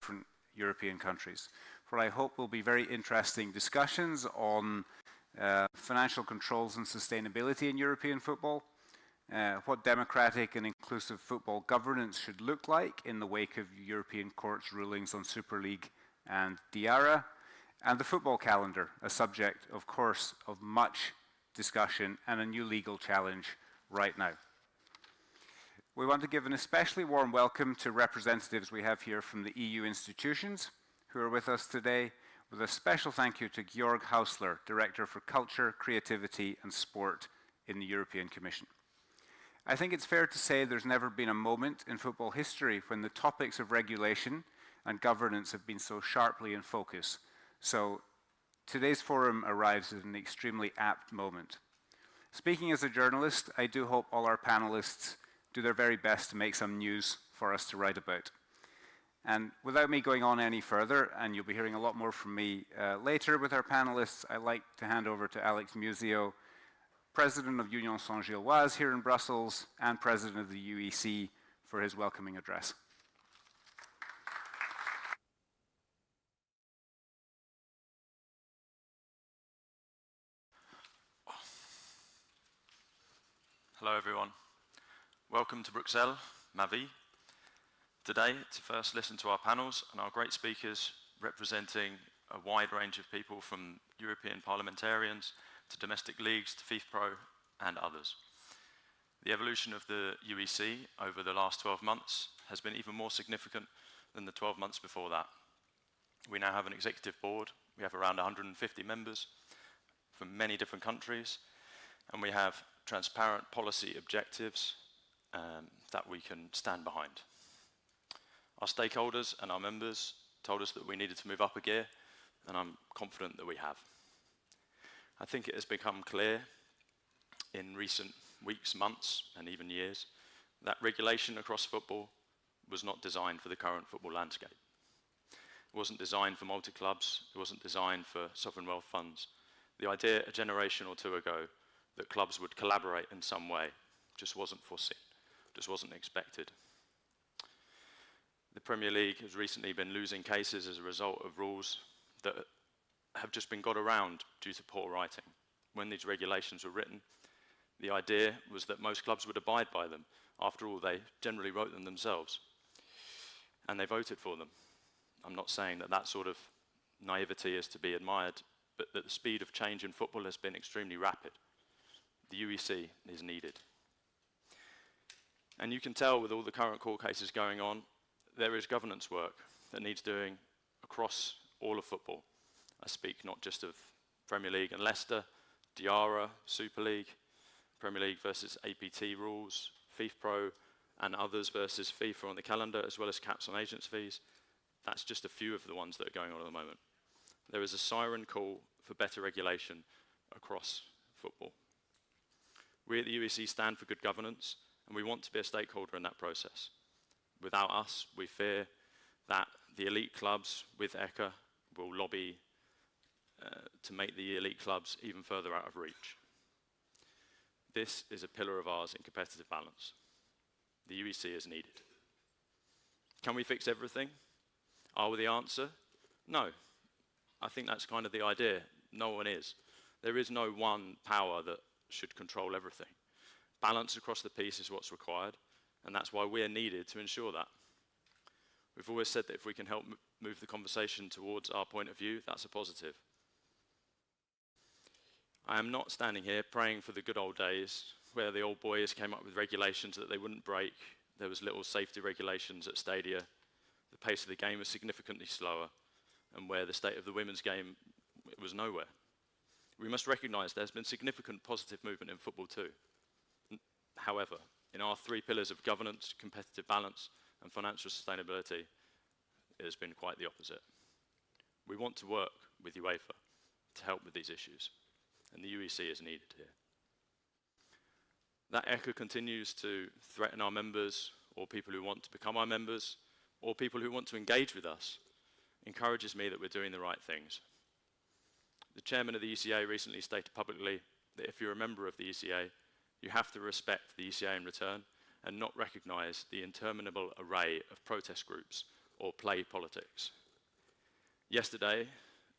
different European countries, for I hope will be very interesting discussions on financial controls and sustainability in European football, what democratic and inclusive football governance should look like in the wake of European Court's rulings on Super League and Diarra, and the football calendar, a subject, of course, of much discussion and a new legal challenge right now. We want to give an especially warm welcome to representatives we have here from the EU institutions who are with us today, with a special thank you to Georg Häusler, Director for Culture, Creativity and Sport in the European Commission. I think it's fair to say there's never been a moment in football history when the topics of regulation and governance have been so sharply in focus. So today's forum arrives at an extremely apt moment. Speaking as a journalist, I do hope all our panelists do their very best to make some news for us to write about. And without me going on any further, and you'll be hearing a lot more from me later with our panelists, I'd like to hand over to Alex Muzio, President of Union Saint-Gilloise here in Brussels, and President of the UEC, for his welcoming address. Hello everyone. Welcome to Bruxelles, ma vie. Today, to first listen to our panels and our great speakers representing a wide range of people from European parliamentarians to domestic leagues to FIFPro and others. The evolution of the UEC over the last 12 months has been even more significant than the 12 months before that. We now have an executive board, we have around 150 members from many different countries, and we have transparent policy objectives that we can stand behind. Our stakeholders and our members told us that we needed to move up a gear, and I'm confident that we have. I think it has become clear in recent weeks, months, and even years that regulation across football was not designed for the current football landscape. It wasn't designed for multi-clubs, it wasn't designed for sovereign wealth funds. The idea a generation or two ago that clubs would collaborate in some way just wasn't foreseen, just wasn't expected. The Premier League has recently been losing cases as a result of rules that have just been got around due to poor writing. When these regulations were written, the idea was that most clubs would abide by them. After all, they generally wrote them themselves, and they voted for them. I'm not saying that that sort of naivety is to be admired, but that the speed of change in football has been extremely rapid. The UEC is needed. And you can tell with all the current court cases going on, there is governance work that needs doing across all of football. I speak not just of Premier League and Leicester, Diarra, Super League, Premier League versus APT rules, FIFPro and others versus FIFA on the calendar, as well as caps on agents' fees. That's just a few of the ones that are going on at the moment. There is a siren call for better regulation across football. We at the UEC stand for good governance, and we want to be a stakeholder in that process. Without us, we fear that the elite clubs with ECHA will lobby to make the elite clubs even further out of reach. This is a pillar of ours in competitive balance. The UEC is needed. Can we fix everything? Are we the answer? No. I think that's kind of the idea. No one is. There is no one power that should control everything. Balance across the piece is what's required, and that's why we're needed to ensure that. We've always said that if we can help move the conversation towards our point of view, that's a positive. I am not standing here praying for the good old days where the old boys came up with regulations that they wouldn't break. There was little safety regulations at stadia. The pace of the game was significantly slower, and where the state of the women's game was nowhere. We must recognise there's been significant positive movement in football too. However, in our three pillars of governance, competitive balance, and financial sustainability, it has been quite the opposite. We want to work with UEFA to help with these issues, and the UEC is needed here. That ECHA continues to threaten our members, or people who want to become our members, or people who want to engage with us, encourages me that we're doing the right things. The chairman of the ECA recently stated publicly that if you're a member of the ECA, you have to respect the ECA in return and not recognise the interminable array of protest groups or play politics. Yesterday,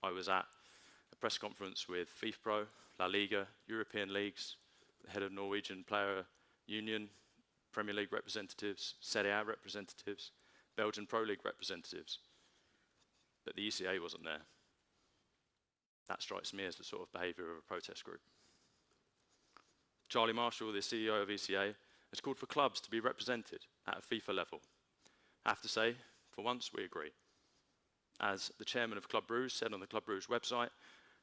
I was at a press conference with FIFPro, LALIGA, European leagues, the head of Norwegian Player Union, Premier League representatives, Serie A representatives, Belgian Pro League representatives, but the ECA wasn't there. That strikes me as the sort of behaviour of a protest group. Charlie Marshall, the CEO of ECA, has called for clubs to be represented at a FIFA level. I have to say, for once, we agree. As the chairman of Club Brugge said on the Club Brugge website,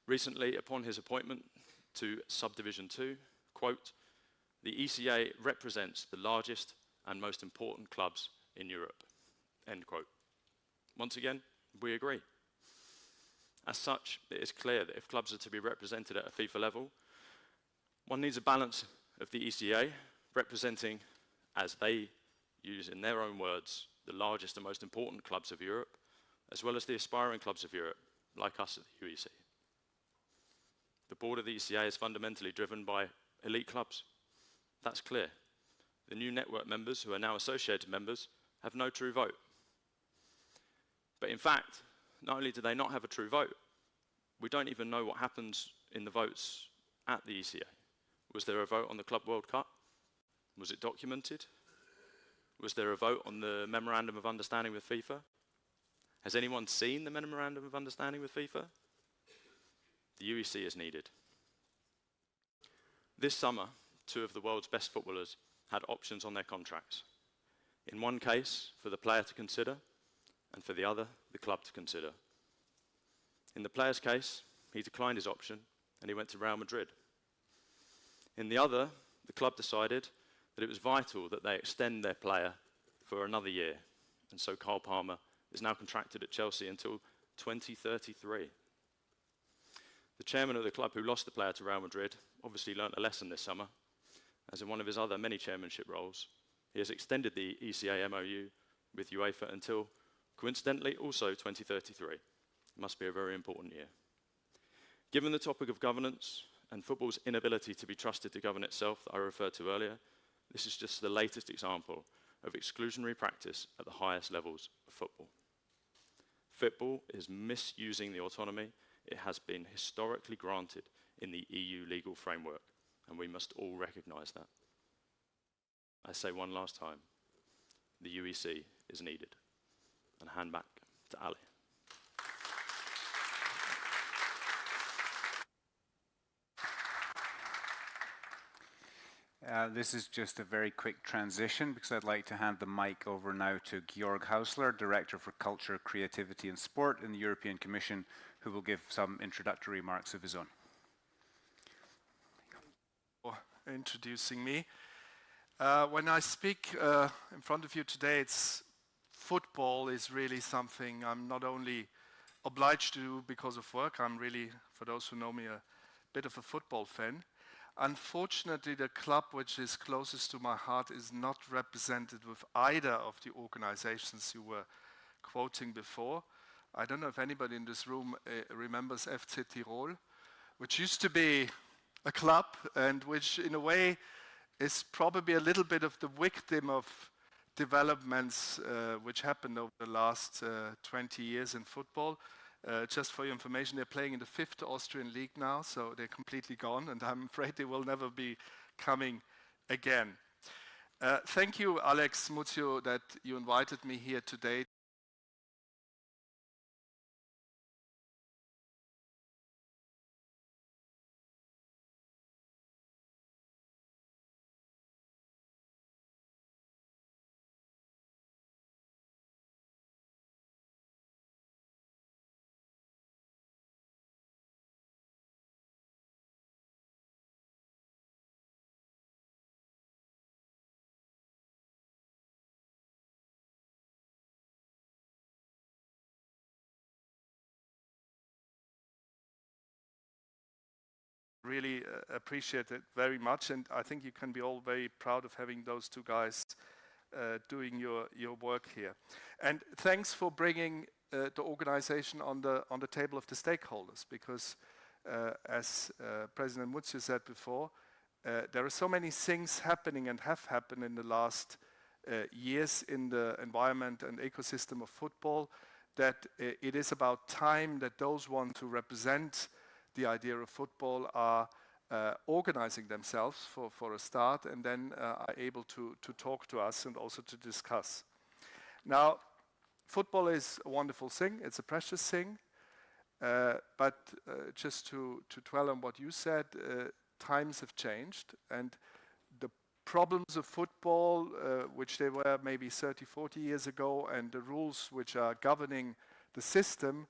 recently upon his appointment to Subdivision 2, quote, "The ECA represents the largest and most important clubs in Europe," end quote. Once again, we agree. As such, it is clear that if clubs are to be represented at a FIFA level, one needs a balance of the ECA representing, as they use in their own words, the largest and most important clubs of Europe, as well as the aspiring clubs of Europe, like us at the UEC. The board of the ECA is fundamentally driven by elite clubs. That's clear. The new network members, who are now associated members, have no true vote. But in fact, not only do they not have a true vote, we don't even know what happens in the votes at the ECA. Was there a vote on the Club World Cup? Was it documented? Was there a vote on the Memorandum of Understanding with FIFA? Has anyone seen the Memorandum of Understanding with FIFA? The UEC is needed. This summer, two of the world's best footballers had options on their contracts. In one case, for the player to consider, and for the other, the club to consider. In the player's case, he declined his option and he went to Real Madrid. In the other, the club decided that it was vital that they extend their player for another year, and so Cole Palmer is now contracted at Chelsea until 2033. The chairman of the club who lost the player to Real Madrid obviously learnt a lesson this summer, as in one of his other many chairmanship roles, he has extended the ECA MOU with UEFA until, coincidentally, also 2033. It must be a very important year. Given the topic of governance and football's inability to be trusted to govern itself that I referred to earlier, this is just the latest example of exclusionary practice at the highest levels of football. Football is misusing the autonomy it has been historically granted in the EU legal framework, and we must all recognise that. I say one last time, the UEC is needed. And hand back to Ali. This is just a very quick transition because I'd like to hand the mic over now to Georg Häusler, Director for Culture, Creativity and Sport in the European Commission, who will give some introductory remarks of his own. For introducing me. When I speak in front of you today, football is really something I'm not only obliged to do because of work, I'm really, for those who know me, a bit of a football fan. Unfortunately, the club which is closest to my heart is not represented with either of the organizations you were quoting before. I don't know if anybody in this room remembers FC Tirol, which used to be a club and which in a way is probably a little bit of the victim of developments which happened over the last 20 years in football. Just for your information, they're playing in the 5th Austrian League now, so they're completely gone, and I'm afraid they will never be coming again. Thank you, Alex Muzio, that you invited me here today. Really appreciate it very much, and I think you can be all very proud of having those two guys doing your work here. And thanks for bringing the organization on the table of the stakeholders, because as President Muzio said before, there are so many things happening and have happened in the last years in the environment and ecosystem of football, that it is about time that those ones who represent the idea of football are organizing themselves for a start, and then are able to talk to us and also to discuss. Now, football is a wonderful thing, it's a precious thing, but just to dwell on what you said, times have changed, and the problems of football, which they were maybe 30, 40 years ago, and the rules which are governing the system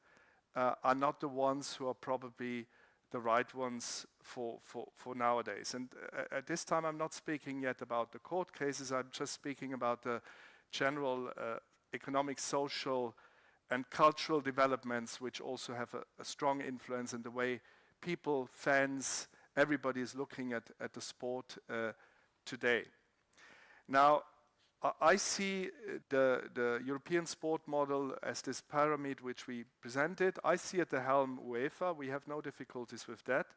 are not the ones who are probably the right ones for nowadays. And at this time, I'm not speaking yet about the court cases, I'm just speaking about the general economic, social, and cultural developments, which also have a strong influence in the way people, fans, everybody is looking at the sport today. Now, I see the European sport model as this pyramid which we presented. I see at the helm UEFA. We have no difficulties with that.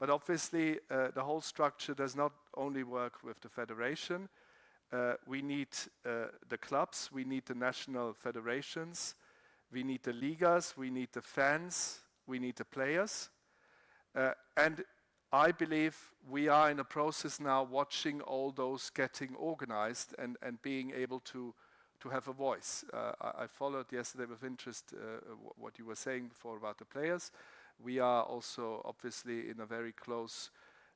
But obviously, the whole structure does not only work with the federation. We need the clubs, we need the national federations, we need the ligas, we need the fans, we need the players. And I believe we are in a process now watching all those getting organized and being able to have a voice. I followed yesterday with interest what you were saying before about the players. We are also obviously in a very close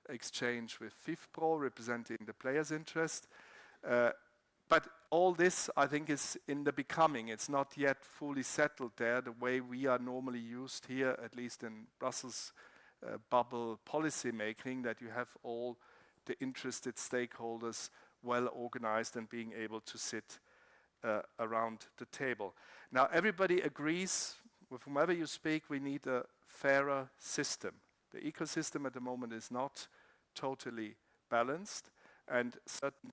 exchange with FIFPro, representing the players' interest. But all this, I think, is in the becoming. It's not yet fully settled there, the way we are normally used here, at least in Brussels bubble policy making, that you have all the interested stakeholders well organized and being able to sit around the table. Now, everybody agrees, with whomever you speak, we need a fairer system. The ecosystem at the moment is not totally balanced, and certain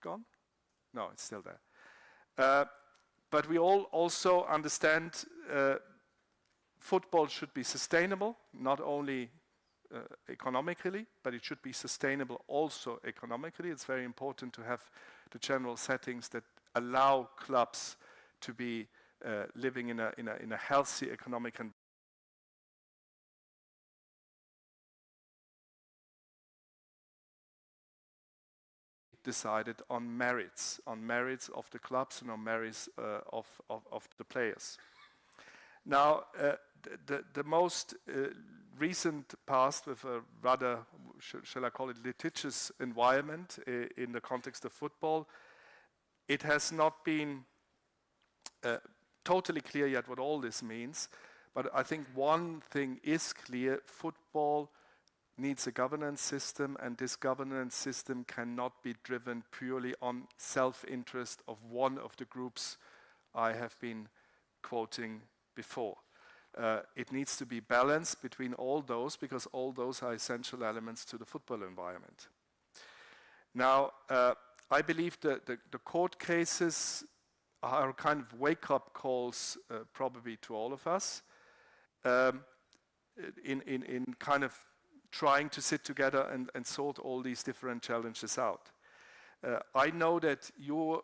gone? No, it's still there. But we all also understand football should be sustainable, not only economically, but it should be sustainable also economically. It's very important to have the general settings that allow clubs to be living in a healthy economic environment. Decided on merits of the clubs and on merits of the players. Now, the most recent past with a rather, shall I call it, litigious environment in the context of football, it has not been totally clear yet what all this means, but I think one thing is clear: football needs a governance system, and this governance system cannot be driven purely on self-interest of one of the groups I have been quoting before. It needs to be balanced between all those, because all those are essential elements to the football environment. Now, I believe that the court cases are kind of wake-up calls probably to all of us in kind of trying to sit together and sort all these different challenges out. I know that your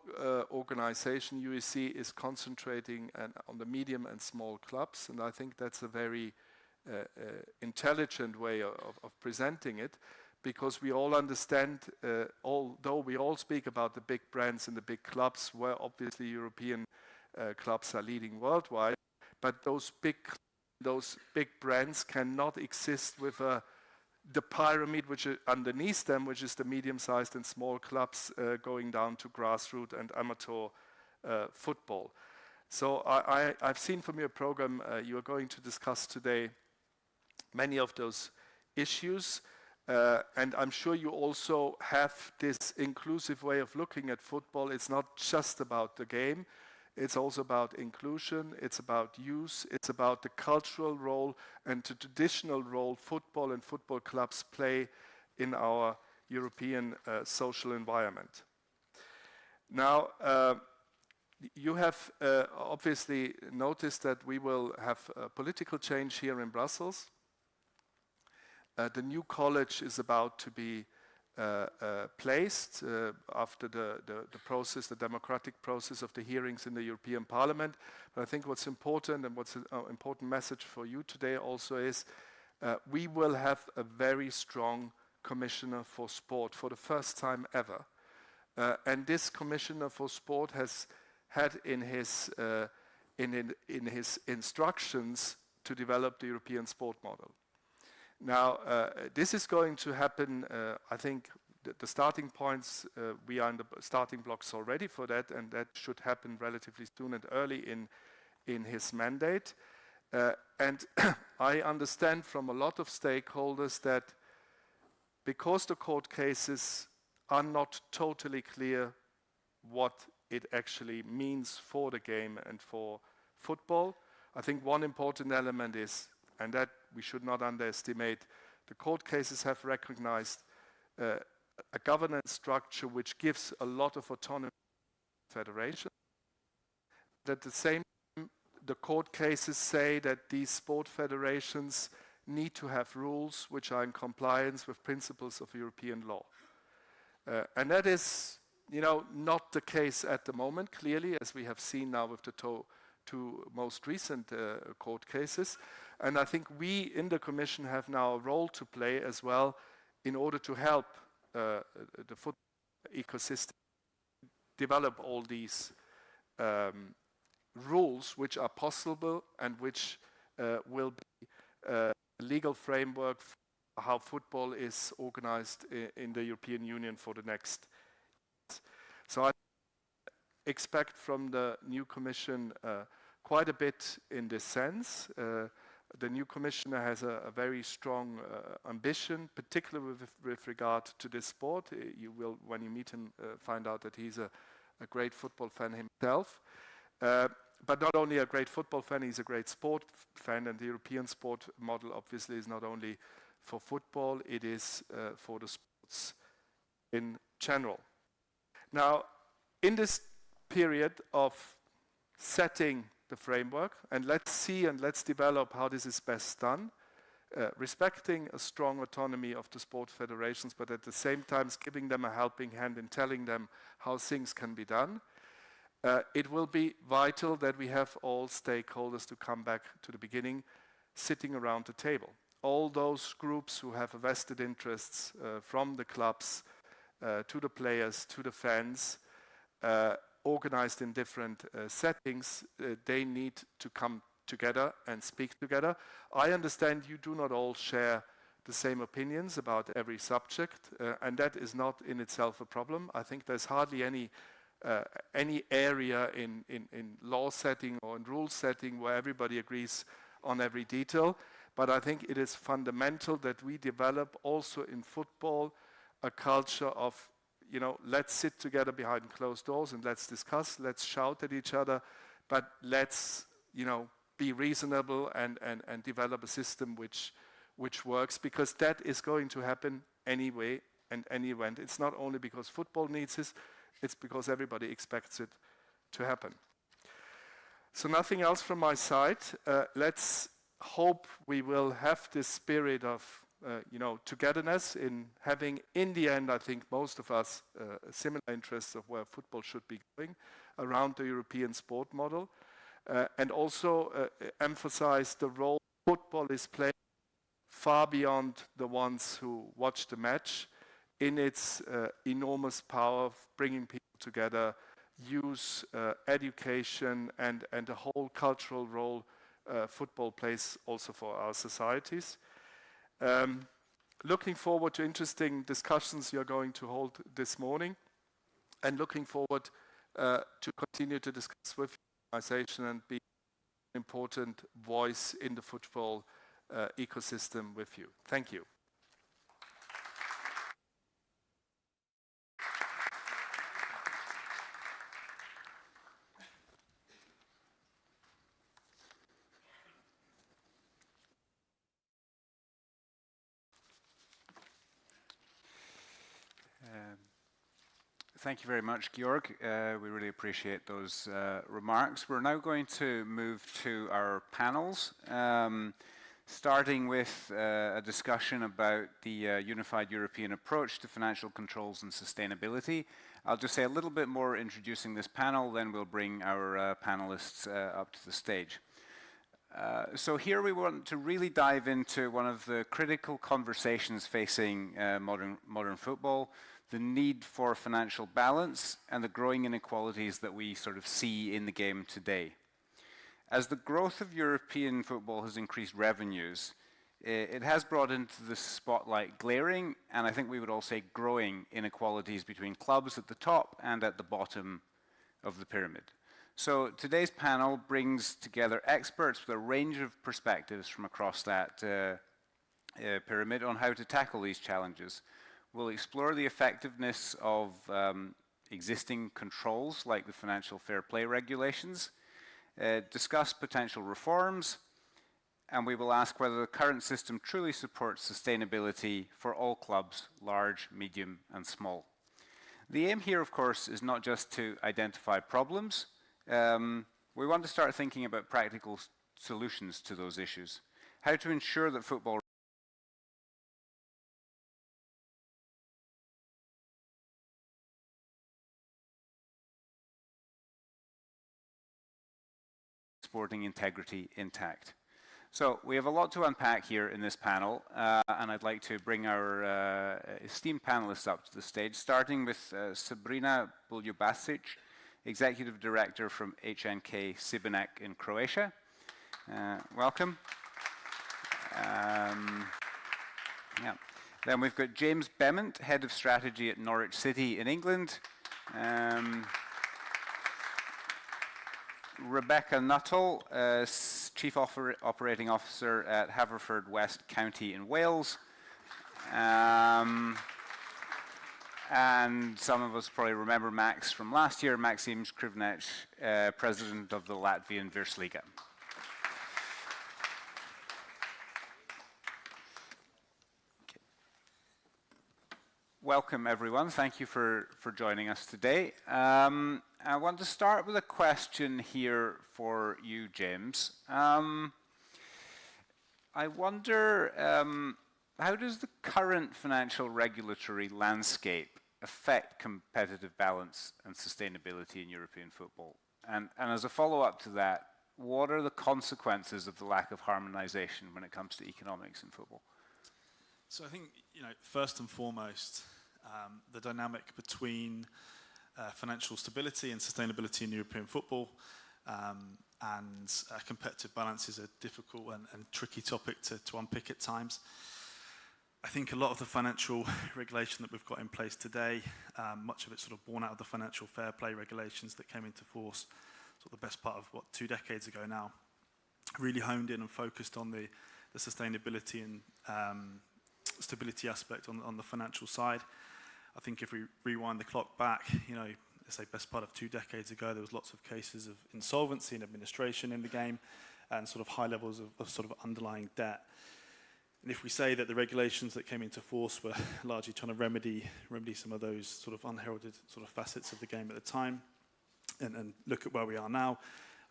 organization, UEC, is concentrating on the medium and small clubs, and I think that's a very intelligent way of presenting it, because we all understand, although we all speak about the big brands and the big clubs, where obviously European clubs are leading worldwide, but those big brands cannot exist with the pyramid which is underneath them, which is the medium-sized and small clubs going down to grassroots and amateur football. So I've seen from your program you are going to discuss today many of those issues, and I'm sure you also have this inclusive way of looking at football. It's not just about the game. It's also about inclusion, it's about youth, it's about the cultural role and the traditional role football and football clubs play in our European social environment. Now, you have obviously noticed that we will have a political change here in Brussels. The new college is about to be placed after the process, the democratic process of the hearings in the European Parliament. But I think what's important, and what's an important message for you today also is we will have a very strong commissioner for sport for the first time ever. And this commissioner for sport has had in his instructions to develop the European sport model. Now, this is going to happen, I think the starting points, we are in the starting blocks already for that, and that should happen relatively soon and early in his mandate. And I understand from a lot of stakeholders that because the court cases are not totally clear what it actually means for the game and for football, I think one important element is, and that we should not underestimate, the court cases have recognized a governance structure which gives a lot of autonomy to the federation. At the same time, the court cases say that these sport federations need to have rules which are in compliance with principles of European law. And that is, not the case at the moment, clearly, as we have seen now with the two most recent court cases. And I think we in the Commission have now a role to play as well in order to help the football ecosystem develop all these rules which are possible and which will be a legal framework for how football is organized in the European Union for the next years. So I expect from the new Commission quite a bit in this sense. The new commissioner has a very strong ambition, particularly with regard to this sport. You will, when you meet him, find out that he's a great football fan himself. But not only a great football fan, he's a great sport fan, and the European sport model obviously is not only for football, it is for the sports in general. Now, in this period of setting the framework, and let's see and let's develop how this is best done, respecting a strong autonomy of the sport federations, but at the same time giving them a helping hand in telling them how things can be done. It will be vital that we have all stakeholders to come back to the beginning, sitting around the table. All those groups who have vested interests from the clubs to the players, to the fans, organized in different settings, they need to come together and speak together. I understand you do not all share the same opinions about every subject, and that is not in itself a problem. I think there's hardly any area in law setting or in rule setting where everybody agrees on every detail, but I think it is fundamental that we develop also in football a culture of let's sit together behind closed doors and let's discuss, let's shout at each other, but let's, be reasonable and develop a system which works, because that is going to happen anyway and any event. It's not only because football needs this, it's because everybody expects it to happen. So nothing else from my side. Let's hope we will have this spirit of togetherness in having, in the end, I think most of us similar interests of where football should be going around the European sport model, and also emphasize the role football is playing far beyond the ones who watch the match in its enormous power of bringing people together, use education and the whole cultural role football plays also for our societies. Looking forward to interesting discussions you're going to hold this morning, and looking forward to continue to discuss with the organization and be an important voice in the football ecosystem with you. Thank you. Thank you very much, Georg. We really appreciate those remarks. We're now going to move to our panels. starting with a discussion about the unified European approach to financial controls and sustainability. I'll just say a little bit more introducing this panel, then we'll bring our panelists up to the stage. So here we want to really dive into one of the critical conversations facing modern football, the need for financial balance and the growing inequalities that we sort of see in the game today. As the growth of European football has increased revenues, it has brought into the spotlight glaring, and I think we would all say growing inequalities between clubs at the top and at the bottom of the pyramid. So today's panel brings together experts with a range of perspectives from across that pyramid on how to tackle these challenges. We'll explore the effectiveness of existing controls like the financial fair play regulations, discuss potential reforms, and we will ask whether the current system truly supports sustainability for all clubs, large, medium, and small. The aim here, of course, is not just to identify problems. We want to start thinking about practical solutions to those issues. How to ensure that football sporting integrity intact. So we have a lot to unpack here in this panel, and I'd like to bring our esteemed panelists up to the stage, starting with Sabrina Buljubašić, Executive Director from HNK Šibenik in Croatia. Welcome. Yeah. Then we've got James Bemment, Head of Strategy at Norwich City in England. Rebecca Nuttall, Chief Operating Officer at Haverfordwest County in Wales. And some of us probably remember Max from last year, Maksims, Krivunecs, President of the Latvian Virslīga. Okay. Welcome, everyone. Thank you for joining us today. I want to start with a question here for you, James. I wonder, how does the current financial regulatory landscape affect competitive balance and sustainability in European football? And as a follow-up to that, what are the consequences of the lack of harmonization when it comes to economics in football? So I think, first and foremost, the dynamic between financial stability and sustainability in European football and competitive balance is a difficult and tricky topic to unpick at times. I think a lot of the financial regulation that we've got in place today, much of it's sort of born out of the financial fair play regulations that came into force sort of the best part of, 2 decades ago now, really honed in and focused on the sustainability and stability aspect on the financial side. I think if we rewind the clock back, let's say best part of 2 decades ago, there was lots of cases of insolvency and administration in the game and sort of high levels of sort of underlying debt. And if we say that the regulations that came into force were largely trying to remedy some of those sort of unheralded sort of facets of the game at the time and look at where we are now,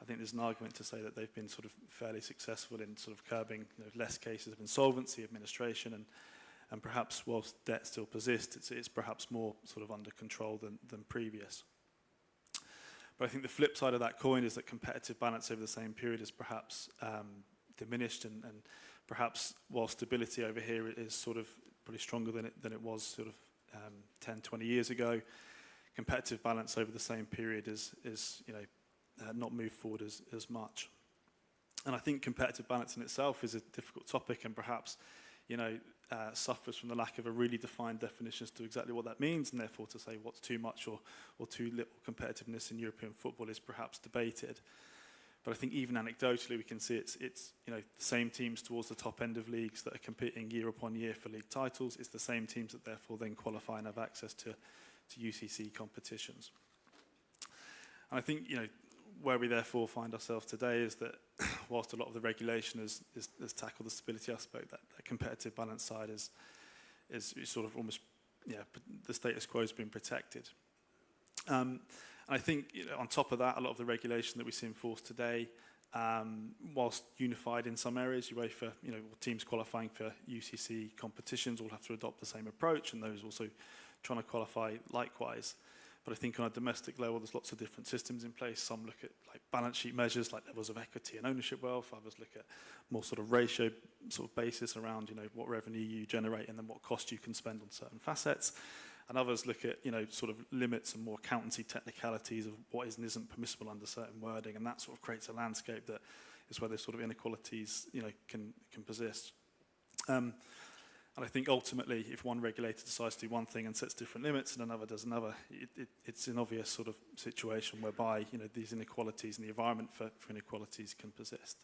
I think there's an argument to say that they've been sort of fairly successful in sort of curbing less cases of insolvency, administration, and perhaps whilst debt still persists, it's perhaps more sort of under control than previous. But I think the flip side of that coin is that competitive balance over the same period is perhaps diminished and perhaps while stability over here is sort of pretty stronger than it was sort of 10, 20 years ago, competitive balance over the same period is not moved forward as much. And I think competitive balance in itself is a difficult topic and perhaps suffers from the lack of a really defined definition as to exactly what that means, and therefore to say what's too much or too little competitiveness in European football is perhaps debated. But I think even anecdotally we can see it's the same teams towards the top end of leagues that are competing year upon year for league titles. It's the same teams that therefore then qualify and have access to UCC competitions. And I think where we therefore find ourselves today is that whilst a lot of the regulation has tackled the stability aspect, that competitive balance side is sort of almost the status quo has been protected. And I think on top of that, a lot of the regulation that we see in force today whilst unified in some areas, UEFA, teams qualifying for UCC competitions all have to adopt the same approach, and those also trying to qualify likewise. But I think on a domestic level, there's lots of different systems in place. Some look at like balance sheet measures, like levels of equity and ownership wealth. Others look at more sort of ratio sort of basis around, what revenue you generate and then what cost you can spend on certain facets. And others look at, sort of limits and more accountancy technicalities of what is and isn't permissible under certain wording, and that sort of creates a landscape that is where those sort of inequalities, can persist. And I think ultimately, if one regulator decides to do one thing and sets different limits and another does another, it's an obvious sort of situation whereby, these inequalities and the environment for inequalities can persist.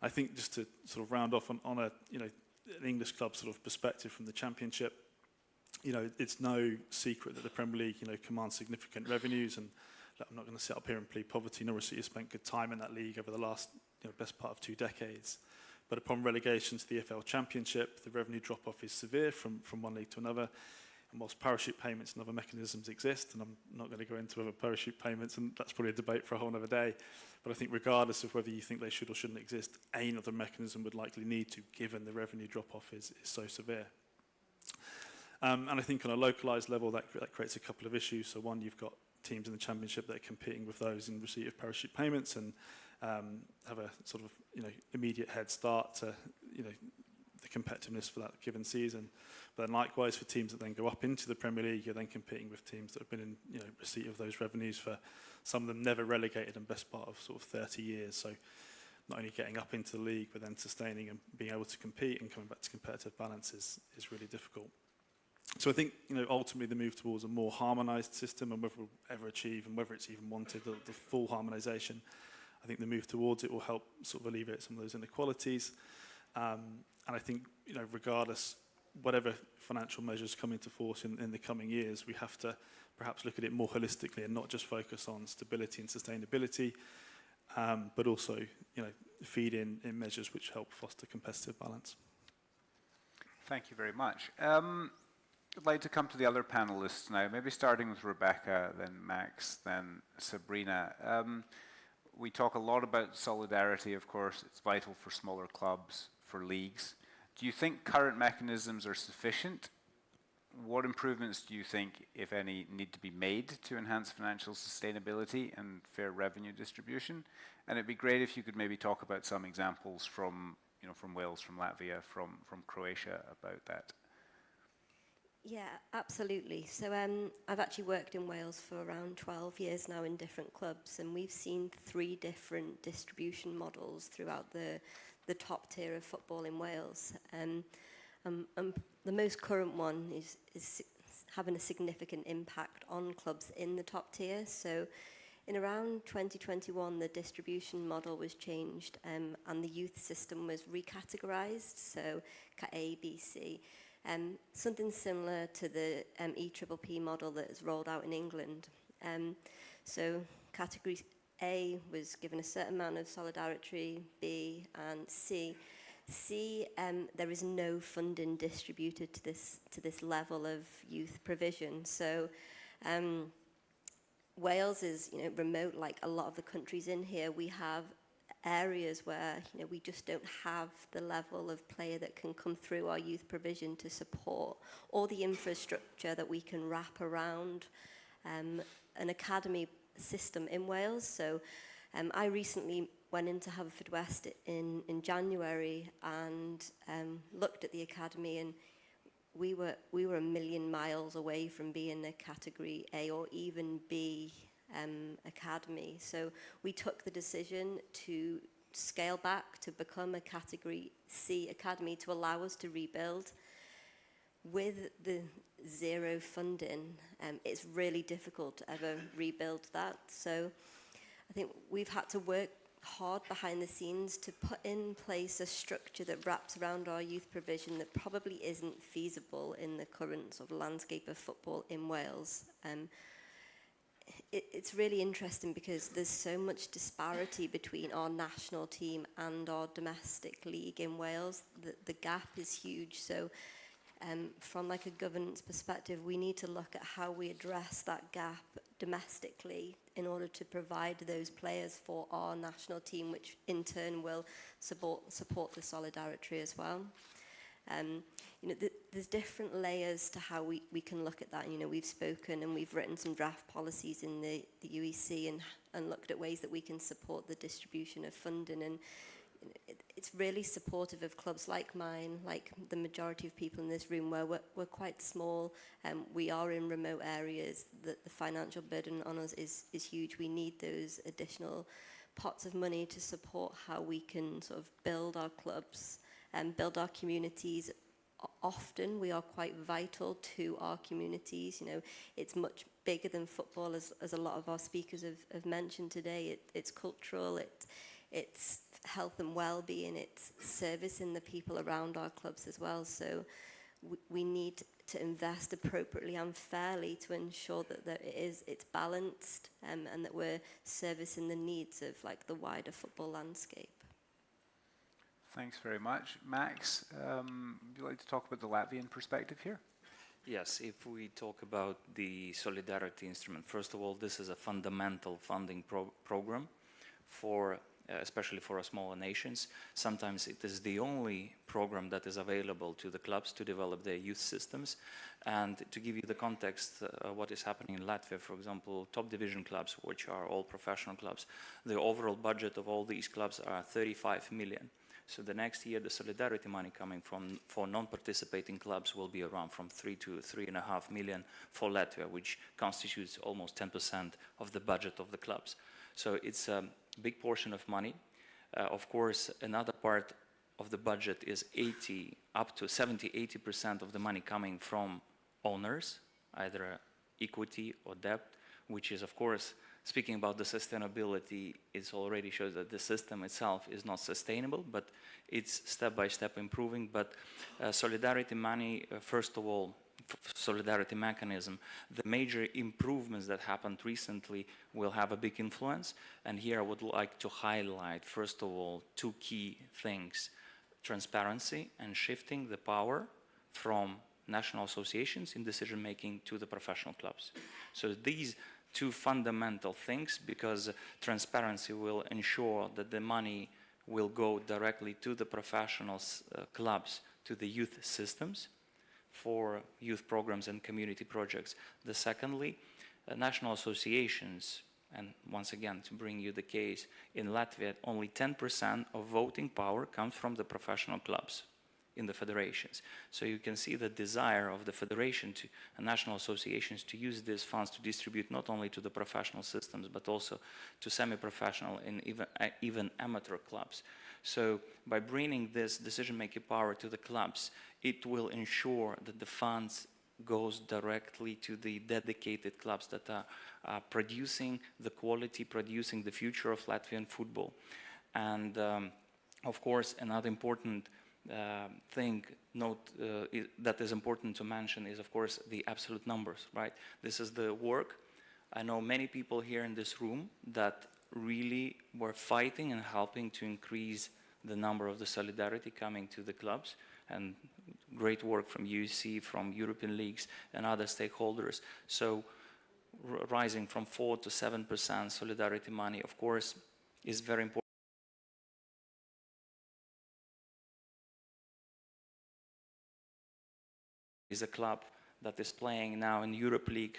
I think just to sort of round off on a, an English club sort of perspective from the Championship, it's no secret that the Premier League, commands significant revenues, and I'm not going to sit up here and plead poverty. Norwich has spent good time in that league over the last, best part of 2 decades. But upon relegation to the EFL Championship, the revenue drop-off is severe from one league to another. And whilst parachute payments and other mechanisms exist, and I'm not going to go into other parachute payments, and that's probably a debate for a whole other day, but I think regardless of whether you think they should or shouldn't exist, another mechanism would likely need to, given the revenue drop-off is so severe. And I think on a localised level, that creates a couple of issues. So one, you've got teams in the Championship that are competing with those in receipt of parachute payments and have a sort of, immediate head start to, the competitiveness for that given season. But then likewise for teams that then go up into the Premier League, you're then competing with teams that have been in, receipt of those revenues for some of them never relegated and best part of sort of 30 years. So not only getting up into the league, but then sustaining and being able to compete and coming back to competitive balance is really difficult. So I think, ultimately the move towards a more harmonised system, and whether we'll ever achieve and whether it's even wanted, the full harmonisation, I think the move towards it will help sort of alleviate some of those inequalities. And I think, regardless, whatever financial measures come into force in the coming years, we have to perhaps look at it more holistically and not just focus on stability and sustainability, but also, feed in measures which help foster competitive balance. Thank you very much. I'd like to come to the other panelists now, maybe starting with Rebecca, then Max, then Sabrina. We talk a lot about solidarity, of course. It's vital for smaller clubs, for leagues. Do you think current mechanisms are sufficient? What improvements do you think, if any, need to be made to enhance financial sustainability and fair revenue distribution? And it'd be great if you could maybe talk about some examples from, from Wales, from Latvia, from Croatia about that. Yeah, absolutely. So I've actually worked in Wales for around 12 years now in different clubs, and we've seen 3 different distribution models throughout the top tier of football in Wales. The most current one is having a significant impact on clubs in the top tier. So in around 2021, the distribution model was changed, and the youth system was recategorised, so Cat A, B, C. Something similar to the EPPP model that is rolled out in England. So category A was given a certain amount of solidarity, B and C. C, there is no funding distributed to this level of youth provision. So Wales is remote, like a lot of the countries in here. We have areas where we just don't have the level of player that can come through our youth provision to support all the infrastructure that we can wrap around an academy system in Wales. So I recently went into Haverfordwest in January and looked at the academy, and we were a million miles away from being a category A or even B academy. So we took the decision to scale back to become a category C academy to allow us to rebuild. With the 0 funding, it's really difficult to ever rebuild that. So I think we've had to work hard behind the scenes to put in place a structure that wraps around our youth provision that probably isn't feasible in the current sort of landscape of football in Wales. It's really interesting because there's so much disparity between our national team and our domestic league in Wales. The gap is huge. So from like a governance perspective, we need to look at how we address that gap domestically in order to provide those players for our national team, which in turn will support the solidarity as well. There's different layers to how we can look at that. We've spoken and we've written some draft policies in the UEC and looked at ways that we can support the distribution of funding, and it's really supportive of clubs like mine, like the majority of people in this room, where we're quite small. We are in remote areas. The financial burden on us is huge. We need those additional pots of money to support how we can sort of build our clubs and build our communities. Often we are quite vital to our communities. It's much bigger than football, as a lot of our speakers have mentioned today. It's cultural, it's health and well-being, it's servicing the people around our clubs as well. So we need to invest appropriately and fairly to ensure that it's balanced, and that we're servicing the needs of like the wider football landscape. Thanks very much. Max, would you like to talk about the Latvian perspective here? Yes, if we talk about the solidarity instrument, first of all, this is a fundamental funding program for especially for smaller nations. Sometimes it is the only program that is available to the clubs to develop their youth systems. And to give you the context, what is happening in Latvia, for example, top division clubs, which are all professional clubs, the overall budget of all these clubs are 35 million. So the next year, the solidarity money coming for non-participating clubs will be around from 3 to 3.5 million for Latvia, which constitutes almost 10% of the budget of the clubs. So it's a big portion of money. Of course, another part of the budget is up to 70-80% of the money coming from owners, either equity or debt, which is, of course, speaking about the sustainability, it already shows that the system itself is not sustainable, but it's step-by-step improving. But solidarity money, first of all, solidarity mechanism, the major improvements that happened recently will have a big influence. And here I would like to highlight, first of all, two key things: transparency and shifting the power from national associations in decision-making to the professional clubs. So these two fundamental things, because transparency will ensure that the money will go directly to the professional clubs, to the youth systems for youth programs and community projects. The secondly, national associations, and once again to bring you the case, in Latvia only 10% of voting power comes from the professional clubs in the federations. So you can see the desire of the federation and national associations to use these funds to distribute not only to the professional systems but also to semi-professional and even amateur clubs. So by bringing this decision-making power to the clubs, it will ensure that the funds goes directly to the dedicated clubs that are producing the quality, producing the future of Latvian football. And of course, another important thing that is important to mention is, of course, the absolute numbers, right? This is the work. I know many people here in this room that really were fighting and helping to increase the number of the solidarity coming to the clubs, and great work from UEC, from European leagues and other stakeholders. So rising from 4 to 7% solidarity money, of course, is very important. Is a club that is playing now in Europe League,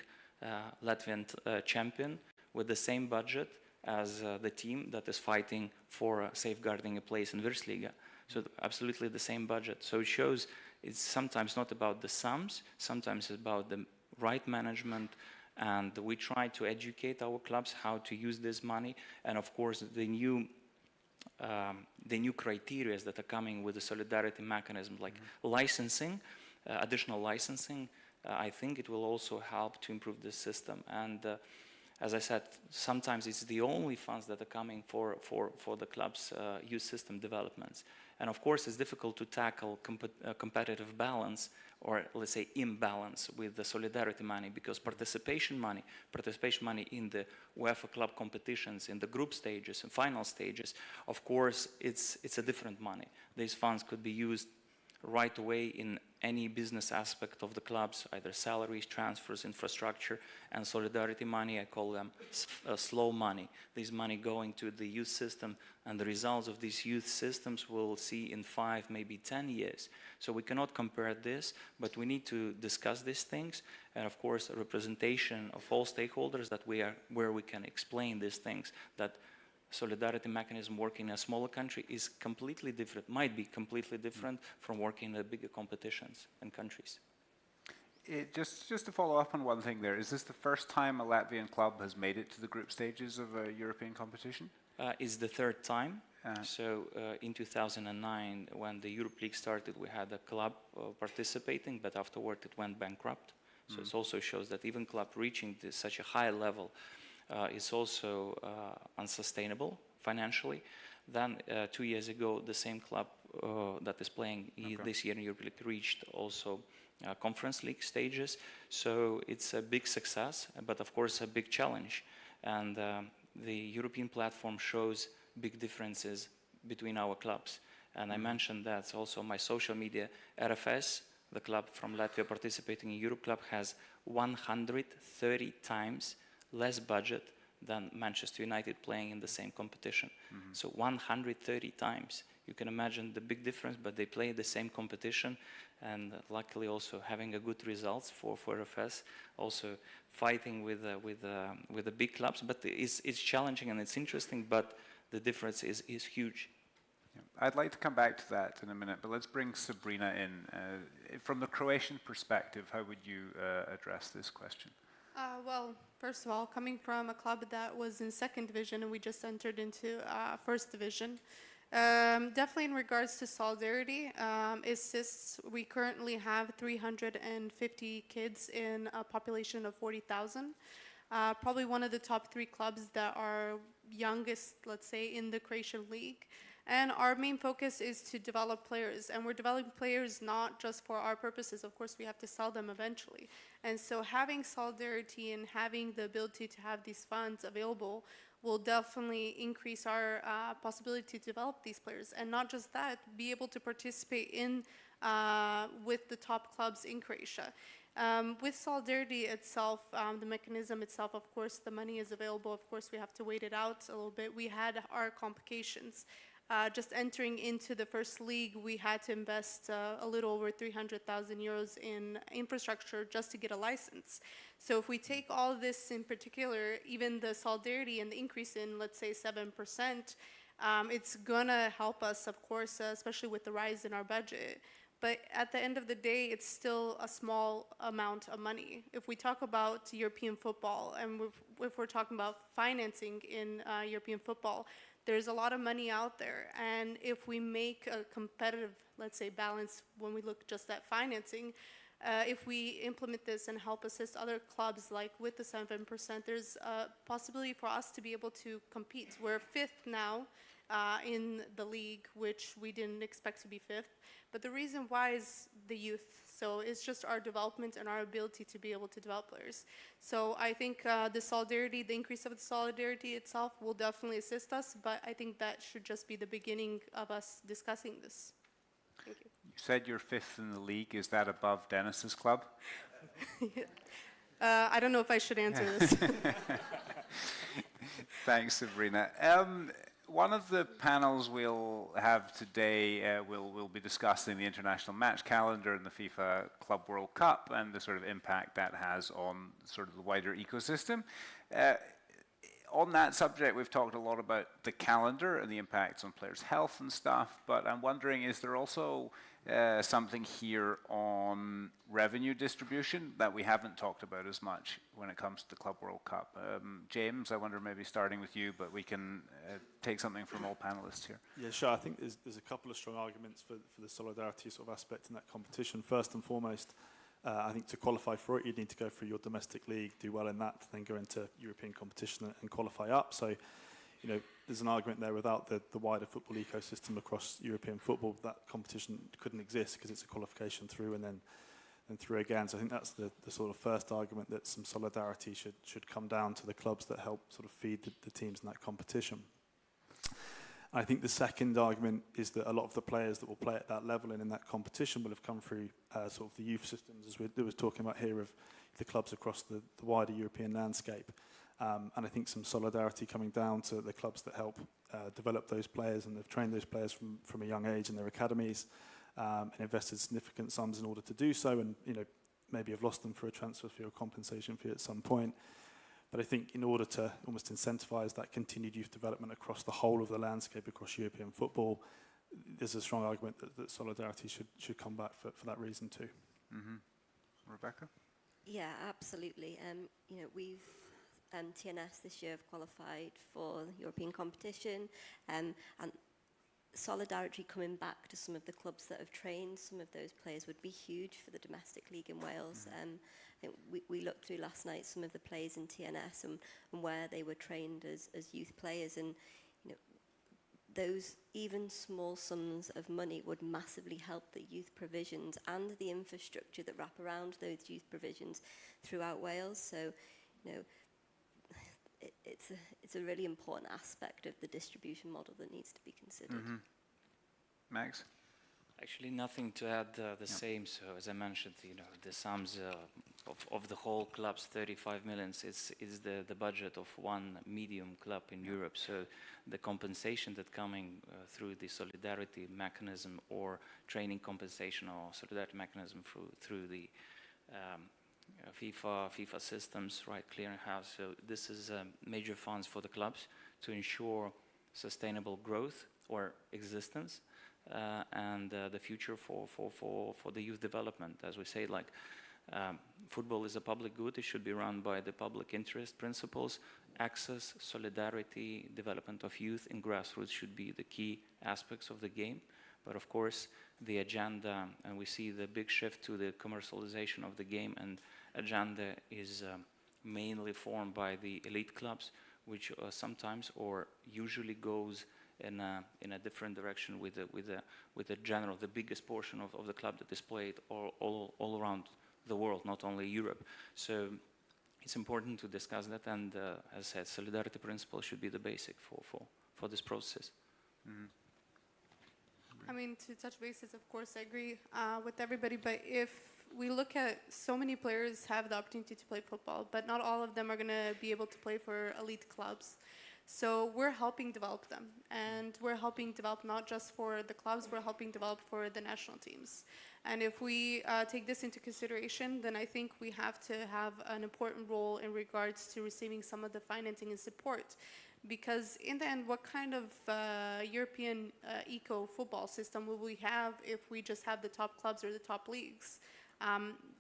Latvian champion, with the same budget as the team that is fighting for safeguarding a place in Virslīga. So absolutely the same budget. So it shows it's sometimes not about the sums, sometimes it's about the right management, and we try to educate our clubs how to use this money. And of course the new criteria that are coming with the solidarity mechanism, like licensing, additional licensing, I think it will also help to improve the system. And as I said, sometimes it's the only funds that are coming for the club's youth system developments. And of course, it's difficult to tackle competitive balance, or let's say imbalance, with the solidarity money, because participation money in the UEFA club competitions, in the group stages and final stages, of course, it's a different money. These funds could be used right away in any business aspect of the clubs, either salaries, transfers, infrastructure, and solidarity money. I call them slow money. This money going to the youth system, and the results of these youth systems we'll see in 5, maybe 10 years. So we cannot compare this, but we need to discuss these things, and of course a representation of all stakeholders where we can explain these things, that solidarity mechanism working in a smaller country is completely different, might be completely different from working in bigger competitions and countries. Just to follow up on one thing there, is this the first time a Latvian club has made it to the group stages of a European competition? It's the third time. So in 2009, when the Europe League started, we had a club participating, but afterward it went bankrupt. So it also shows that even club reaching such a high level is also unsustainable financially. Then 2 years ago, the same club that is playing this year in Europe League reached also Conference League stages. So it's a big success, but of course a big challenge. And the European platform shows big differences between our clubs. And I mentioned that also on my social media. RFS, the club from Latvia participating in Europe Club, has 130 times less budget than Manchester United playing in the same competition. So 130 times. You can imagine the big difference, but they play the same competition, and luckily also having a good results for RFS, also fighting with the big clubs. But it's challenging and it's interesting, but the difference is huge. Yeah. I'd like to come back to that in a minute, but let's bring Sabrina in. From the Croatian perspective, how would you address this question? Well, first of all, coming from a club that was in second division and we just entered into first division, definitely in regards to solidarity, assists, we currently have 350 kids in a population of 40,000. Probably one of the top 3 clubs that are youngest, let's say, in the Croatian league. And our main focus is to develop players, and we're developing players not just for our purposes. Of course, we have to sell them eventually. And so having solidarity and having the ability to have these funds available will definitely increase our possibility to develop these players. And not just that, be able to participate in with the top clubs in Croatia. With solidarity itself, the mechanism itself, of course, the money is available. Of course, we have to wait it out a little bit. We had our complications. Just entering into the first league, we had to invest a little over 300,000 euros in infrastructure just to get a license. So if we take all this in particular, even the solidarity and the increase in, let's say, 7%, it's gonna help us, of course, especially with the rise in our budget. But at the end of the day, it's still a small amount of money. If we talk about European football, and if we're talking about financing in European football, there's a lot of money out there. And if we make a competitive, let's say, balance when we look just at financing, if we implement this and help assist other clubs, like with the 7%, there's a possibility for us to be able to compete. We're 5th now in the league, which we didn't expect to be 5th. But the reason why is the youth. So it's just our development and our ability to be able to develop players. So I think the solidarity, the increase of the solidarity itself will definitely assist us, but I think that should just be the beginning of us discussing this. Thank you. You said you're 5th in the league. Is that above Dennis's club? I don't know if I should answer this. Thanks, Sabrina. One of the panels we'll have today will be discussing the international match calendar and the FIFA Club World Cup and the sort of impact that has on sort of the wider ecosystem. On that subject, we've talked a lot about the calendar and the impacts on players' health and stuff, but I'm wondering, is there also something here on revenue distribution that we haven't talked about as much when it comes to the Club World Cup? James, I wonder, maybe starting with you, but we can take something from all panelists here. Yeah, sure. I think there's a couple of strong arguments for the solidarity sort of aspect in that competition. First and foremost, I think to qualify for it, you need to go through your domestic league, do well in that, then go into European competition and qualify up. So, you know, there's an argument there without the wider football ecosystem across European football, that competition couldn't exist because it's a qualification through and then through again. So I think that's the sort of first argument, that some solidarity should come down to the clubs that help sort of feed the teams in that competition. I think the second argument is that a lot of the players that will play at that level and in that competition will have come through sort of the youth systems, as we were talking about here, of the clubs across the wider European landscape. And I think some solidarity coming down to the clubs that help develop those players and have trained those players from a young age in their academies and invested significant sums in order to do so, and maybe have lost them for a transfer fee or compensation fee at some point. But I think in order to almost incentivise that continued youth development across the whole of the landscape across European football, there's a strong argument that solidarity should come back for that reason too. Mm-hmm. Rebecca? Yeah, absolutely. We've TNS this year have qualified for the European competition, and solidarity coming back to some of the clubs that have trained some of those players would be huge for the domestic league in Wales. We looked through last night some of the players in TNS and where they were trained as youth players, and those even small sums of money would massively help the youth provisions and the infrastructure that wrap around those youth provisions throughout Wales. So, it's a really important aspect of the distribution model that needs to be considered. Mm-hmm. Max? Actually, nothing to add. The same. So, as I mentioned, the sums of the whole club's 35 million is the budget of one medium club in Europe. So, the compensation that coming through the solidarity mechanism or training compensation or solidarity mechanism through the FIFA systems, right, clearinghouse. So this is major funds for the clubs to ensure sustainable growth or existence and the future for the youth development. As we say, football is a public good. It should be run by the public interest principles. Access, solidarity, development of youth and grassroots should be the key aspects of the game. But of course, the agenda, and we see the big shift to the commercialization of the game, and agenda is mainly formed by the elite clubs, which sometimes or usually goes in a different direction with the general, the biggest portion of the club that is played all around the world, not only Europe. So it's important to discuss that, and as I said, solidarity principle should be the basic for this process. Mm-hmm. I mean, to touch bases, of course, I agree with everybody, but if we look at so many players have the opportunity to play football, but not all of them are going to be able to play for elite clubs. So we're helping develop them, and we're helping develop not just for the clubs, we're helping develop for the national teams. And if we take this into consideration, then I think we have to have an important role in regards to receiving some of the financing and support. Because in the end, what kind of European eco-football system will we have if we just have the top clubs or the top leagues?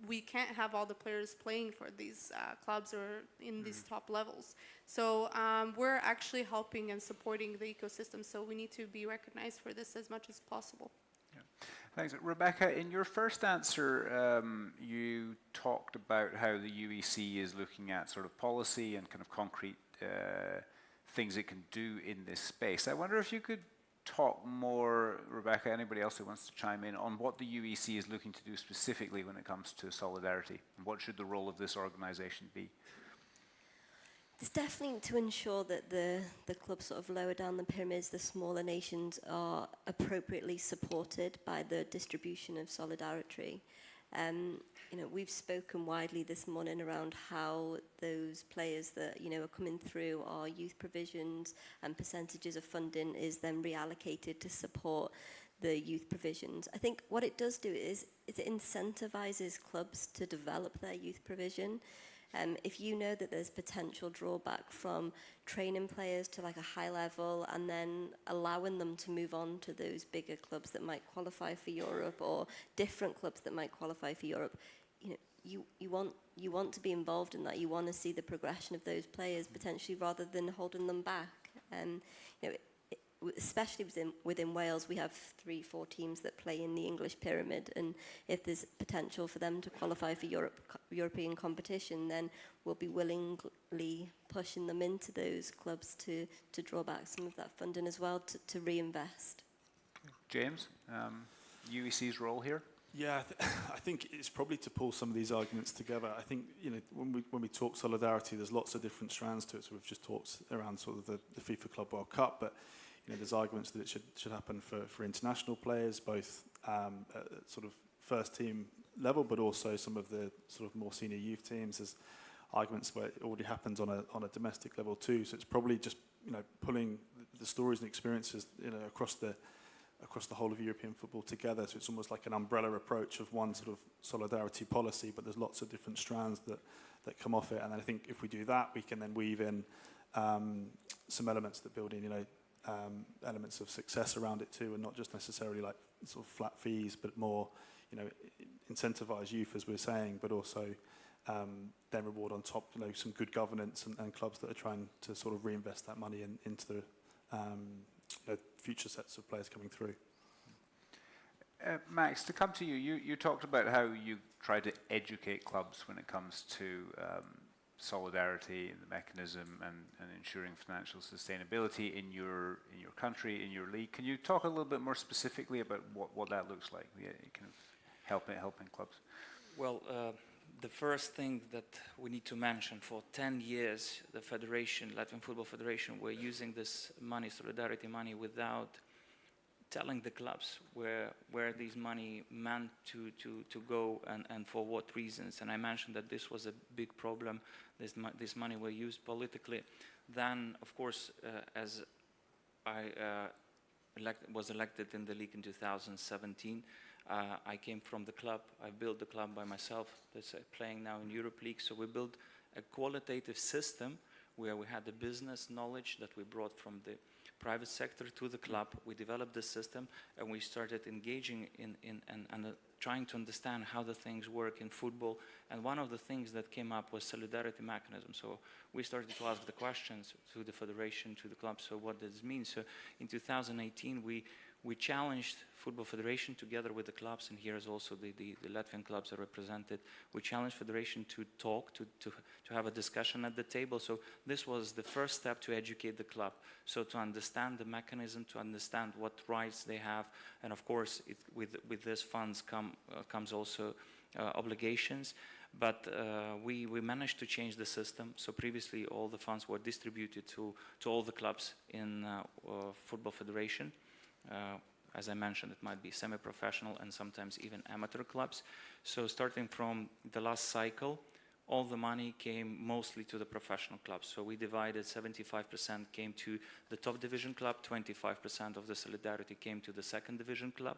We can't have all the players playing for these clubs or in these top levels. So we're actually helping and supporting the ecosystem, so we need to be recognized for this as much as possible. Yeah. Thanks. Rebecca, in your first answer, you talked about how the UEC is looking at sort of policy and kind of concrete things it can do in this space. I wonder if you could talk more, Rebecca, anybody else who wants to chime in, on what the UEC is looking to do specifically when it comes to solidarity, and what should the role of this organisation be? It's definitely to ensure that the clubs sort of lower down the pyramids, the smaller nations, are appropriately supported by the distribution of solidarity. We've spoken widely this morning around how those players that, are coming through our youth provisions and percentages of funding is then reallocated to support the youth provisions. I think what it does do is it incentivizes clubs to develop their youth provision. If you know that there's potential drawback from training players to like a high level and then allowing them to move on to those bigger clubs that might qualify for Europe or different clubs that might qualify for Europe, you want to be involved in that. You want to see the progression of those players potentially rather than holding them back. Especially within Wales, we have 3-4 teams that play in the English pyramid, and if there's potential for them to qualify for European competition, then we'll be willingly pushing them into those clubs to draw back some of that funding as well, to reinvest. James, UEC's role here? Yeah, I think it's probably to pull some of these arguments together. I think when we talk solidarity, there's lots of different strands to it. So we've just talked around sort of the FIFA Club World Cup, but there's arguments that it should happen for international players, both at sort of first team level, but also some of the sort of more senior youth teams. There's arguments where it already happens on a domestic level too. So it's probably just pulling the stories and experiences across the whole of European football together. So it's almost like an umbrella approach of one sort of solidarity policy, but there's lots of different strands that come off it. And then I think if we do that, we can then weave in some elements that build in, elements of success around it too, and not just necessarily like sort of flat fees, but more, incentivize youth, as we're saying, but also then reward on top, some good governance and clubs that are trying to sort of reinvest that money into the future sets of players coming through. Max, to come to you, you talked about how you try to educate clubs when it comes to solidarity and the mechanism and ensuring financial sustainability in your country, in your league. Can you talk a little bit more specifically about what that looks like? Kind of helping clubs. Well, the first thing that we need to mention, for 10 years, the Federation, Latvian Football Federation, were using this money, solidarity money, without telling the clubs where these money meant to go and for what reasons. And I mentioned that this was a big problem. This money were used politically. Then, of course, as I was elected in the league in 2017, I came from the club. I built the club by myself. That's playing now in Europe League. So we built a qualitative system where we had the business knowledge that we brought from the private sector to the club. We developed this system and we started engaging in trying to understand how the things work in football. And one of the things that came up was solidarity mechanism. So we started to ask the questions to the federation, to the club. So what does this mean? So in 2018, we challenged Football Federation together with the clubs, and here is also the Latvian clubs are represented. We challenged Federation to talk, to have a discussion at the table. So this was the first step to educate the club. So to understand the mechanism, to understand what rights they have, and of course, with these funds comes also obligations. But we managed to change the system. So previously, all the funds were distributed to all the clubs in Football Federation. As I mentioned, it might be semi-professional and sometimes even amateur clubs. So starting from the last cycle, all the money came mostly to the professional clubs. So we divided, 75% came to the top division club, 25% of the solidarity came to the second division club.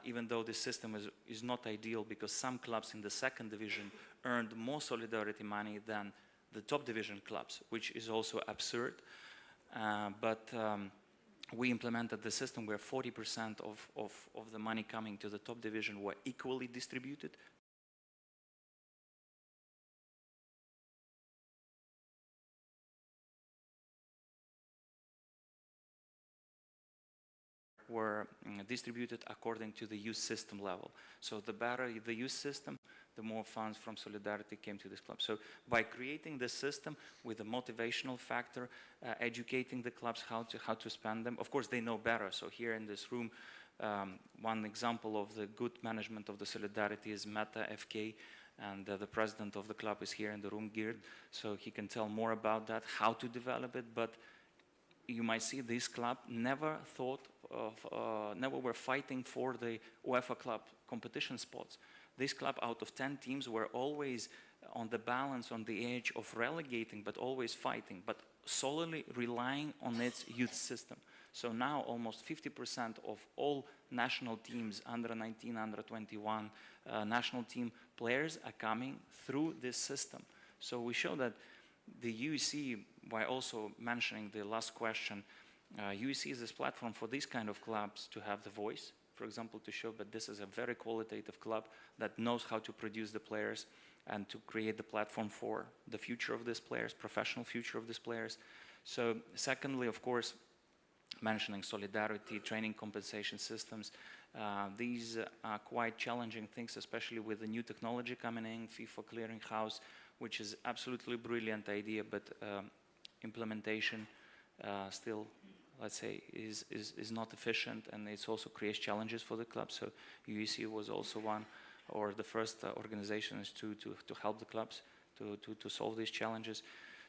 Even though this system is not ideal, because some clubs in the second division earned more solidarity money than the top division clubs, which is also absurd. We implemented the system where 40% of the money coming to the top division were equally distributed. Were distributed according to the youth system level. So the better the youth system, the more funds from solidarity came to this club. So by creating this system with a motivational factor, educating the clubs how to spend them, of course they know better. So here in this room, one example of the good management of the solidarity is Meta FK, and the president of the club is here in the room, Georg, so he can tell more about that, how to develop it. But you might see this club never were fighting for the UEFA club competition spots. This club, out of 10 teams, were always on the balance, on the edge of relegating, but always fighting, but solely relying on its youth system. So now almost 50% of all national teams, under 19, under 21, national team players are coming through this system. So we show that the UEC, by also mentioning the last question, UEC is this platform for these kind of clubs to have the voice, for example, to show that this is a very qualitative club that knows how to produce the players and to create the platform for the future of these players, professional future of these players. So secondly, of course, mentioning solidarity, training compensation systems. These are quite challenging things, especially with the new technology coming in, FIFA clearinghouse, which is absolutely brilliant idea, but implementation still, let's say, is not efficient, and it also creates challenges for the club. So UEC was also one, or the first organizations to help the clubs to solve these challenges.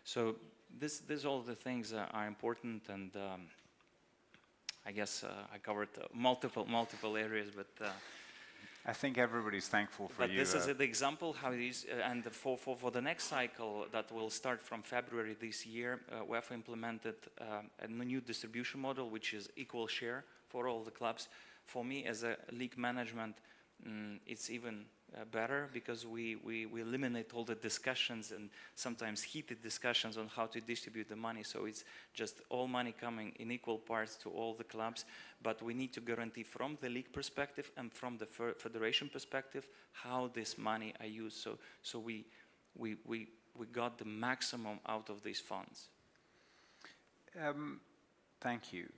So these all the things are important, and I guess I covered multiple areas, but I think everybody's thankful for but you. this is the example how it is, and for the next cycle that will start from February this year, UEFA implemented a new distribution model, which is equal share for all the clubs. For me, as a league management, it's even better because we eliminate all the discussions and sometimes heated discussions on how to distribute the money. So it's just all money coming in equal parts to all the clubs. But we need to guarantee from the league perspective and from the federation perspective how this money are used. So we got the maximum out of these funds. Thank you.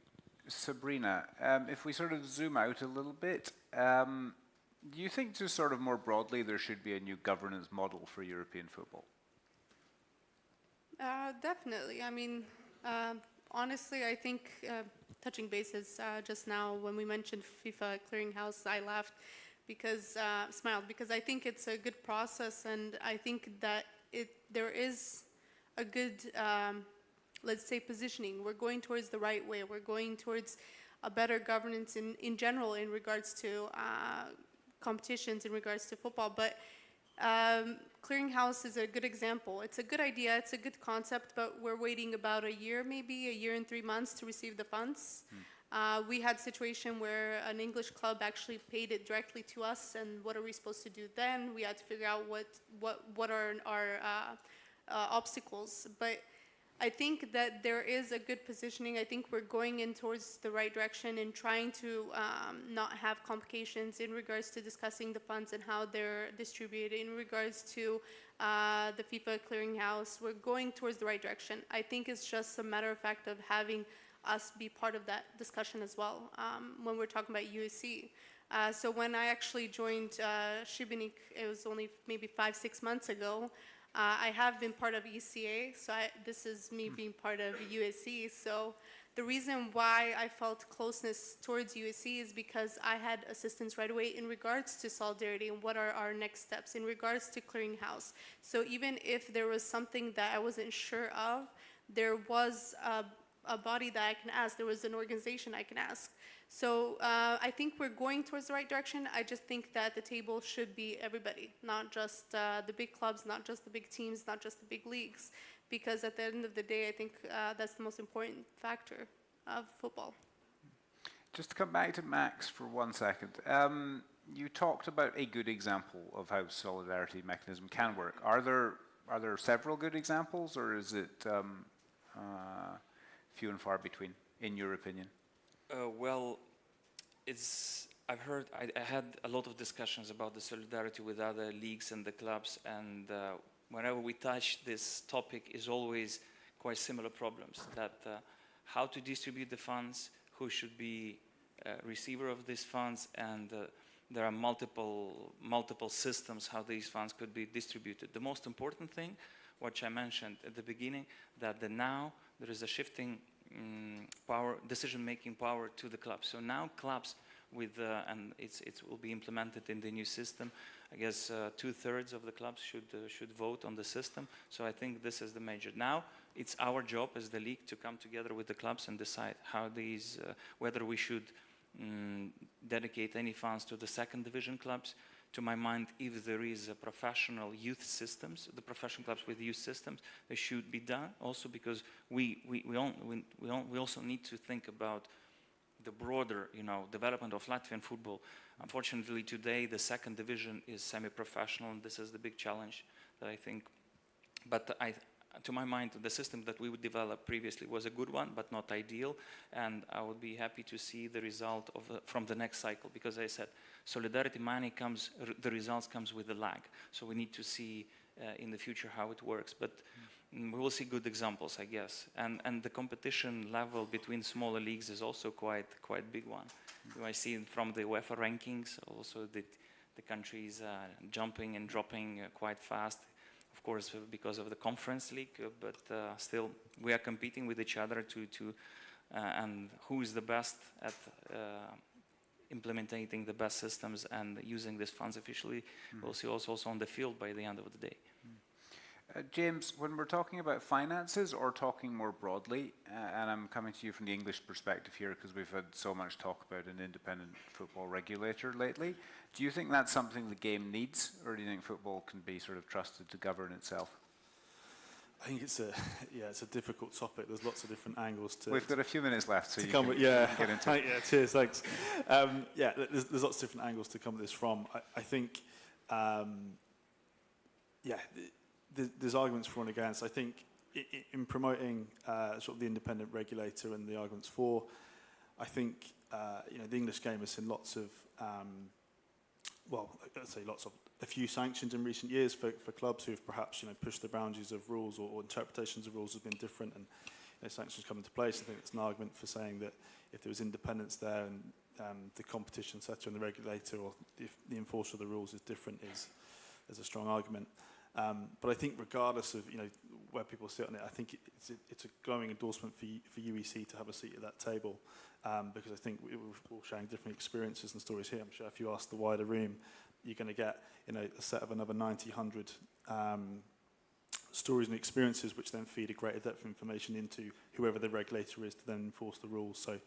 Sabrina, if we sort of zoom out a little bit, do you think just sort of more broadly there should be a new governance model for European football? Definitely. I mean, honestly, I think touching bases just now when we mentioned FIFA clearinghouse, I laughed because smiled because I think it's a good process, and I think that there is a good let's say positioning. We're going towards the right way. We're going towards a better governance in general in regards to competitions, in regards to football. But clearinghouse is a good example. It's a good idea. It's a good concept, but we're waiting about a year, maybe a year and 3 months to receive the funds. We had a situation where an English club actually paid it directly to us, and what are we supposed to do then? We had to figure out what are our obstacles. But I think that there is a good positioning. I think we're going in towards the right direction in trying to not have complications in regards to discussing the funds and how they're distributed. In regards to the FIFA clearinghouse, we're going towards the right direction. I think it's just a matter of fact of having us be part of that discussion as well when we're talking about UEC. So when I actually joined Šibenik, it was only maybe 5-6 months ago. I have been part of ECA, so this is me being part of UEC. So the reason why I felt closeness towards UEC is because I had assistance right away in regards to solidarity and what are our next steps in regards to clearinghouse. So even if there was something that I wasn't sure of, there was a body that I can ask, there was an organization I can ask. So I think we're going towards the right direction. I just think that the table should be everybody, not just the big clubs, not just the big teams, not just the big leagues, because at the end of the day, I think that's the most important factor of football. Just to come back to Max for 1 second. You talked about a good example of how solidarity mechanism can work. Are there several good examples, or is it few and far between, in your opinion? Well, I had a lot of discussions about the solidarity with other leagues and the clubs, and whenever we touch this topic is always quite similar problems, that how to distribute the funds, who should be receiver of these funds, and there are multiple systems how these funds could be distributed. The most important thing, which I mentioned at the beginning, that now there is a shifting power, decision-making power to the clubs. So now clubs and it will be implemented in the new system. I guess 2/3 of the clubs should vote on the system. So I think this is the major. Now it's our job as the league to come together with the clubs and decide how these, whether we should dedicate any funds to the second division clubs. To my mind, if there is a professional youth systems, the professional clubs with youth systems, they should be done. Also because we also need to think about the broader, development of Latvian football. Unfortunately, today the second division is semi-professional, and this is the big challenge that I think. But to my mind, the system that we would develop previously was a good one, but not ideal. And I would be happy to see the result from the next cycle, because as I said, solidarity money the results comes with a lag. So we need to see in the future how it works. But we will see good examples, I guess. And the competition level between smaller leagues is also quite big one. I see from the UEFA rankings also that the countries jumping and dropping quite fast. Of course, because of the conference league, but still we are competing with each other and who is the best at implementing the best systems and using these funds efficiently. We'll see also on the field by the end of the day. James, when we're talking about finances or talking more broadly, and I'm coming to you from the English perspective here because we've had so much talk about an independent football regulator lately, do you think that's something the game needs, or do you think football can be sort of trusted to govern itself? I think it's a difficult topic. There's lots of different angles to. We've got a few minutes left, so you can get into it. Yeah, cheers, thanks. There's lots of different angles to come at this from. I think, there's arguments for and against. I think in promoting sort of the independent regulator and the arguments for, I think the English game has seen lots of, a few sanctions in recent years for clubs who have perhaps pushed the boundaries of rules or interpretations of rules have been different, and sanctions come into place. I think it's an argument for saying that if there was independence there and the competition setter and the regulator or the enforcer of the rules is different, is a strong argument. But I think regardless of where people sit on it, I think it's a glowing endorsement for UEC to have a seat at that table, because I think we're all sharing different experiences and stories here. I'm sure if you ask the wider room, you're going to get a set of another 90, 100 stories and experiences, which then feed a greater depth of information into whoever the regulator is to then enforce the rules. So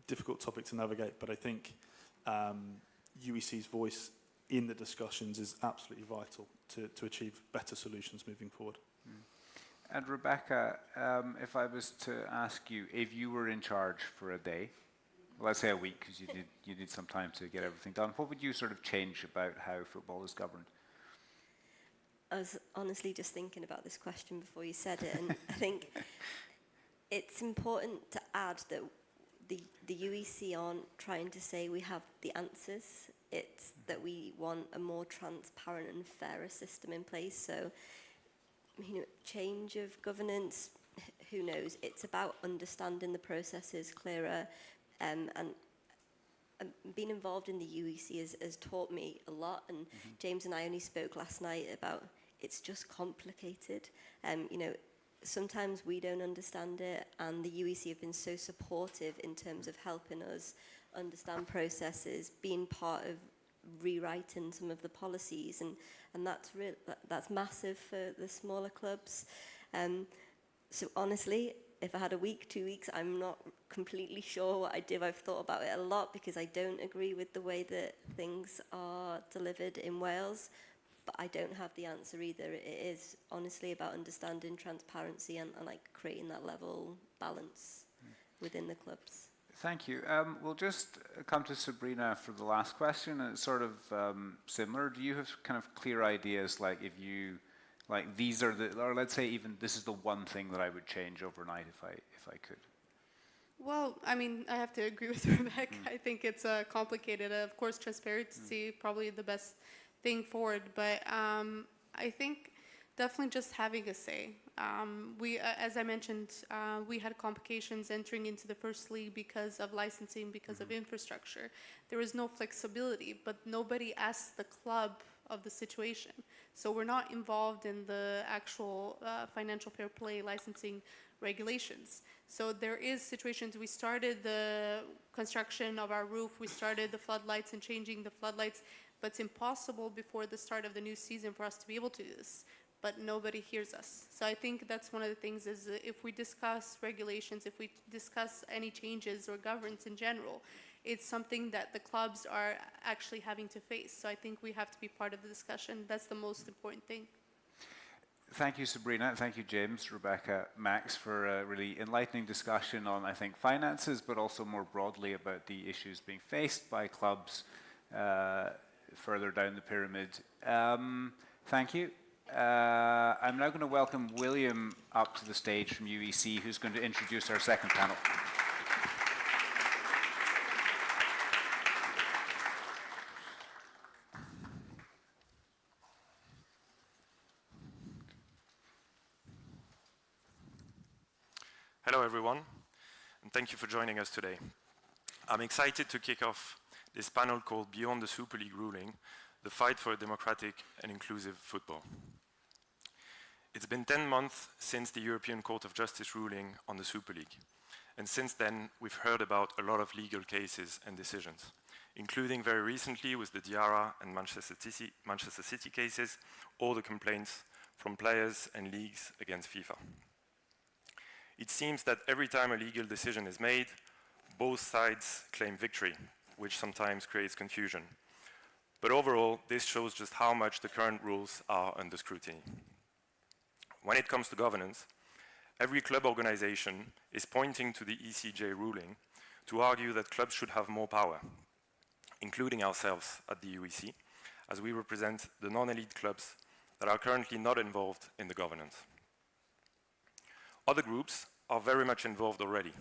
difficult topic to navigate, but I think UEC's voice in the discussions is absolutely vital to achieve better solutions moving forward. And Rebecca, if I was to ask you, if you were in charge for a day, let's say a week, because you need some time to get everything done, what would you sort of change about how football is governed? I was honestly just thinking about this question before you said it, and I think it's important to add that the UEC aren't trying to say we have the answers. It's that we want a more transparent and fairer system in place. So, change of governance, who knows? It's about understanding the processes clearer, and being involved in the UEC has taught me a lot. And James and I only spoke last night about it's just complicated. Sometimes we don't understand it, and the UEC have been so supportive in terms of helping us understand processes, being part of rewriting some of the policies, and that's massive for the smaller clubs. So honestly, if I had a week, 2 weeks, I'm not completely sure what I'd do. I've thought about it a lot because I don't agree with the way that things are delivered in Wales, but I don't have the answer either. It is honestly about understanding transparency and like creating that level balance within the clubs. Thank you. We'll just come to Sabrina for the last question, and it's sort of similar. Do you have kind of clear ideas, like if you, like these are the, or let's say even this is the one thing that I would change overnight if I could? Well, I mean, I have to agree with Rebecca. I think it's complicated. Of course, transparency probably the best thing forward, but I think definitely just having a say. We, as I mentioned, we had complications entering into the first league because of licensing, because of infrastructure. There was no flexibility, but nobody asked the club of the situation. So we're not involved in the actual financial fair play licensing regulations. So there is situations, we started the construction of our roof, we started the floodlights and changing the floodlights, but it's impossible before the start of the new season for us to be able to do this. But nobody hears us. So I think that's one of the things is if we discuss regulations, if we discuss any changes or governance in general, it's something that the clubs are actually having to face. So I think we have to be part of the discussion. That's the most important thing. Thank you, Sabrina. Thank you, James, Rebecca, Max, for a really enlightening discussion on, I think, finances, but also more broadly about the issues being faced by clubs further down the pyramid. Thank you. I'm now going to welcome William up to the stage from UEC, who's going to introduce our second panel. Hello everyone, and thank you for joining us today. I'm excited to kick off this panel called Beyond the Super League Ruling, the fight for a democratic and inclusive football. It's been 10 months since the European Court of Justice ruling on the Super League, and since then we've heard about a lot of legal cases and decisions. including very recently with the Diarra and Manchester City cases, or the complaints from players and leagues against FIFA. It seems that every time a legal decision is made, both sides claim victory, which sometimes creates confusion. But overall, this shows just how much the current rules are under scrutiny. When it comes to governance, every club organization is pointing to the ECJ ruling to argue that clubs should have more power, including ourselves at the UEC, as we represent the non-elite clubs that are currently not involved in the governance. Other groups are very much involved already,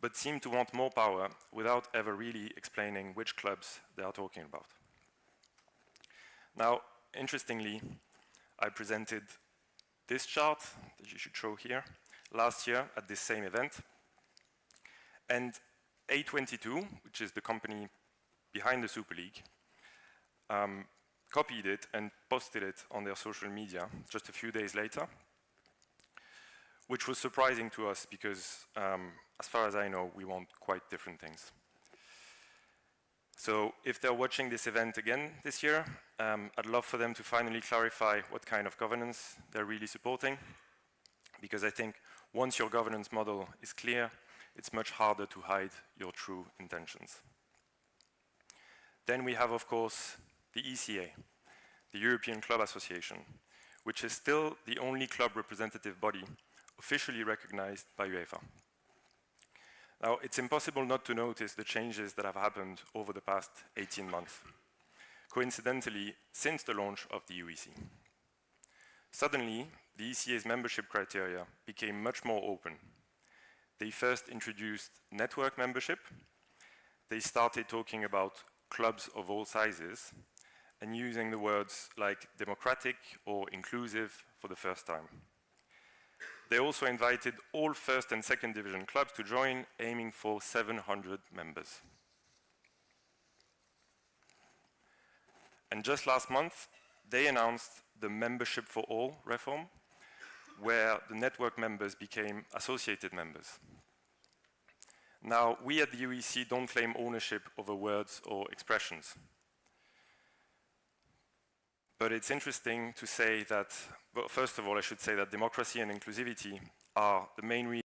but seem to want more power without ever really explaining which clubs they are talking about. Now, interestingly, I presented this chart that you should show here last year at this same event. And A22, which is the company behind the Super League, copied it and posted it on their social media just a few days later, which was surprising to us because, as far as I know, we want quite different things. So if they're watching this event again this year, I'd love for them to finally clarify what kind of governance they're really supporting, because I think once your governance model is clear, it's much harder to hide your true intentions. Then we have, of course, the ECA, the European Club Association, which is still the only club representative body officially recognized by UEFA. Now, it's impossible not to notice the changes that have happened over the past 18 months, coincidentally, since the launch of the UEC. Suddenly, the ECA's membership criteria became much more open. They first introduced network membership. They started talking about clubs of all sizes and using the words like democratic or inclusive for the first time. They also invited all first and second division clubs to join, aiming for 700 members. And just last month, they announced the Membership for All reform, where the network members became associated members. Now, we at the UEC don't claim ownership over words or expressions. But it's interesting to say that, well, first of all, I should say that democracy and inclusivity are the main reasons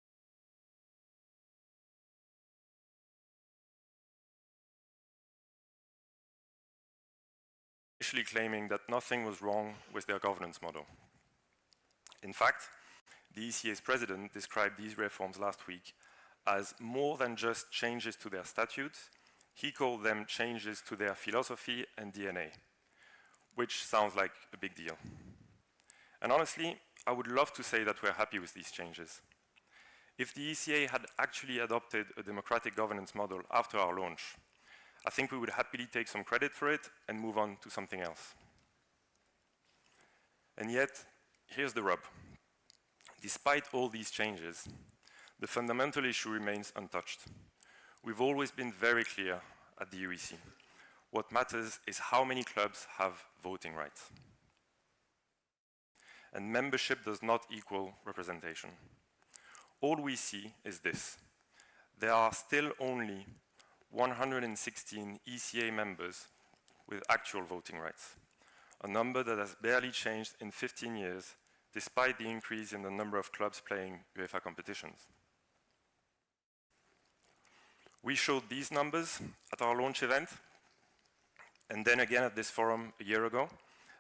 initially claiming that nothing was wrong with their governance model. In fact, the ECA's president described these reforms last week as more than just changes to their statutes. He called them changes to their philosophy and DNA, which sounds like a big deal. And honestly, I would love to say that we're happy with these changes. If the ECA had actually adopted a democratic governance model after our launch, I think we would happily take some credit for it and move on to something else. And yet, here's the rub. Despite all these changes, the fundamental issue remains untouched. We've always been very clear at the UEC. What matters is how many clubs have voting rights. And membership does not equal representation. All we see is this. There are still only 116 ECA members with actual voting rights, a number that has barely changed in 15 years, despite the increase in the number of clubs playing UEFA competitions. We showed these numbers at our launch event, and then again at this forum a year ago,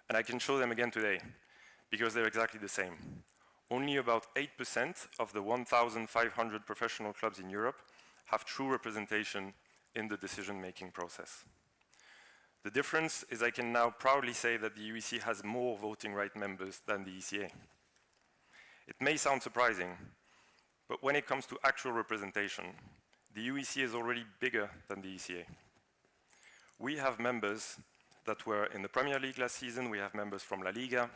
and I can show them again today, because they're exactly the same. Only about 8% of the 1,500 professional clubs in Europe have true representation in the decision-making process. The difference is I can now proudly say that the UEC has more voting right members than the ECA. It may sound surprising, but when it comes to actual representation, the UEC is already bigger than the ECA. We have members that were in the Premier League last season. We have members from LALIGA.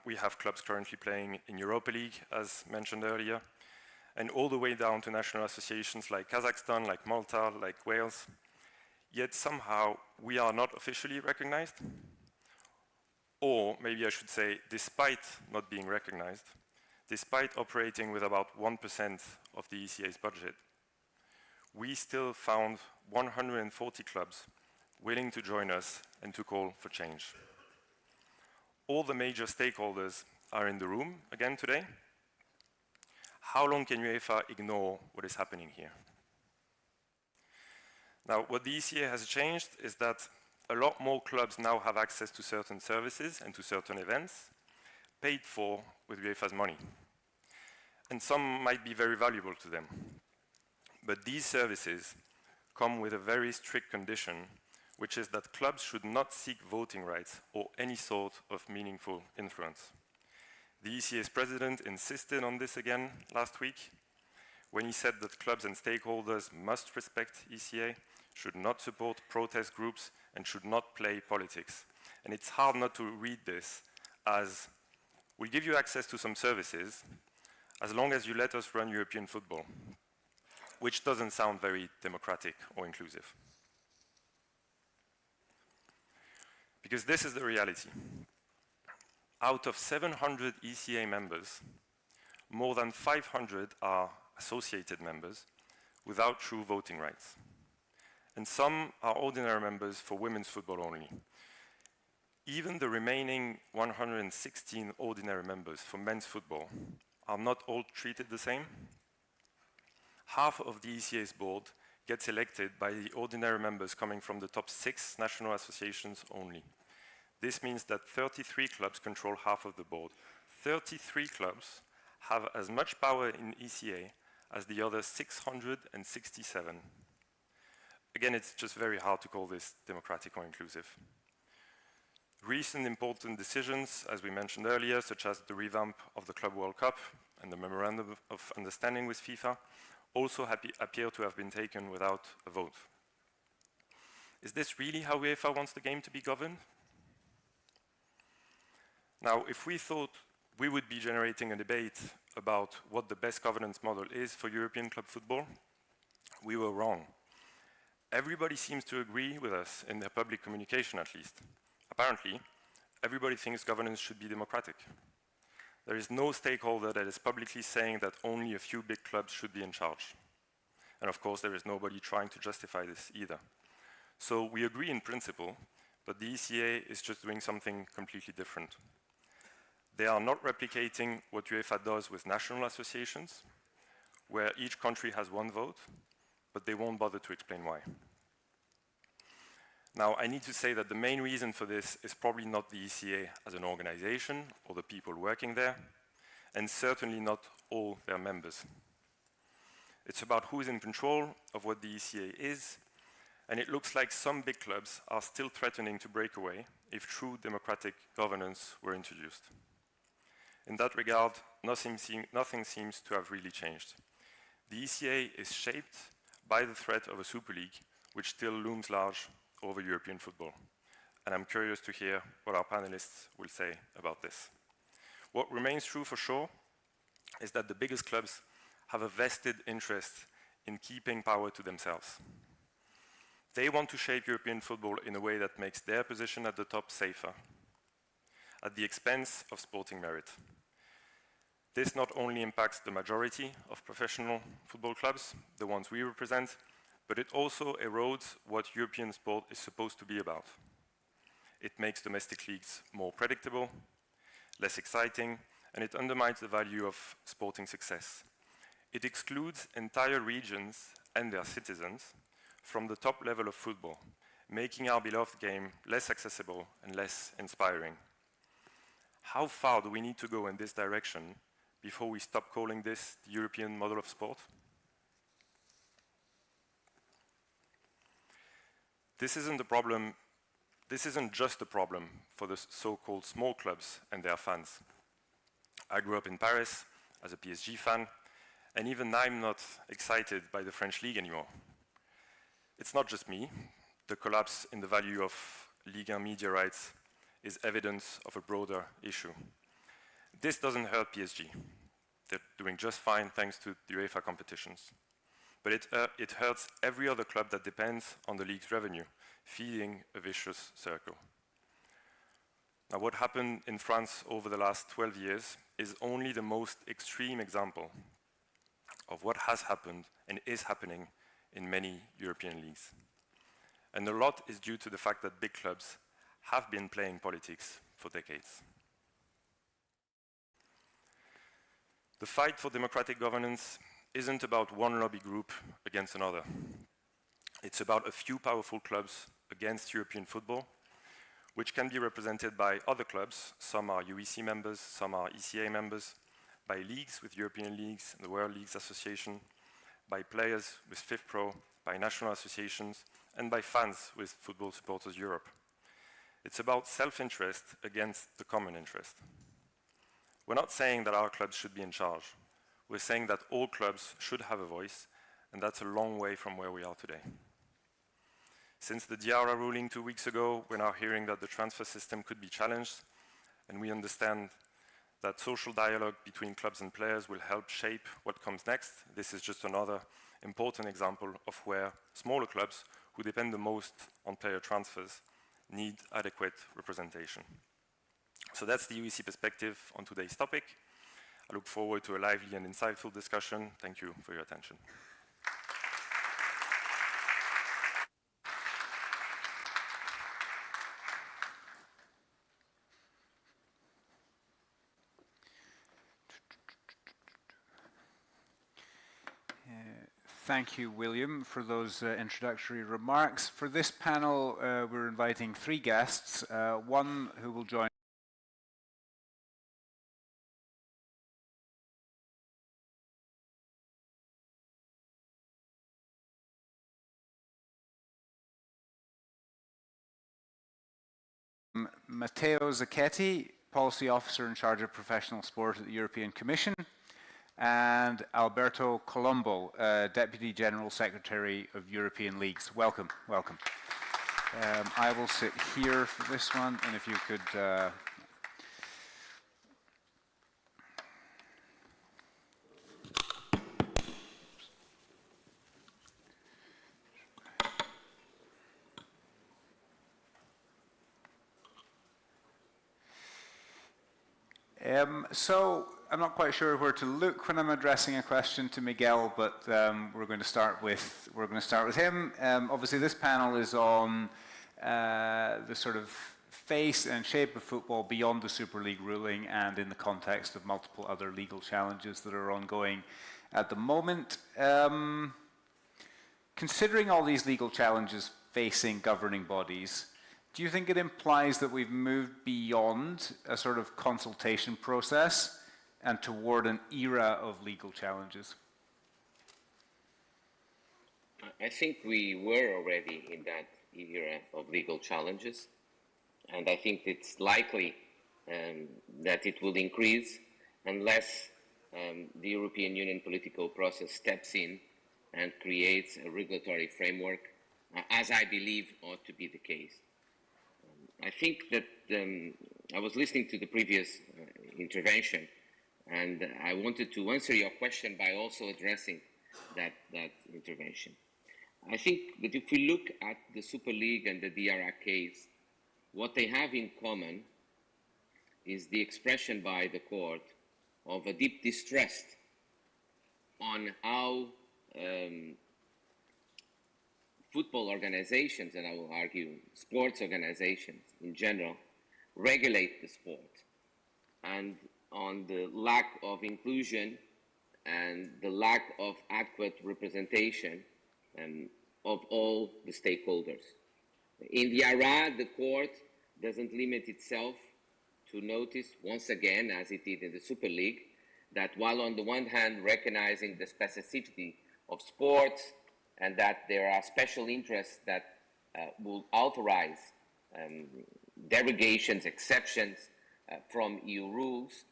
We have clubs currently playing in Europa League, as mentioned earlier, and all the way down to national associations like Kazakhstan, like Malta, like Wales. Yet somehow we are not officially recognized, or maybe I should say, despite not being recognized, despite operating with about 1% of the ECA's budget, we still found 140 clubs willing to join us and to call for change. All the major stakeholders are in the room again today. How long can UEFA ignore what is happening here? Now, what the ECA has changed is that a lot more clubs now have access to certain services and to certain events paid for with UEFA's money. And some might be very valuable to them. But these services come with a very strict condition, which is that clubs should not seek voting rights or any sort of meaningful influence. The ECA's president insisted on this again last week when he said that clubs and stakeholders must respect ECA, should not support protest groups, and should not play politics. And it's hard not to read this as, we'll give you access to some services as long as you let us run European football, which doesn't sound very democratic or inclusive. Because this is the reality. Out of 700 ECA members, more than 500 are associated members without true voting rights. And some are ordinary members for women's football only. Even the remaining 116 ordinary members for men's football are not all treated the same. Half of the ECA's board gets elected by the ordinary members coming from the top 6 national associations only. This means that 33 clubs control half of the board. 33 clubs have as much power in ECA as the other 667. Again, it's just very hard to call this democratic or inclusive. Recent important decisions, as we mentioned earlier, such as the revamp of the Club World Cup and the Memorandum of Understanding with FIFA, also appear to have been taken without a vote. Is this really how UEFA wants the game to be governed? Now, if we thought we would be generating a debate about what the best governance model is for European club football, we were wrong. Everybody seems to agree with us in their public communication, at least. Apparently, everybody thinks governance should be democratic. There is no stakeholder that is publicly saying that only a few big clubs should be in charge. And of course, there is nobody trying to justify this either. So we agree in principle, but the ECA is just doing something completely different. They are not replicating what UEFA does with national associations, where each country has one vote, but they won't bother to explain why. Now, I need to say that the main reason for this is probably not the ECA as an organization or the people working there, and certainly not all their members. It's about who's in control of what the ECA is, and it looks like some big clubs are still threatening to break away if true democratic governance were introduced. In that regard, nothing seems to have really changed. The ECA is shaped by the threat of a Super League, which still looms large over European football. And I'm curious to hear what our panelists will say about this. What remains true for sure is that the biggest clubs have a vested interest in keeping power to themselves. They want to shape European football in a way that makes their position at the top safer, at the expense of sporting merit. This not only impacts the majority of professional football clubs, the ones we represent, but it also erodes what European sport is supposed to be about. It makes domestic leagues more predictable, less exciting, and it undermines the value of sporting success. It excludes entire regions and their citizens from the top level of football, making our beloved game less accessible and less inspiring. How far do we need to go in this direction before we stop calling this the European model of sport? This isn't just a problem for the so-called small clubs and their fans. I grew up in Paris as a PSG fan, and even I'm not excited by the French league anymore. It's not just me. The collapse in the value of Ligue 1 media rights is evidence of a broader issue. This doesn't hurt PSG. They're doing just fine thanks to the UEFA competitions. But it hurts every other club that depends on the league's revenue, feeding a vicious circle. Now, what happened in France over the last 12 years is only the most extreme example of what has happened and is happening in many European leagues. And a lot is due to the fact that big clubs have been playing politics for decades. The fight for democratic governance isn't about one lobby group against another. It's about a few powerful clubs against European football, which can be represented by other clubs. Some are UEC members, some are ECA members, by leagues with European leagues, the World Leagues Association, by players with Fifth Pro, by national associations, and by fans with Football Supporters Europe. It's about self-interest against the common interest. We're not saying that our clubs should be in charge. We're saying that all clubs should have a voice, and that's a long way from where we are today. Since the Diarra ruling 2 weeks ago, we're now hearing that the transfer system could be challenged, and we understand that social dialogue between clubs and players will help shape what comes next. This is just another important example of where smaller clubs, who depend the most on player transfers, need adequate representation. So that's the UEC perspective on today's topic. I look forward to a lively and insightful discussion. Thank you for your attention. Thank you, William, for those introductory remarks. For this panel, we're inviting 3 guests, one who will join Matteo Zacchetti, Policy Officer in charge of professional sport at the European Commission, and Alberto Colombo, Deputy General Secretary of European Leagues. Welcome, welcome. I will sit here for this one, and if you could so I'm not quite sure where to look when I'm addressing a question to Miguel, but we're going to start with him. Obviously, this panel is on the sort of face and shape of football beyond the Super League ruling and in the context of multiple other legal challenges that are ongoing at the moment. Considering all these legal challenges facing governing bodies, do you think it implies that we've moved beyond a sort of consultation process and toward an era of legal challenges? I think we were already in that era of legal challenges, and I think it's likely that it will increase unless the European Union political process steps in and creates a regulatory framework, as I believe ought to be the case. I think that I was listening to the previous intervention, and I wanted to answer your question by also addressing that intervention. I think that if we look at the Super League and the DRA case, what they have in common is the expression by the court of a deep distrust on how football organizations, and I will argue sports organizations in general, regulate the sport, and on the lack of inclusion and the lack of adequate representation of all the stakeholders. In the IRA, the court doesn't limit itself to notice, once again, as it did in the Super League, that while on the one hand recognizing the specificity of sports and that there are special interests that will authorize derogations, exceptions from EU rules,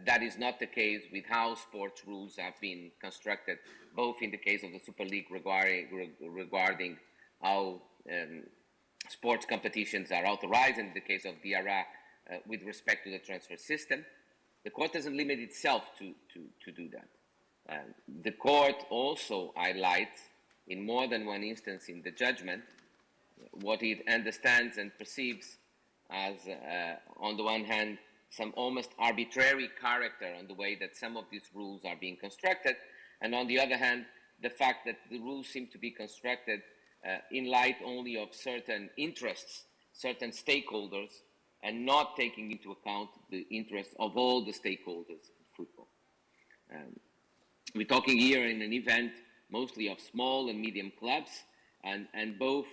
that is not the case with how sports rules have been constructed, both in the case of the Super League regarding how sports competitions are authorized, and in the case of DRA with respect to the transfer system. The court doesn't limit itself to do that. The court also highlights in more than one instance in the judgment what it understands and perceives as, on the one hand, some almost arbitrary character on the way that some of these rules are being constructed, and on the other hand, the fact that the rules seem to be constructed in light only of certain interests, certain stakeholders, and not taking into account the interests of all the stakeholders in football. We're talking here in an event mostly of small and medium clubs, and both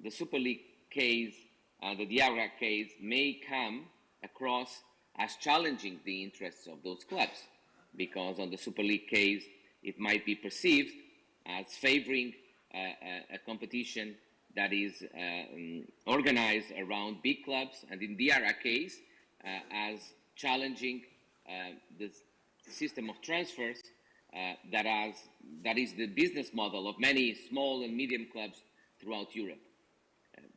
the Super League case and the DRA case may come across as challenging the interests of those clubs, because on the Super League case, it might be perceived as favoring a competition that is organized around big clubs, and in DRA case, as challenging the system of transfers that is the business model of many small and medium clubs throughout Europe.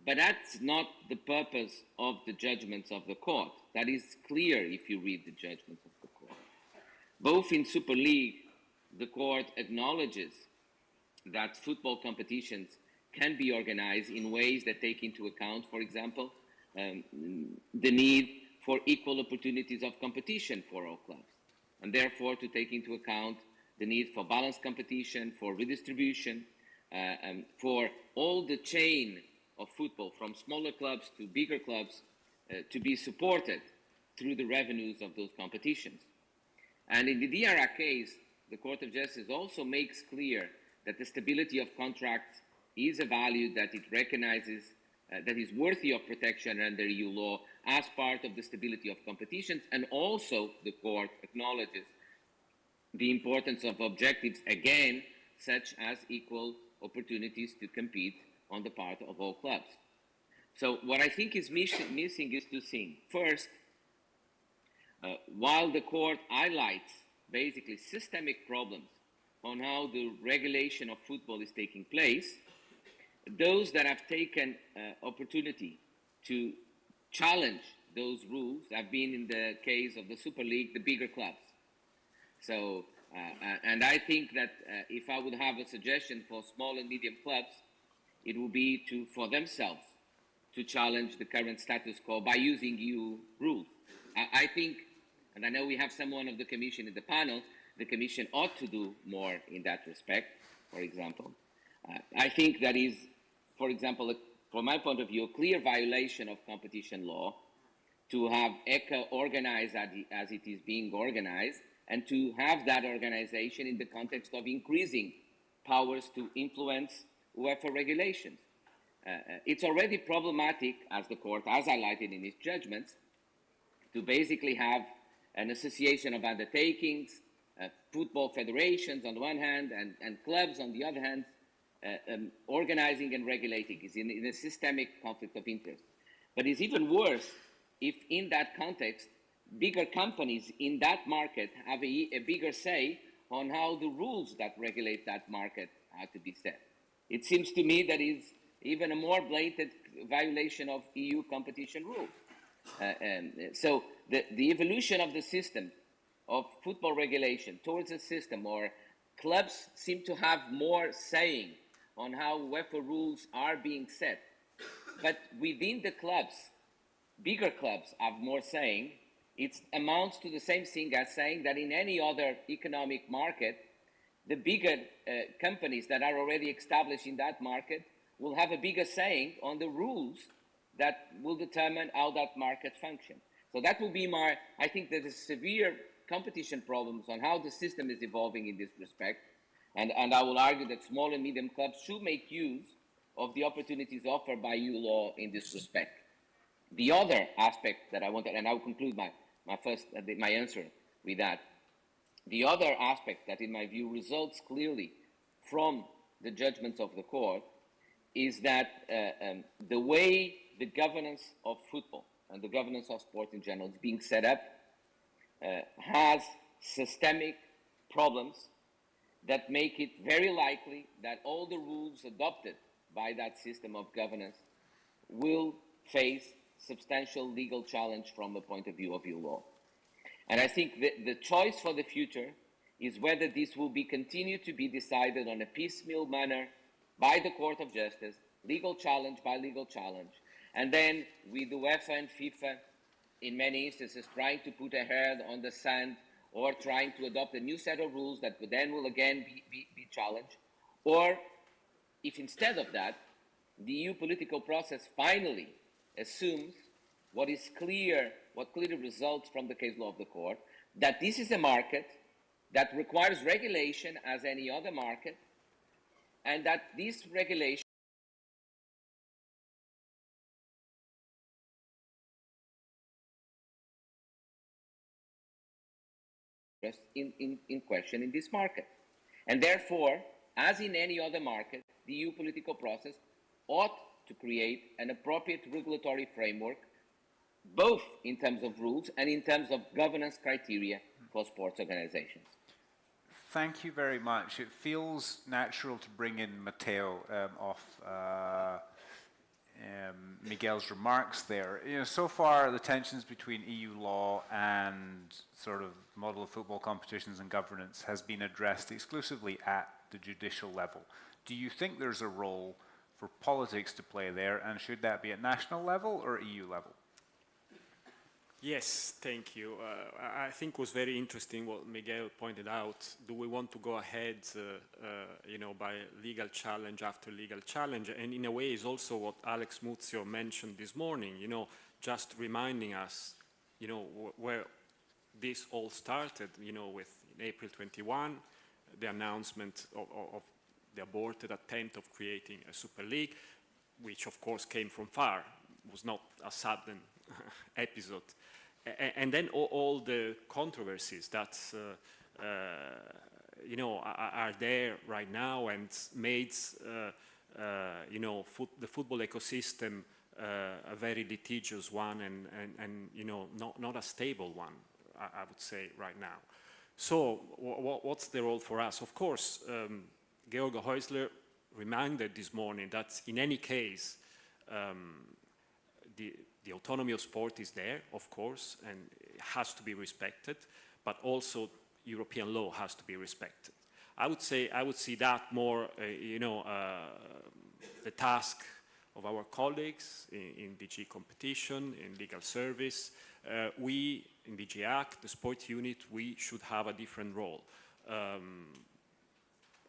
But that's not the purpose of the judgments of the court. That is clear if you read the judgments of the court. Both in Super League, the court acknowledges that football competitions can be organized in ways that take into account, for example, the need for equal opportunities of competition for all clubs, and therefore to take into account the need for balanced competition, for redistribution, for all the chain of football, from smaller clubs to bigger clubs, to be supported through the revenues of those competitions. And in the DRA case, the Court of Justice also makes clear that the stability of contracts is a value that it recognizes that is worthy of protection under EU law as part of the stability of competitions, and also the court acknowledges the importance of objectives, again, such as equal opportunities to compete on the part of all clubs. So what I think is missing is two things. First, while the court highlights basically systemic problems on how the regulation of football is taking place, those that have taken opportunity to challenge those rules have been, in the case of the Super League, the bigger clubs. So, and I think that if I would have a suggestion for small and medium clubs, it would be for themselves to challenge the current status quo by using EU rules. I think, and I know we have someone of the Commission in the panel, the Commission ought to do more in that respect, for example. I think that is, for example, from my point of view, a clear violation of competition law to have ECA organized as it is being organized, and to have that organization in the context of increasing powers to influence UEFA regulations. It's already problematic, as the court has highlighted in its judgments, to basically have an association of undertakings, football federations on the one hand, and clubs on the other hand, organizing and regulating is in a systemic conflict of interest. But it's even worse if in that context, bigger companies in that market have a bigger say on how the rules that regulate that market are to be set. It seems to me that is even a more blatant violation of EU competition rules. So the evolution of the system of football regulation towards a system where clubs seem to have more saying on how UEFA rules are being set, but within the clubs, bigger clubs have more saying. It amounts to the same thing as saying that in any other economic market, the bigger companies that are already established in that market will have a bigger saying on the rules that will determine how that market functions. So that will be I think there is severe competition problems on how the system is evolving in this respect. And I will argue that small and medium clubs should make use of the opportunities offered by EU law in this respect. The other aspect that I wanted, and I will conclude my answer with that. The other aspect that, in my view, results clearly from the judgments of the court is that the way the governance of football and the governance of sport in general is being set up has systemic problems that make it very likely that all the rules adopted by that system of governance will face substantial legal challenge from the point of view of EU law. And I think the choice for the future is whether this will be continued to be decided on a piecemeal manner by the Court of Justice, legal challenge by legal challenge, and then with UEFA and FIFA, in many instances, trying to put a head on the sand or trying to adopt a new set of rules that then will again be challenged, Or if instead of that, the EU political process finally assumes what is clear, what clearly results from the case law of the court, that this is a market that requires regulation as any other market, and that this regulation in question in this market. And therefore, as in any other market, the EU political process ought to create an appropriate regulatory framework, both in terms of rules and in terms of governance criteria for sports organizations. Thank you very much. It feels natural to bring in Matteo off Miguel's remarks there. You know, so far the tensions between EU law and sort of model of football competitions and governance has been addressed exclusively at the judicial level. Do you think there's a role for politics to play there, and should that be at national level or EU level? Yes, thank you. I think it was very interesting what Miguel pointed out. Do we want to go ahead, you know, by legal challenge after legal challenge? And in a way, is also what Alex Muzio mentioned this morning. You know, just reminding us, you know, where this all started. You know, with in April 21, the announcement of the aborted attempt of creating a Super League, which of course came from far. It was not a sudden episode. And then all the controversies that you know are there right now and made you know the football ecosystem a very litigious one and you know not a stable one, I would say right now. So what's the role for us? Of course, Georg Häusler reminded this morning that in any case the autonomy of sport is there, of course, and it has to be respected, but also European law has to be respected. I would see that more, you know, the task of our colleagues in DG competition, in legal service. We, in DG Act, the sport unit, we should have a different role.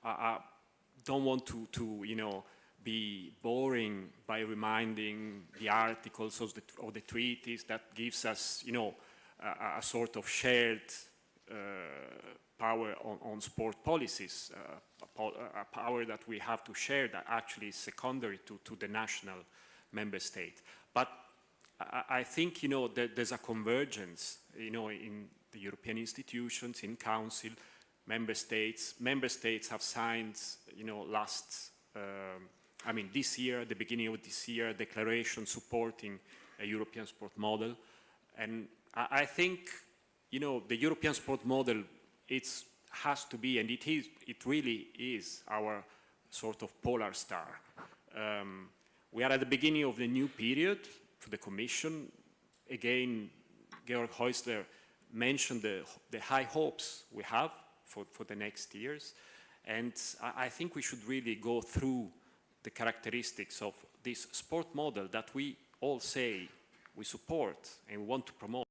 I don't want to you know, be boring by reminding the articles of the treaties that gives us, you know, a sort of shared power on sport policies, a power that we have to share that actually is secondary to the national member state. But I think, you know, there's a convergence, you know, in the European institutions, in Council, member states. Member states have signed, you know, I mean, this year, at the beginning of this year, a declaration supporting a European sport model. And I think, you know, the European sport model, has to be, and it really is our sort of polar star. We are at the beginning of the new period for the Commission. Again, Georg Häusler mentioned the high hopes we have for the next years. And I think we should really go through the characteristics of this sport model that we all say we support and we want to promote.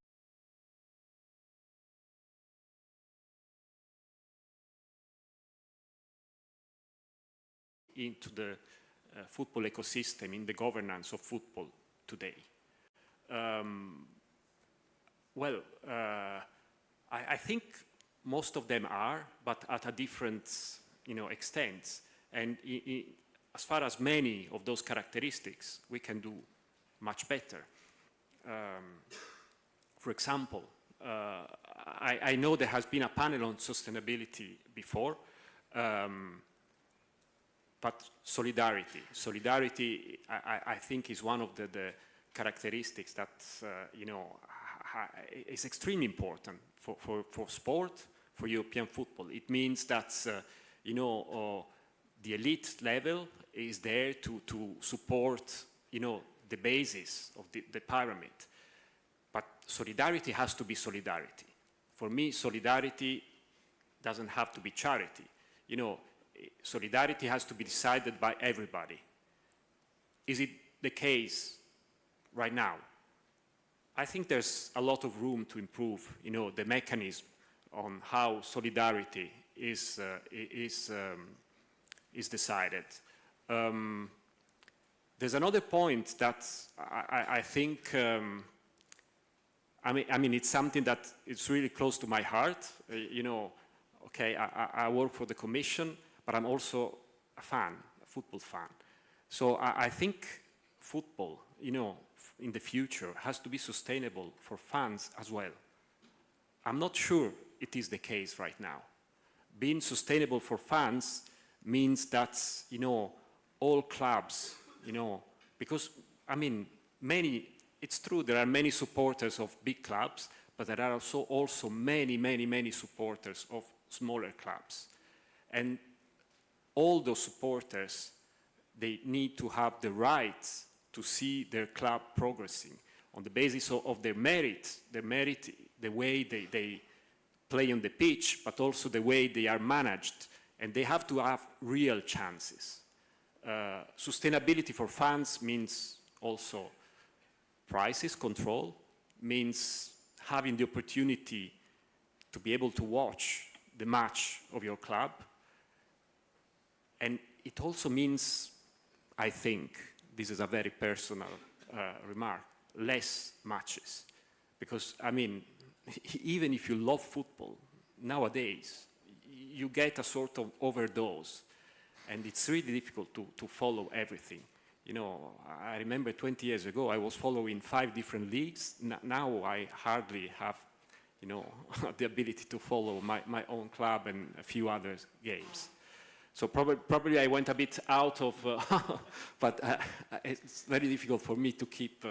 Into the football ecosystem, in the governance of football today. Well, I think most of them are, but at a different, you know, extent. And as far as many of those characteristics, we can do much better. For example, I know there has been a panel on sustainability before, but solidarity, I think, is one of the characteristics that, you know, is extremely important for sport, for European football. It means that, you know, the elite level is there to support, you know, the basis of the pyramid. But solidarity has to be solidarity. For me, solidarity doesn't have to be charity. You know, solidarity has to be decided by everybody. Is it the case right now? I think there's a lot of room to improve, you know, the mechanism on how solidarity is is decided. There's another point that I think, I mean, it's something that it's really close to my heart. You know, okay, I work for the Commission, but I'm also a fan, a football fan. So I think football, you know, in the future has to be sustainable for fans as well. I'm not sure it is the case right now. Being sustainable for fans means that, you know, all clubs, you know, because, I mean, it's true there are many supporters of big clubs, but there are also many supporters of smaller clubs. And all those supporters, they need to have the right to see their club progressing on the basis of their merit, the way they play on the pitch, but also the way they are managed. And they have to have real chances. Sustainability for fans means also prices control, means having the opportunity to be able to watch the match of your club. And it also means, I think, this is a very personal remark, less matches. Because, I mean, even if you love football, nowadays, you get a sort of overdose. And it's really difficult to follow everything. You know, I remember 20 years ago, I was following 5 different leagues. Now I hardly have, you know, the ability to follow my own club and a few other games. So probably I went a bit out of, but it's very difficult for me to keep,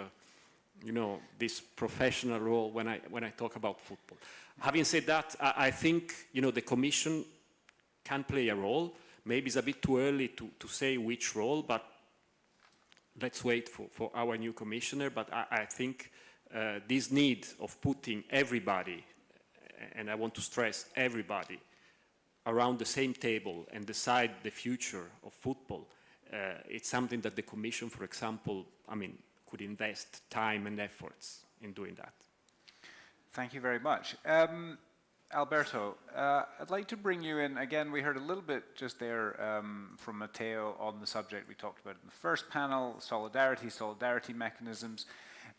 you know, this professional role when I talk about football. Having said that, I think, you know, the Commission can play a role. Maybe it's a bit too early to say which role, but let's wait for our new commissioner. But I think this need of putting everybody, and I want to stress everybody, around the same table and decide the future of football, it's something that the Commission, for example, I mean, could invest time and efforts in doing that. Thank you very much. Alberto, I'd like to bring you in. Again, we heard a little bit just there from Matteo on the subject we talked about in the first panel, solidarity mechanisms.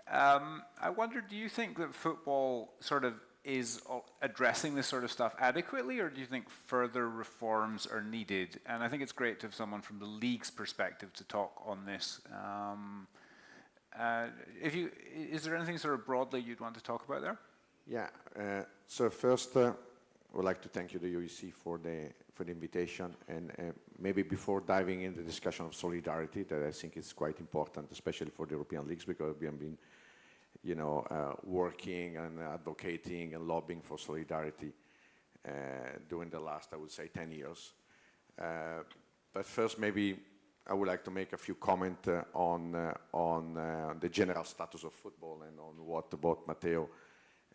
I wonder, do you think that football sort of is addressing this sort of stuff adequately, or do you think further reforms are needed? And I think it's great to have someone from the league's perspective to talk on this. Is there anything sort of broadly you'd want to talk about there? Yeah, so first I would like to thank you, the UEC, for the invitation, and maybe before diving into the discussion of solidarity, that I think is quite important, especially for the European leagues, because we have been, you know, working and advocating and lobbying for solidarity during the last, I would say, 10 years. But first, maybe I would like to make a few comments on the general status of football and on what both Matteo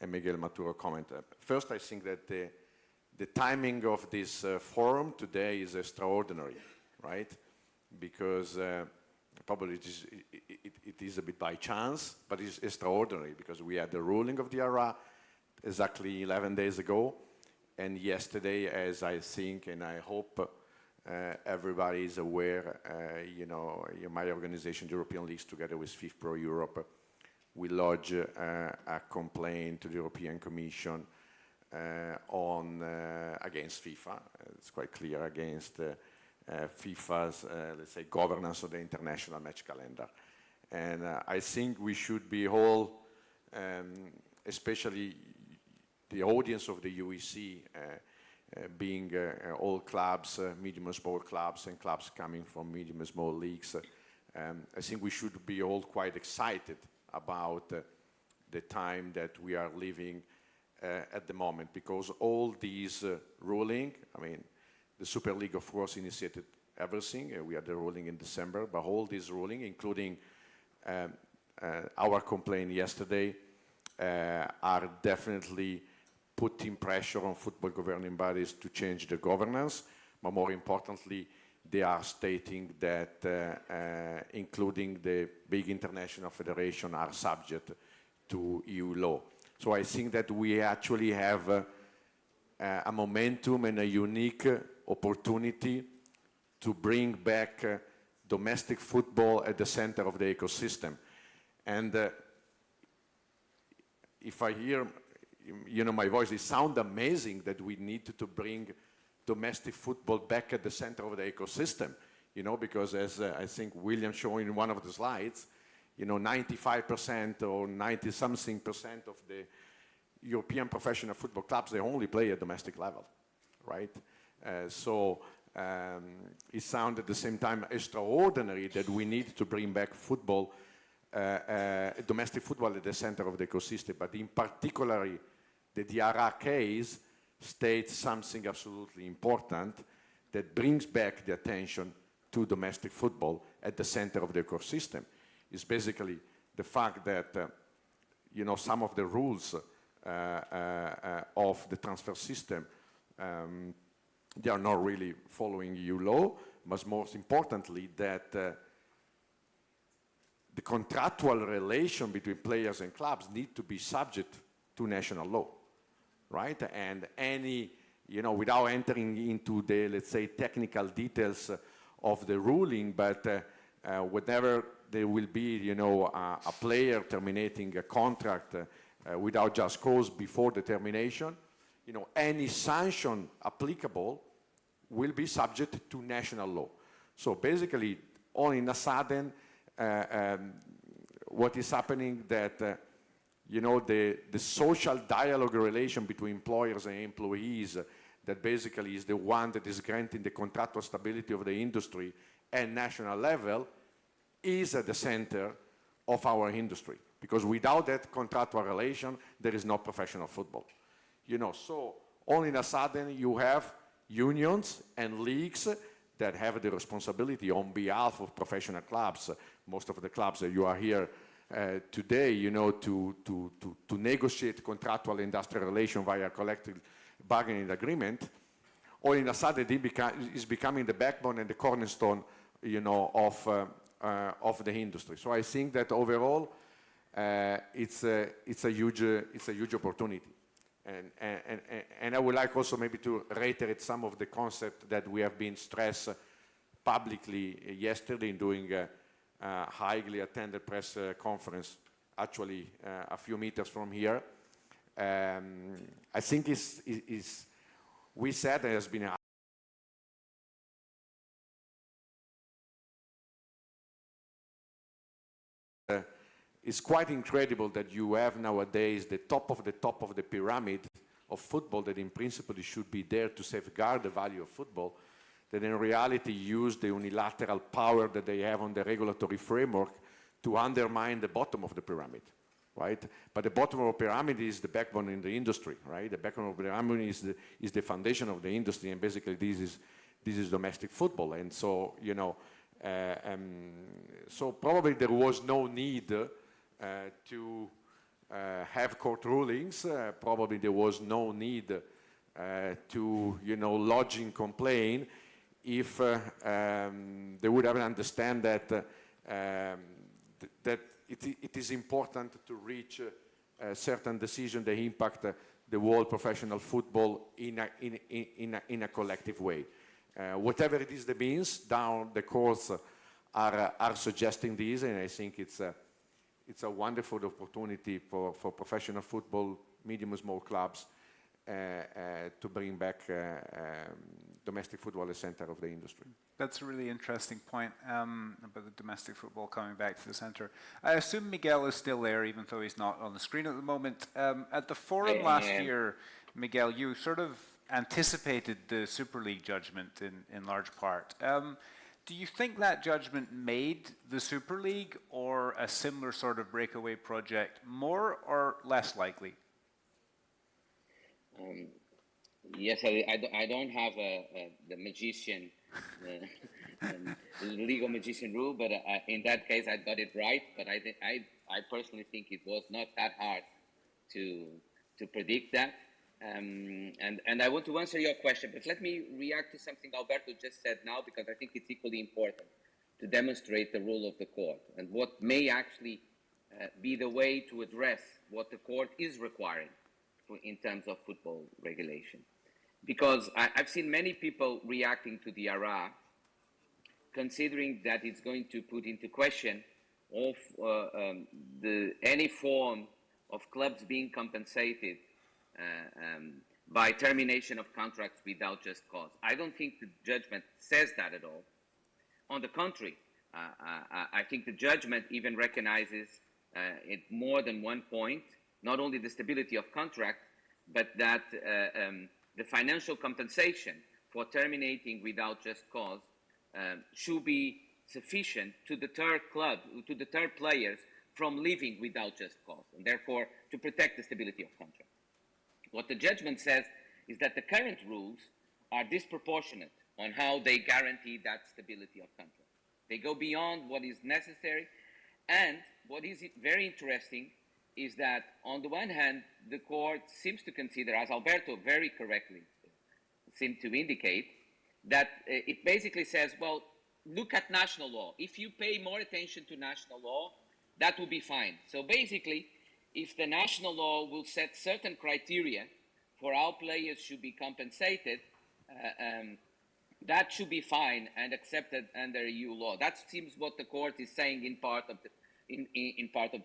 and Miguel Maturo commented. First, I think that the timing of this forum today is extraordinary, right? Because probably it is a bit by chance, but it's extraordinary because we had the ruling of the ARA exactly 11 days ago, and yesterday, as I think and I hope everybody is aware, you know, my organization, the European Leagues, together with FIFPro Europe, we lodge a complaint to the European Commission against FIFA. It's quite clear, against FIFA's, let's say, governance of the international match calendar. And I think we should be all, especially the audience of the UEC, being all clubs, medium and small clubs, and clubs coming from medium and small leagues, I think we should be all quite excited about the time that we are living at the moment, because all these ruling, I mean, the Super League, of course, initiated everything. We had the ruling in December, but all these ruling, including our complaint yesterday, are definitely putting pressure on football governing bodies to change the governance, but more importantly, they are stating that including the big international federation are subject to EU law. So I think that we actually have a momentum and a unique opportunity to bring back domestic football at the center of the ecosystem. And if I hear, my voice, it sounds amazing that we need to bring domestic football back at the center of the ecosystem, because as I think William showed in one of the slides, 95% or 90-something% of the European professional football clubs, they only play at domestic level, right? So it sounds at the same time extraordinary that we need to bring back football, domestic football at the center of the ecosystem. But in particular, the DRA case states something absolutely important that brings back the attention to domestic football at the center of the ecosystem. It's basically the fact that, some of the rules of the transfer system, they are not really following EU law, but most importantly that the contractual relation between players and clubs need to be subject to national law, right? And any, without entering into the, let's say, technical details of the ruling, but whenever there will be, a player terminating a contract without just cause before the termination, any sanction applicable will be subject to national law. So basically, all in a sudden, what is happening that, the social dialogue relation between employers and employees that basically is the one that is granting the contractual stability of the industry at national level is at the center of our industry. Because without that contractual relation, there is no professional football. So all in a sudden you have unions and leagues that have the responsibility on behalf of professional clubs, most of the clubs that you are here today, to negotiate contractual industrial relation via collective bargaining agreement. All in a sudden it is becoming the backbone and the cornerstone, of the industry. So I think that overall, it's a huge opportunity, and I would like also maybe to reiterate some of the concepts that we have been stressed publicly yesterday in doing a highly attended press conference, actually a few meters from here. I think we said there has been a it's quite incredible that you have nowadays the top of the pyramid of football that in principle should be there to safeguard the value of football, that in reality use the unilateral power that they have on the regulatory framework to undermine the bottom of the pyramid, right? But the bottom of the pyramid is the backbone in the industry, right? The backbone of the pyramid is the foundation of the industry, and basically this is domestic football. And so, so probably there was no need to have court rulings. Probably there was no need to, lodging complaint if they would have understand that that it is important to reach a certain decision that impact the whole professional football in a collective way. Whatever it is the means, down the courts are suggesting this, and I think it's a wonderful opportunity for professional football, medium and small clubs, to bring back domestic football at the center of the industry. That's a really interesting point about the domestic football coming back to the center. I assume Miguel is still there, even though he's not on the screen at the moment. At the forum last year, Miguel, you sort of anticipated the Super League judgment in large part. Do you think that judgment made the Super League or a similar sort of breakaway project more or less likely? Yes, I don't have the magician, the legal magician rule, but in that case I got it right. But I personally think it was not that hard to predict that. And I want to answer your question, but let me react to something Alberto just said now, because I think it's equally important to demonstrate the role of the court and what may actually be the way to address what the court is requiring in terms of football regulation. Because I've seen many people reacting to the ARA considering that it's going to put into question of any form of clubs being compensated by termination of contracts without just cause. I don't think the judgment says that at all. On the contrary, I think the judgment even recognizes at more than one point, not only the stability of contract, but that the financial compensation for terminating without just cause should be sufficient to deter players from leaving without just cause, and therefore to protect the stability of contract. What the judgment says is that the current rules are disproportionate on how they guarantee that stability of contract. They go beyond what is necessary, and what is very interesting is that on the one hand, the court seems to consider, as Alberto very correctly seemed to indicate, that it basically says, well, look at national law. If you pay more attention to national law, that will be fine. So basically, if the national law will set certain criteria for how players should be compensated, that should be fine and accepted under EU law. That seems what the court is saying in part of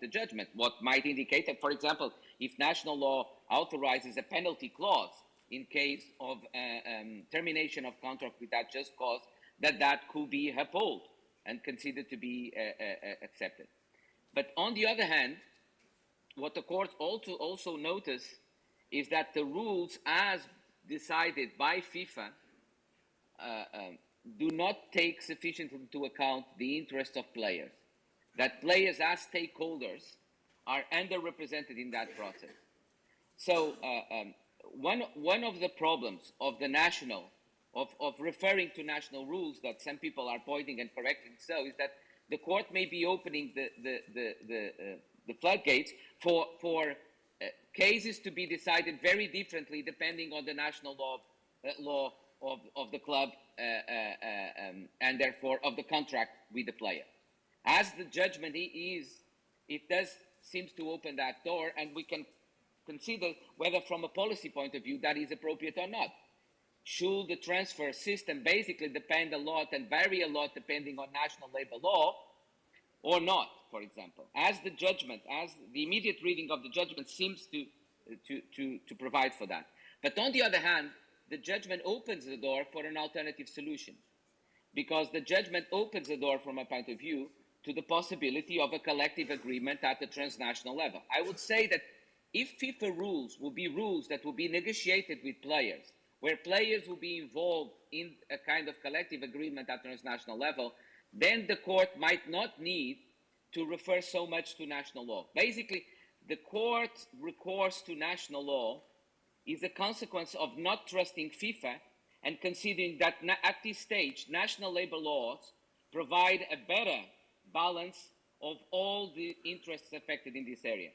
the judgment. What might indicate that, for example, if national law authorizes a penalty clause in case of termination of contract without just cause, that could be upheld and considered to be accepted. But on the other hand, what the court also noticed is that the rules as decided by FIFA do not take sufficiently into account the interests of players, that players as stakeholders are underrepresented in that process. So one of the problems of the of referring to national rules that some people are pointing and correcting so is that the court may be opening the floodgates for cases to be decided very differently depending on the national law of the club and therefore of the contract with the player. As the judgment is, it does seems to open that door, and we can consider whether from a policy point of view that is appropriate or not. Should the transfer system basically depend a lot and vary a lot depending on national labor law or not, for example? As the judgment, as the immediate reading of the judgment seems to provide for that. But on the other hand, the judgment opens the door for an alternative solution, because the judgment opens the door from my point of view to the possibility of a collective agreement at the transnational level. I would say that if FIFA rules will be rules that will be negotiated with players, where players will be involved in a kind of collective agreement at transnational level, then the court might not need to refer so much to national law. Basically, the court's recourse to national law is a consequence of not trusting FIFA and considering that at this stage, national labor laws provide a better balance of all the interests affected in this area.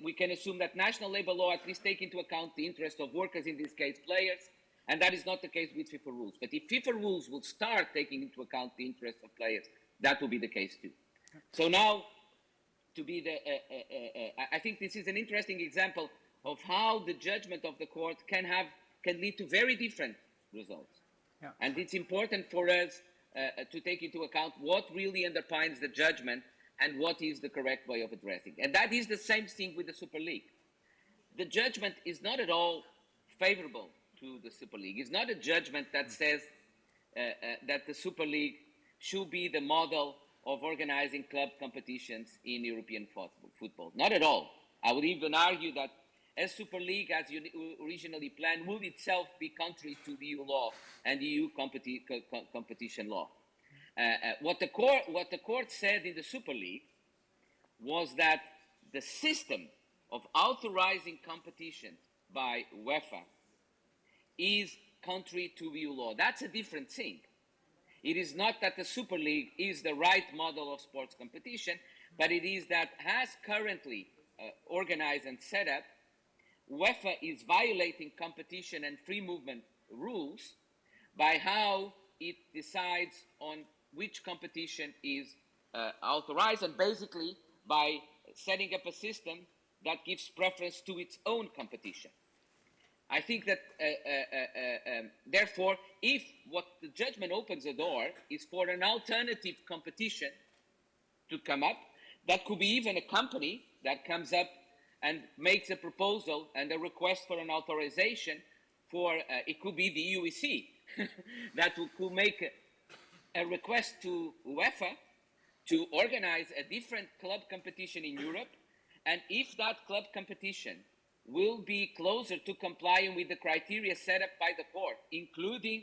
We can assume that national labor law at least take into account the interests of workers, in this case players, and that is not the case with FIFA rules. But if FIFA rules will start taking into account the interests of players, that will be the case too. So now, I think this is an interesting example of how the judgment of the court can lead to very different results. Yeah. And it's important for us to take into account what really underpins the judgment and what is the correct way of addressing. And that is the same thing with the Super League. The judgment is not at all favorable to the Super League. It's not a judgment that says that the Super League should be the model of organizing club competitions in European football. Not at all. I would even argue that a Super League, as originally planned, will itself be contrary to EU law and EU competition law. What the court said in the Super League was that the system of authorizing competitions by UEFA is contrary to EU law. That's a different thing. It is not that the Super League is the right model of sports competition, but it is that as currently organized and set up, UEFA is violating competition and free movement rules by how it decides on which competition is authorized, and basically by setting up a system that gives preference to its own competition. I think that, therefore, if what the judgment opens the door is for an alternative competition to come up, that could be even a company that comes up and makes a proposal and a request for an authorization for, it could be the UEC, that could make a request to UEFA to organize a different club competition in Europe. And if that club competition will be closer to complying with the criteria set up by the court, including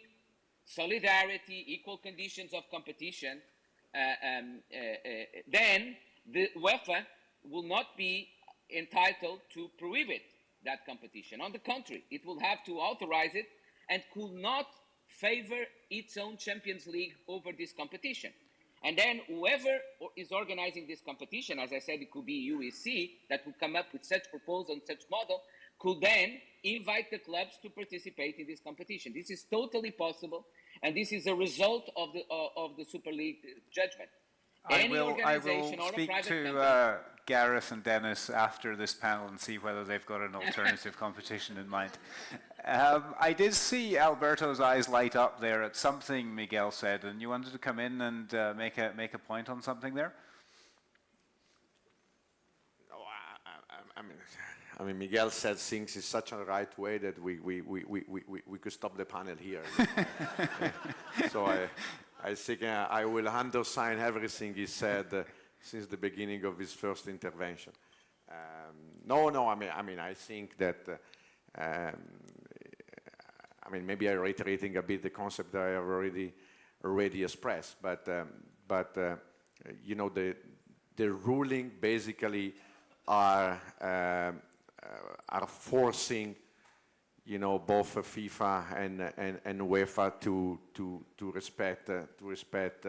solidarity, equal conditions of competition, then the UEFA will not be entitled to prohibit that competition. On the contrary, it will have to authorize it and could not favor its own Champions League over this competition. And then whoever is organizing this competition, as I said, it could be UEC, that will come up with such proposal and such model, could then invite the clubs to participate in this competition. This is totally possible, and this is a result of the Super League judgment. I will speak to Gareth and Dennis after this panel and see whether they've got an alternative competition in mind. I did see Alberto's eyes light up there at something Miguel said, and you wanted to come in and make a point on something there? No, I mean, Miguel said things in such a right way that we could stop the panel here. So I think I will undersign everything he said since the beginning of his first intervention. I mean, I think that, maybe I'm reiterating a bit the concept that I have already expressed, but you know, the ruling basically are forcing, you know, both FIFA and UEFA to respect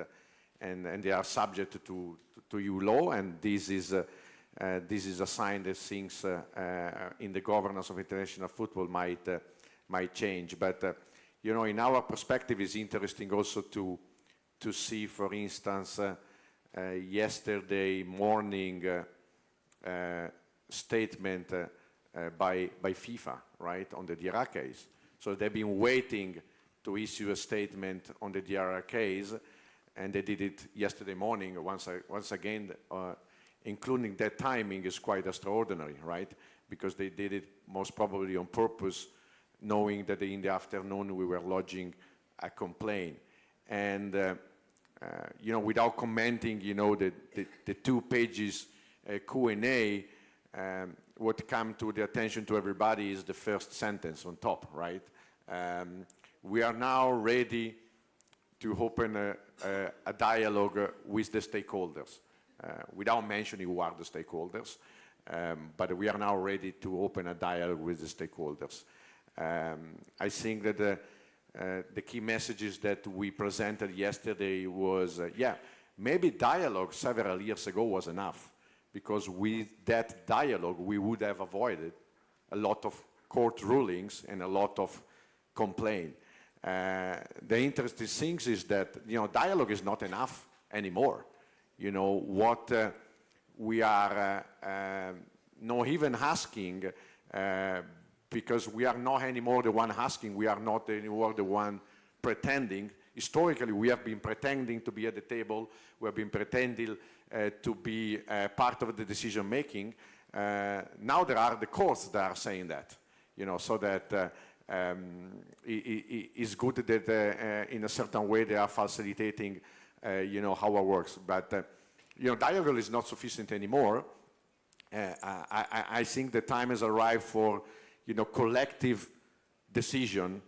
and they are subject to EU law, and this is a sign that things in the governance of international football might change. But you know, in our perspective, it's interesting also to see, for instance, yesterday morning statement by FIFA, right, on the DRA case. So they've been waiting to issue a statement on the DRA case, and they did it yesterday morning. Once again, including that timing is quite extraordinary, right? Because they did it most probably on purpose, knowing that in the afternoon we were lodging a complaint. And you know, without commenting, you know, the 2 pages Q&A, what come to the attention to everybody is the first sentence on top, right? We are now ready to open a dialogue with the stakeholders, without mentioning who are the stakeholders, but we are now ready to open a dialogue with the stakeholders. I think that the key messages that we presented yesterday was, maybe dialogue several years ago was enough, because with that dialogue we would have avoided a lot of court rulings and a lot of complaint. The interesting thing is that, you know, dialogue is not enough anymore. You know, what we are not even asking, because we are not anymore the one asking, we are not anymore the one pretending. Historically, we have been pretending to be at the table, we have been pretending to be part of the decision making. Now there are the courts that are saying that, you know, so that it's good that in a certain way they are facilitating, you know, how it works. But, you know, dialogue is not sufficient anymore. I think the time has arrived for, you know, collective decision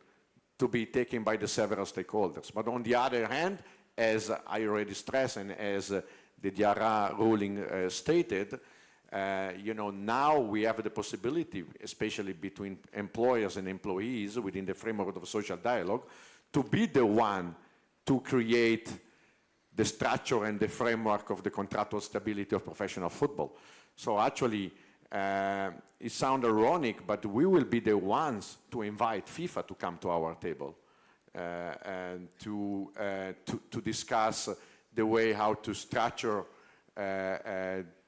to be taken by the several stakeholders. But on the other hand, as I already stressed and as the DRA ruling stated, you know, now we have the possibility, especially between employers and employees within the framework of social dialogue, to be the one to create the structure and the framework of the contractual stability of professional football. So actually, it sounds ironic, but we will be the ones to invite FIFA to come to our table and to discuss the way how to structure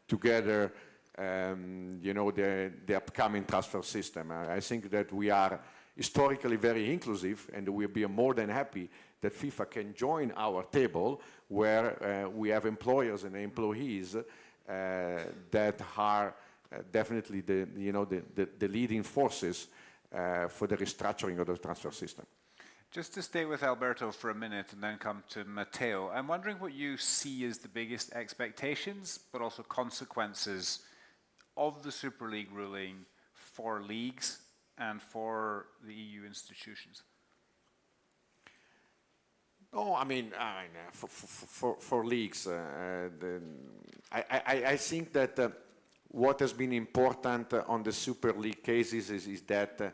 together you know, the upcoming transfer system. I think that we are historically very inclusive, and we'll be more than happy that FIFA can join our table, where we have employers and employees that are definitely the leading forces for the restructuring of the transfer system. Just to stay with Alberto for a minute and then come to Matteo, I'm wondering what you see as the biggest expectations, but also consequences of the Super League ruling for leagues and for the EU institutions. No, I mean, for leagues, I think that what has been important on the Super League cases is that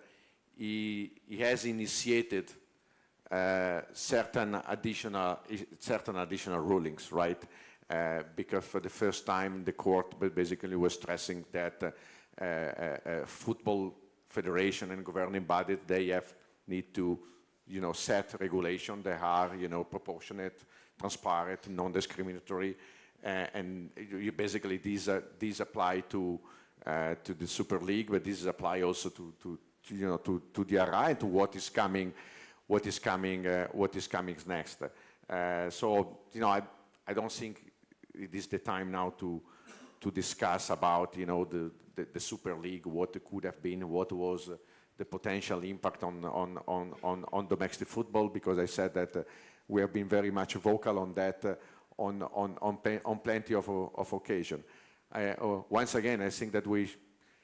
he has initiated certain additional rulings, right? Because for the first time, the court basically was stressing that football federation and governing bodies, they need to, you know, set regulation. They are, you know, proportionate, transparent, non-discriminatory, and basically these apply to the Super League, but these apply also to the RI and to what is coming next. So, you know, I don't think it is the time now to discuss about, you know, the Super League, what it could have been, what was the potential impact on domestic football, because I said that we have been very much vocal on that on plenty of occasion. Once again, I think that we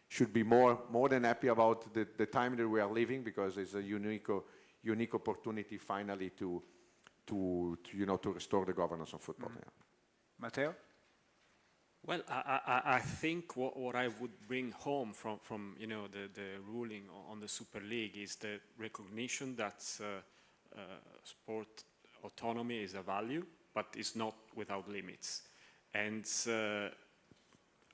should be more than happy about the time that we are living, because it's a unique opportunity finally to restore the governance of football. Yeah. Matteo? Well, I think what I would bring home from you know, the ruling on the Super League is the recognition that sport autonomy is a value, but it's not without limits. And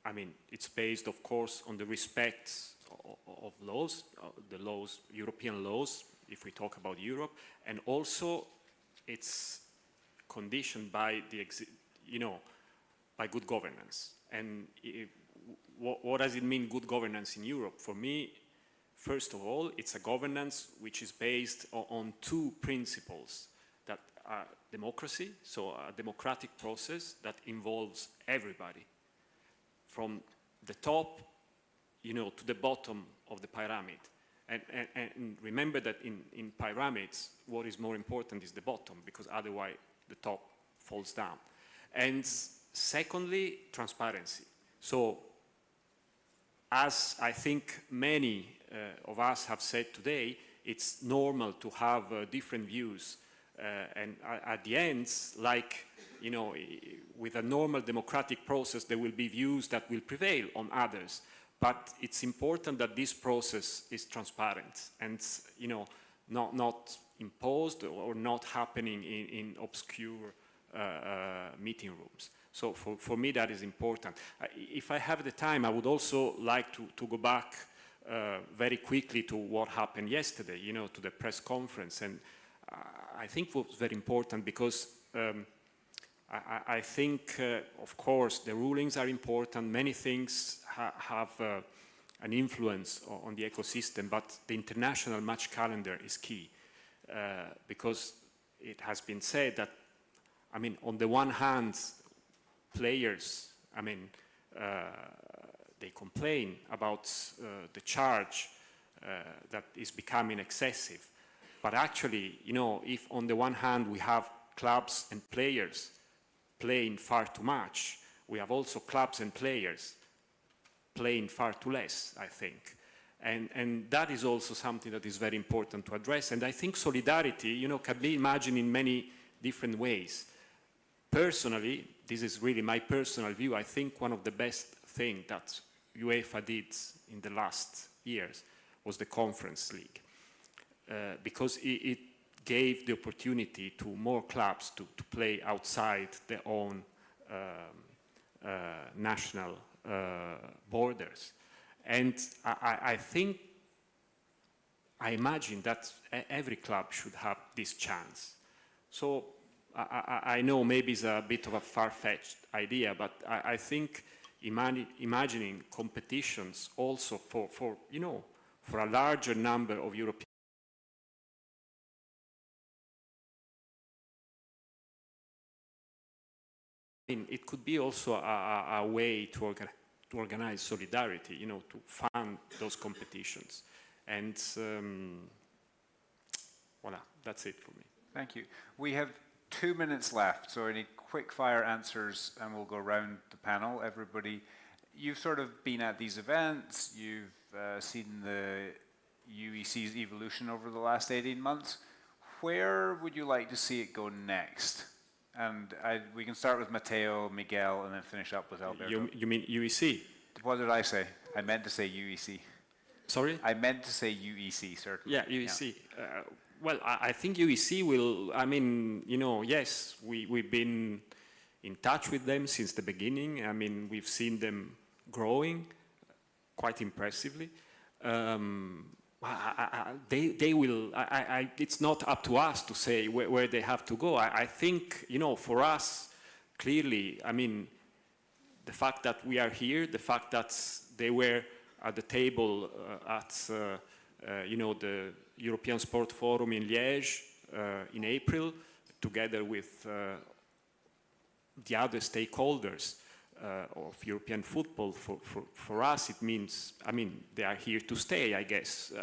I mean, it's based, of course, on the respect of laws, the laws, European laws, if we talk about Europe, and also it's conditioned by by good governance. And what does it mean, good governance in Europe? For me, first of all, it's a governance which is based on two principles that are democracy, so a democratic process that involves everybody, from the top, you know, to the bottom of the pyramid. And remember that in pyramids, what is more important is the bottom, because otherwise the top falls down. And secondly, transparency. So, as I think many of us have said today, it's normal to have different views. And at the end, like, you know, with a normal democratic process, there will be views that will prevail on others. But it's important that this process is transparent and, you know, not imposed or not happening in obscure meeting rooms. So for me, that is important. If I have the time, I would also like to go back very quickly to what happened yesterday, you know, to the press conference. And I think it was very important because I think, of course, the rulings are important. Many things have an influence on the ecosystem, but the international match calendar is key because it has been said that, I mean, on the one hand, players, I mean, they complain about the charge that is becoming excessive. But actually, you know, if on the one hand we have clubs and players playing far too much, we have also clubs and players playing far too less, I think. And that is also something that is very important to address. And I think solidarity, you know, can be imagined in many different ways. Personally, this is really my personal view, I think one of the best things that UEFA did in the last years was the Conference League. Because it gave the opportunity to more clubs to play outside their own national borders. And I think, I imagine that every club should have this chance. So I know maybe it's a bit of a far-fetched idea, but I think imagining competitions also for a larger number of European. It could be also a way to organize solidarity, to fund those competitions. And voila, that's it for me. Thank you. We have 2 minutes left, so I need quick fire answers and we'll go around the panel. Everybody, you've sort of been at these events, you've seen the UEC's evolution over the last 18 months. Where would you like to see it go next? And we can start with Matteo, Miguel, and then finish up with Alberto. You mean UEC? What did I say? I meant to say UEC. Sorry? I meant to say UEC, certainly. Yeah, UEC. Yeah. Well, I think UEC will, yes, we've been in touch with them since the beginning. We've seen them growing quite impressively. They will, it's not up to us to say where they have to go. I think, for us, clearly, the fact that we are here, the fact that they were at the table at, the European Sport Forum in Liège in April, together with the other stakeholders of European football, for us it means, they are here to stay, I guess.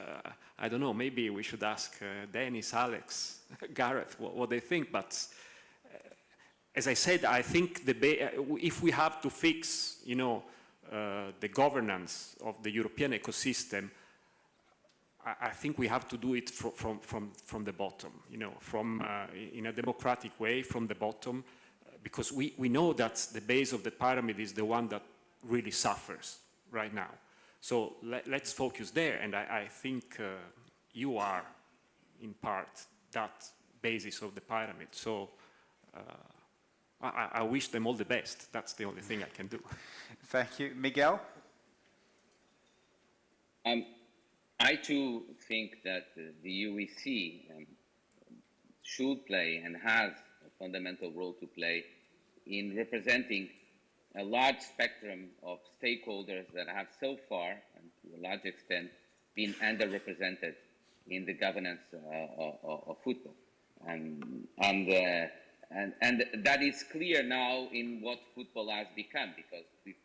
I don't know, maybe we should ask Dennis, Alex, Gareth what they think, but as I said, I think if we have to fix, the governance of the European ecosystem, I think we have to do it from the bottom, in a democratic way, from the bottom, because we know that the base of the pyramid is the one that really suffers right now. So let's focus there, and I think you are, in part, that basis of the pyramid. So I wish them all the best. That's the only thing I can do. Thank you. Miguel? I too think that the UEC should play and has a fundamental role to play in representing a large spectrum of stakeholders that have so far, and to a large extent, been underrepresented in the governance of football. And that is clear now in what football has become, because we've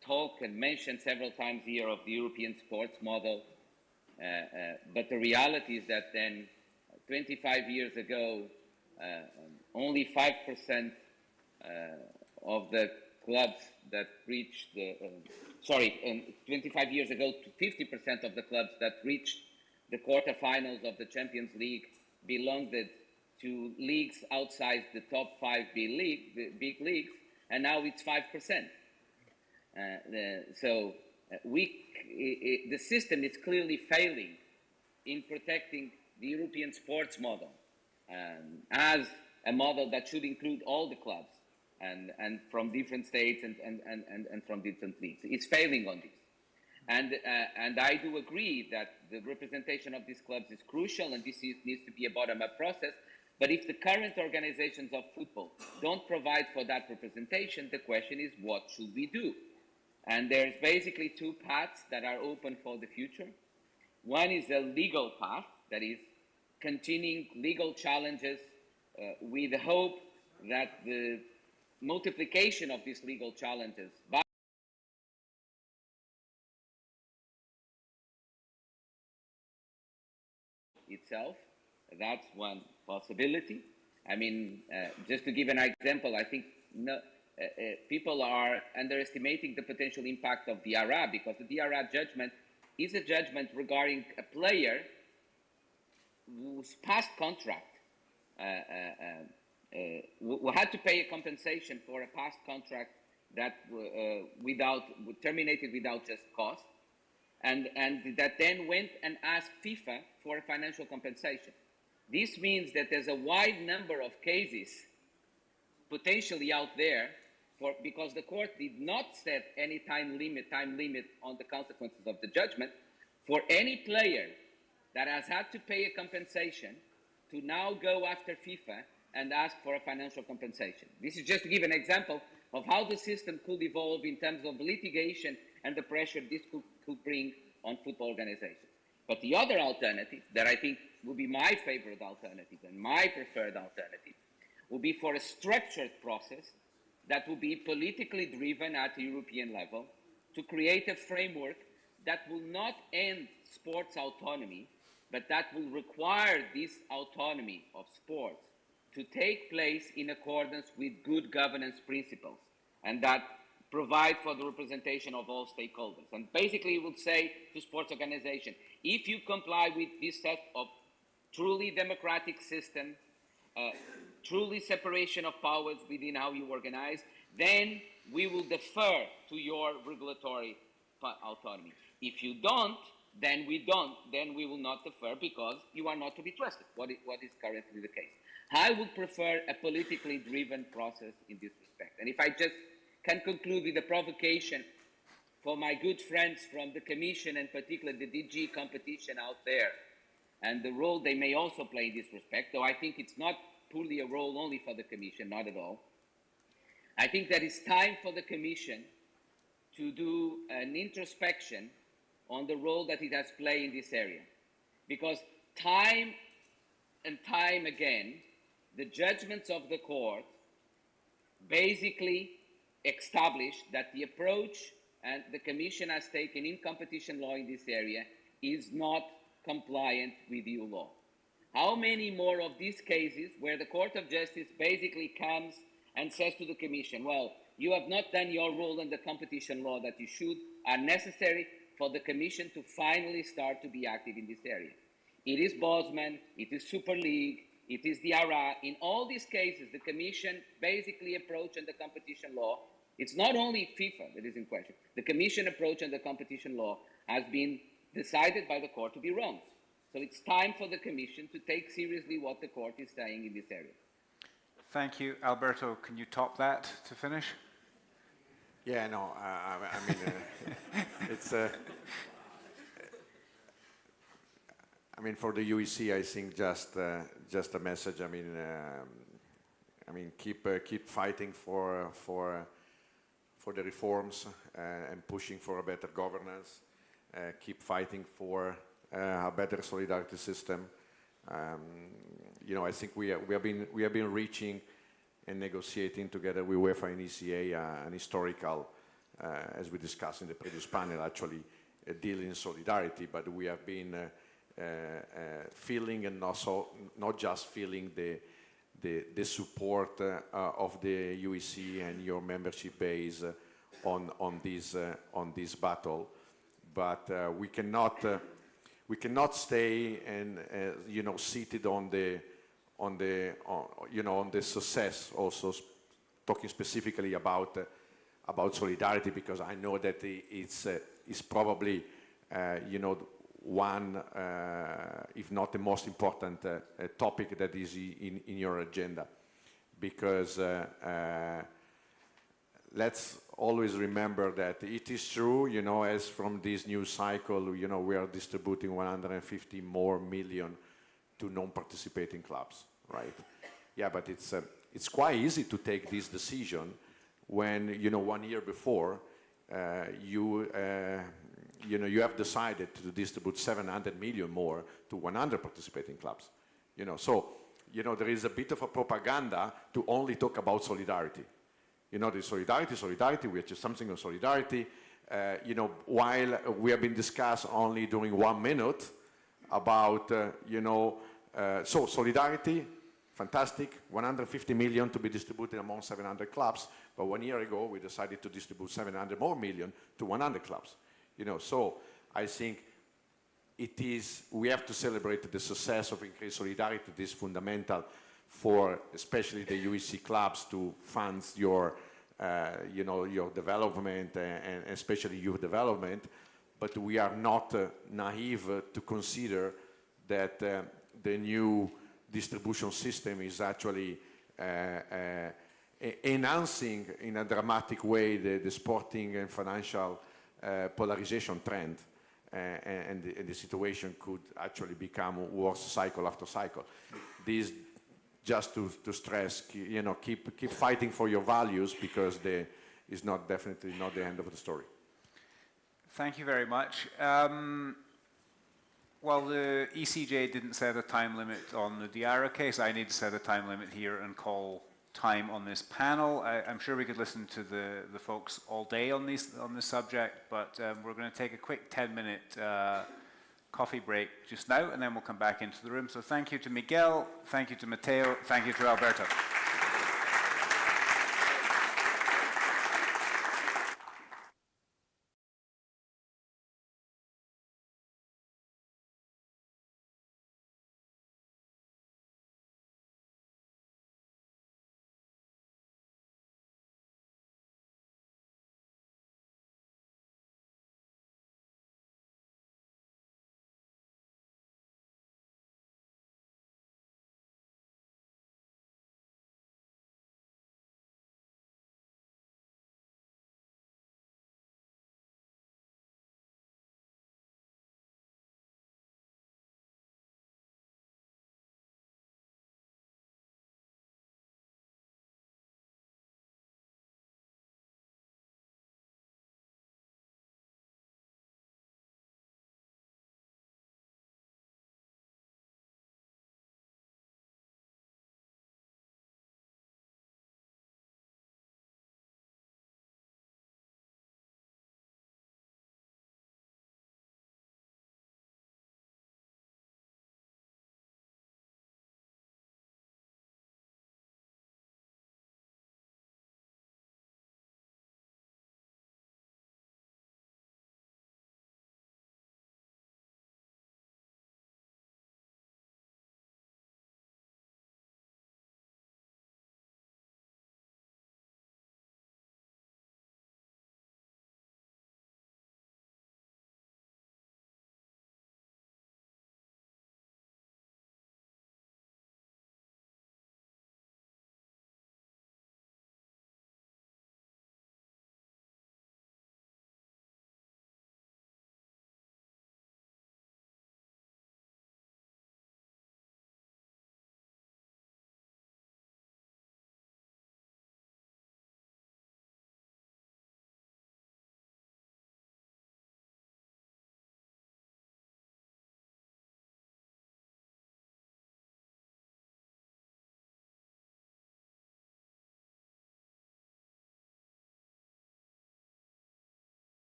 talked and mentioned several times here of the European sports model. But the reality is that then 25 years ago, only 5% of the clubs that reached 25 years ago, 50% of the clubs that reached the quarterfinals of the Champions League belonged to leagues outside the top 5 big leagues, and now it's 5%. The system is clearly failing in protecting the European sports model as a model that should include all the clubs and from different states and from different leagues. It's failing on this. And I do agree that the representation of these clubs is crucial, and this needs to be a bottom-up process. But if the current organizations of football don't provide for that representation, the question is, what should we do? And there's basically 2 paths that are open for the future. One is a legal path, that is continuing legal challenges with the hope that the multiplication of these legal challenges by itself, that's one possibility. Just to give an example, I think people are underestimating the potential impact of the DRA, because the DRA judgment is a judgment regarding a player whose past contract who had to pay a compensation for a past contract that terminated without just cause, and that then went and asked FIFA for a financial compensation. This means that there's a wide number of cases potentially out there because the court did not set any time limit on the consequences of the judgment, for any player that has had to pay a compensation to now go after FIFA and ask for a financial compensation. This is just to give an example of how the system could evolve in terms of litigation and the pressure this could bring on football organizations. But the other alternative, that I think would be my favorite alternative and my preferred alternative, would be for a structured process that will be politically driven at the European level to create a framework that will not end sports autonomy, but that will require this autonomy of sports to take place in accordance with good governance principles, and that provide for the representation of all stakeholders. And basically it would say to sports organizations, if you comply with this set of truly democratic system, truly separation of powers within how you organize, then we will defer to your regulatory autonomy. If you don't, then we don't. Then we will not defer because you are not to be trusted, what is currently the case. I would prefer a politically driven process in this respect. And if I just can conclude with a provocation for my good friends from the Commission, and particularly the DG competition out there, and the role they may also play in this respect, though I think it's not purely a role only for the Commission, not at all. I think that it's time for the Commission to do an introspection on the role that it has played in this area. Because time and time again, the judgments of the court basically established that the approach and the Commission has taken in competition law in this area is not compliant with EU law. How many more of these cases where the Court of Justice basically comes and says to the Commission, well, you have not done your role in the competition law that you should, are necessary for the Commission to finally start to be active in this area. It is Bosman, it is Super League, it is the ARA. In all these cases, the Commission basically approach on the competition law. It's not only FIFA that is in question. The Commission approach on the competition law has been decided by the court to be wrong. So it's time for the Commission to take seriously what the court is saying in this area. Thank you. Alberto, can you top that to finish? Yeah, no, I mean, it's... I mean, for the UEC, I think just a message. I mean, keep fighting for the reforms and pushing for a better governance. Keep fighting for a better solidarity system. You know, I think we have been reaching and negotiating together with UEFA and ECA an historical, as we discussed in the previous panel, actually a deal in solidarity. But we have been feeling, and also not just feeling, the support of the UEC and your membership base on this battle. But we cannot stay and you know, seated on the success. Also talking specifically about solidarity, because I know that it's probably you know, one, if not the most important topic that is in your agenda. Because let's always remember that it is true, you know, as from this new cycle, you know, we are distributing 150 more million to non-participating clubs, right? Yeah, but it's quite easy to take this decision when, you know, 1 year before you know, you have decided to distribute 700 million more to 100 participating clubs. You know, so, you know, there is a bit of a propaganda to only talk about solidarity. You know, the solidarity, we achieve something on solidarity. You know, while we have been discussed only during 1 minute about, you know, so solidarity, fantastic, 150 million to be distributed among 700 clubs, but 1 year ago we decided to distribute 700 more million to 100 clubs. You know, so I think we have to celebrate the success of increased solidarity. This is fundamental for especially the UEC clubs to fund your, you know, your development and especially youth development. But we are not naive to consider that the new distribution system is actually enhancing in a dramatic way the sporting and financial polarization trend, and the situation could actually become worse cycle after cycle. This just to stress, you know, keep fighting for your values, because it's not definitely not the end of the story. Thank you very much. Well, the ECJ didn't set a time limit on the Diarra case. I need to set a time limit here and call time on this panel. I'm sure we could listen to the folks all day on this subject, but we're going to take a quick 10-minute coffee break just now, and then we'll come back into the room. So thank you to Miguel, thank you to Matteo, thank you to Alberto.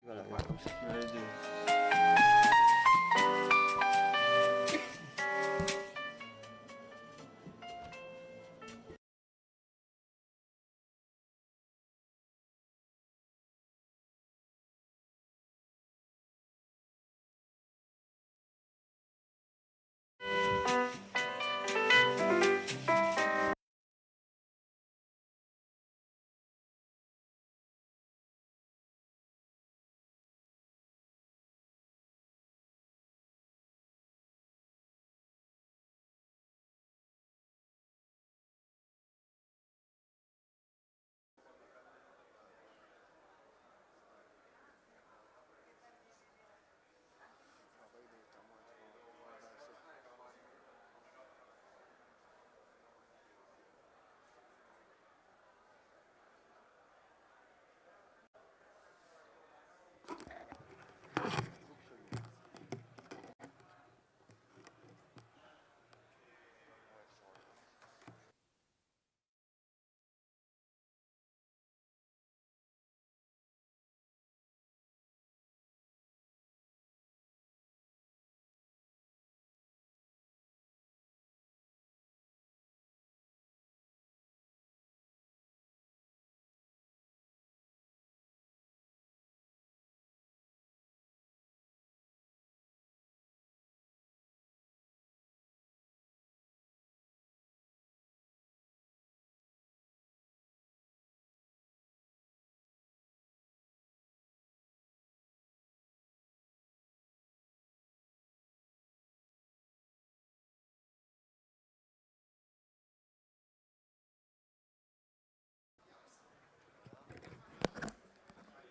Voilà, comme ça tu m'avais dit.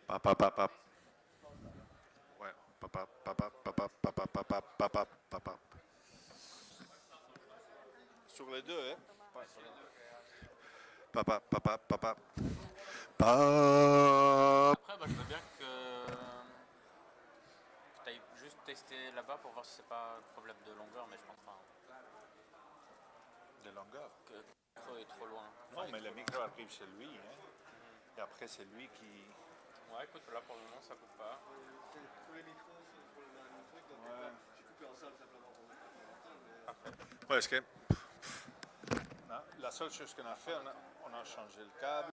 Papa, papa. Ouais, papa, papa, papa, papa, papa, papa, papa. Sur les deux, hein? Papa, papa, papa. Après, bah, je veux bien que tu ailles juste tester là-bas pour voir si c'est pas un problème de longueur, mais je pense pas. De longueur? Que le micro est trop loin. Non, mais le micro arrive chez lui, hein? Et après, c'est lui qui... Ouais, écoute, là pour le moment ça coupe pas. Tous les micros sont pour le même truc, donc j'ai coupé en salle simplement pour mettre la Ouais, est-ce que... Non, la seule chose qu'on a fait, on a changé le câble.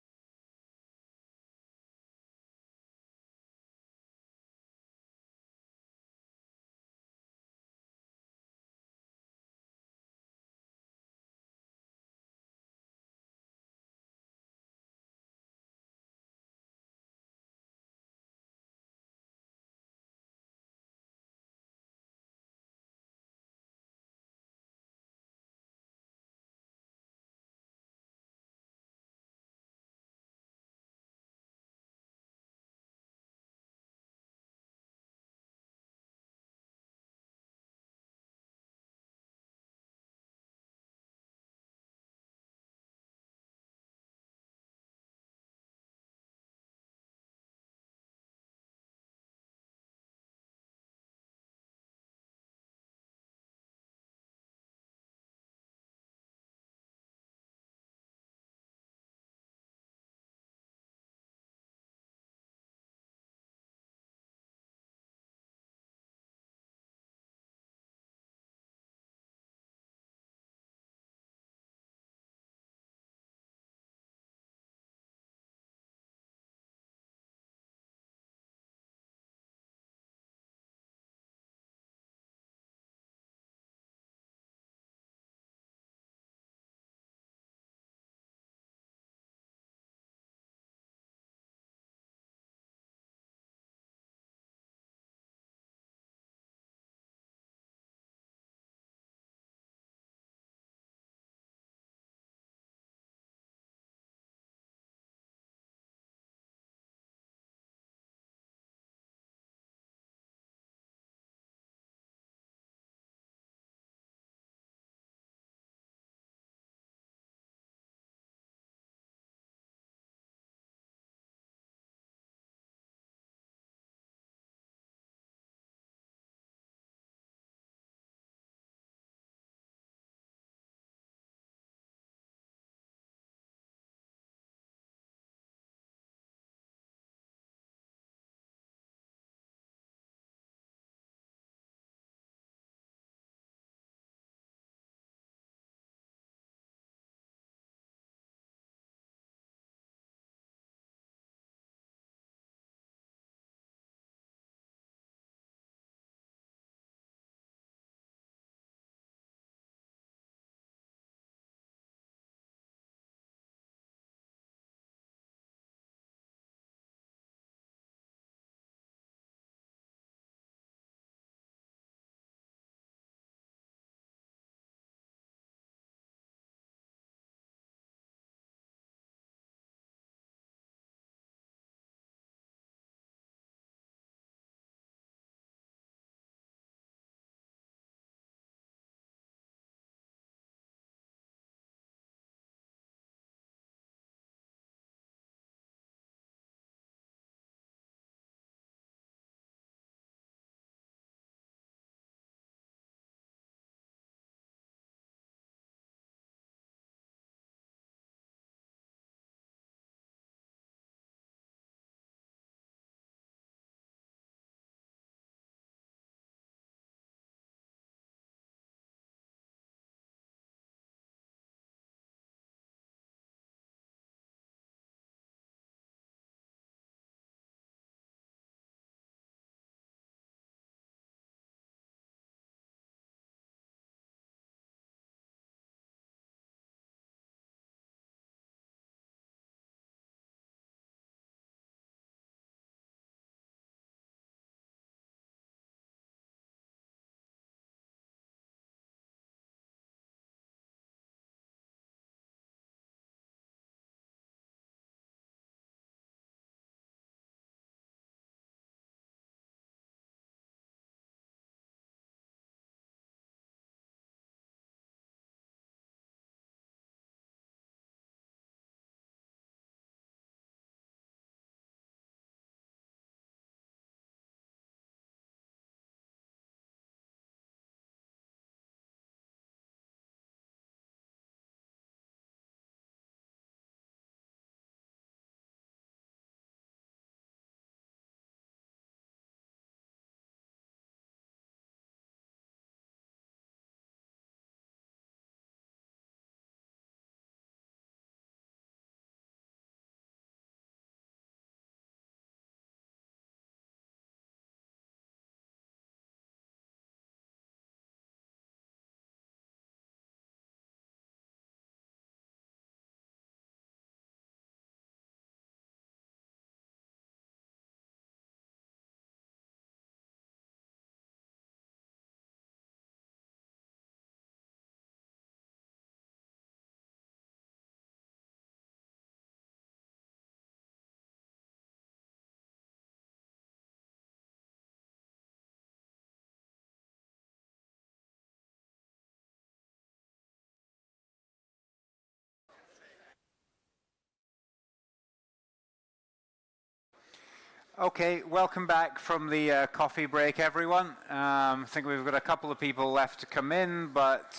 Okay, welcome back from the coffee break, everyone. I think we've got a couple of people left to come in, but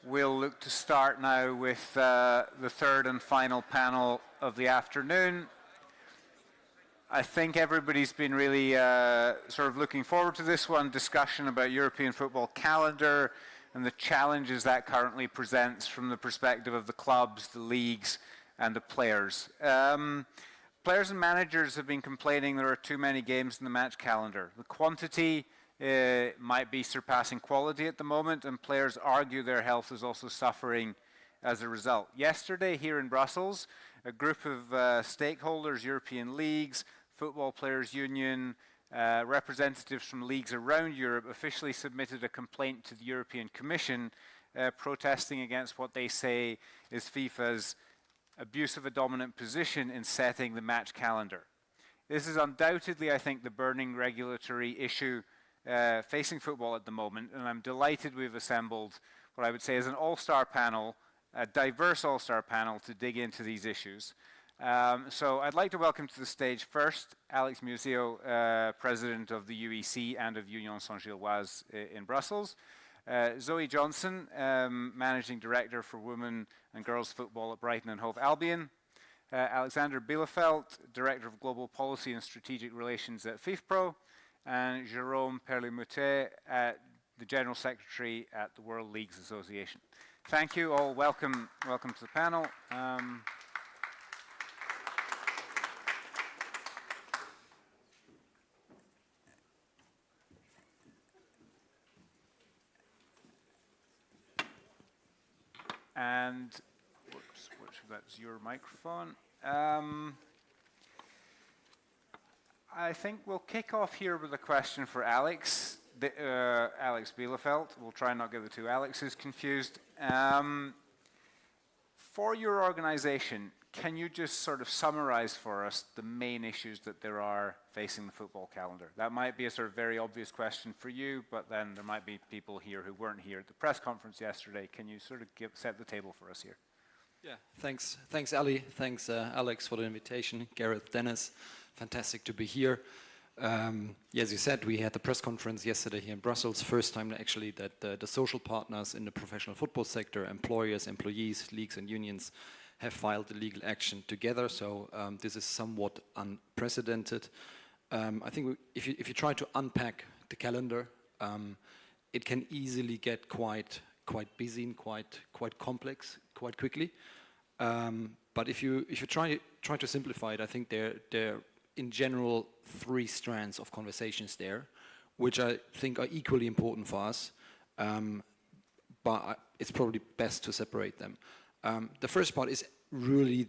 we'll look to start now with the third and final panel of the afternoon. I think everybody's been really sort of looking forward to this one, discussion about European football calendar and the challenges that currently presents from the perspective of the clubs, the leagues, and the players. Players and managers have been complaining there are too many games in the match calendar. The quantity might be surpassing quality at the moment, and players argue their health is also suffering as a result. Yesterday here in Brussels, a group of stakeholders, European leagues, Football Players Union, representatives from leagues around Europe officially submitted a complaint to the European Commission protesting against what they say is FIFA's abuse of a dominant position in setting the match calendar. This is undoubtedly, I think, the burning regulatory issue facing football at the moment, and I'm delighted we've assembled what I would say is an all-star panel, a diverse all-star panel to dig into these issues. So I'd like to welcome to the stage first Alex Muzio, President of the UEC and of Union Saint-Gilloise in Brussels. Zoe Johnson, Managing Director for Women and Girls Football at Brighton and Hove Albion. Alexander Bielefeld, Director of Global Policy and Strategic Relations at FIFPro. And Jérôme Perlimoutet, the General Secretary at the World Leagues Association. Thank you all. Welcome to the panel. And whoops, that's your microphone. I think we'll kick off here with a question for Alex. Alex Bielefeld. We'll try and not get the two Alexes confused. For your organization, can you just sort of summarize for us the main issues that there are facing the football calendar? That might be a sort of very obvious question for you, but then there might be people here who weren't here at the press conference yesterday. Can you sort of set the table for us here? Yeah, thanks Ali, thanks Alex for the invitation, Gareth, Dennis, fantastic to be here. As you said, we had the press conference yesterday here in Brussels, first time actually that the social partners in the professional football sector, employers, employees, leagues and unions have filed a legal action together, so this is somewhat unprecedented. I think if you try to unpack the calendar, it can easily get quite busy and quite complex quite quickly. But if you try to simplify it, I think there are in general 3 strands of conversations there, which I think are equally important for us, but it's probably best to separate them. The first part is really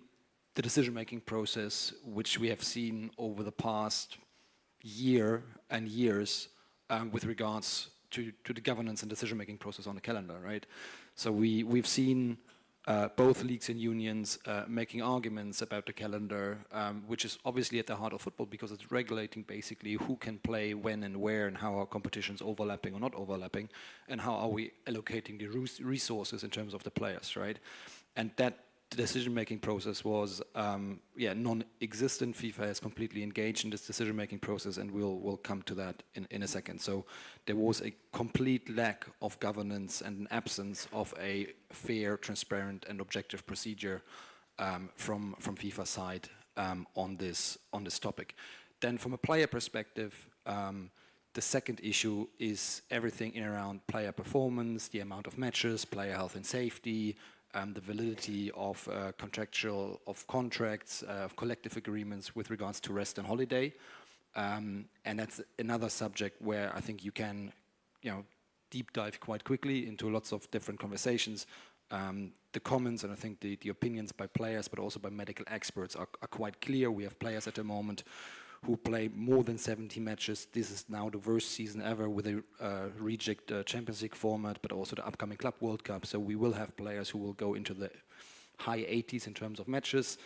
the decision-making process, which we have seen over the past year and years with regards to the governance and decision-making process on the calendar, right? So we've seen both leagues and unions making arguments about the calendar, which is obviously at the heart of football because it's regulating basically who can play when and where and how are competitions overlapping or not overlapping and how are we allocating the resources in terms of the players, right? And that decision-making process was non-existent. FIFA has completely engaged in this decision-making process, and we'll come to that in a second. So there was a complete lack of governance and an absence of a fair, transparent, and objective procedure from FIFA side on this topic. Then, from a player perspective, the second issue is everything in around player performance, the amount of matches, player health and safety. The validity of contracts, of collective agreements with regards to rest and holiday, and that's another subject where I think you can, deep dive quite quickly into lots of different conversations. The comments and I think the opinions by players, but also by medical experts, are quite clear. We have players at the moment who play more than 70 matches. This is now the worst season ever with a reject Champions League format, but also the upcoming Club World Cup. So we will have players who will go into the high 80s in terms of matches.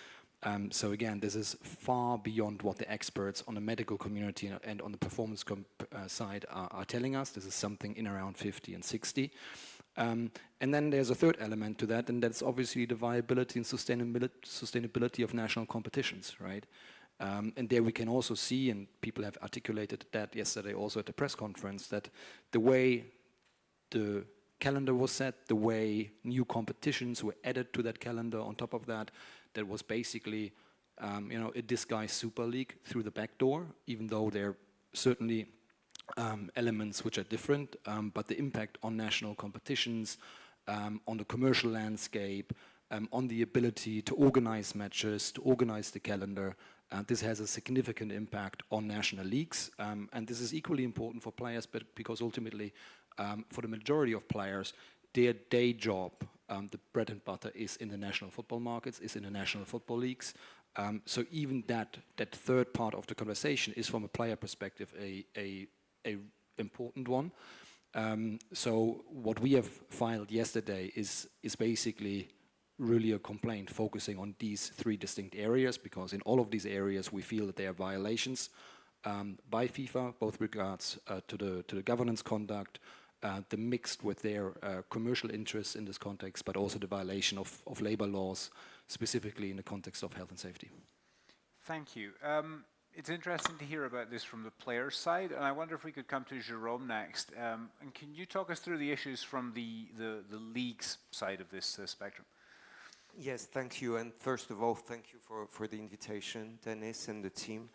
So again, this is far beyond what the experts on the medical community and on the performance side are telling us. This is something in around 50 and 60. And then there's a third element to that, and that's obviously the viability and sustainability of national competitions, right? And there we can also see, and people have articulated that yesterday also at the press conference, that the way the calendar was set, the way new competitions were added to that calendar on top of that, that was basically a disguised Super League through the back door, even though there are certainly elements which are different, but the impact on national competitions, on the commercial landscape, on the ability to organize matches, to organize the calendar, this has a significant impact on national leagues. And this is equally important for players, but because ultimately, for the majority of players, their day job, the bread and butter, is in the national football markets, is in the national football leagues. So even that third part of the conversation is, from a player perspective, a important one. So what we have filed yesterday is basically really a complaint focusing on these three distinct areas, because in all of these areas we feel that there are violations by FIFA, both regards to the governance conduct, the mixed with their commercial interests in this context, but also the violation of labor laws, specifically in the context of health and safety. Thank you. It's interesting to hear about this from the players' side, and I wonder if we could come to Jerome next. And can you talk us through the issues from the league's side of this spectrum? Yes, thank you. And first of all, thank you for the invitation, Dennis and the team.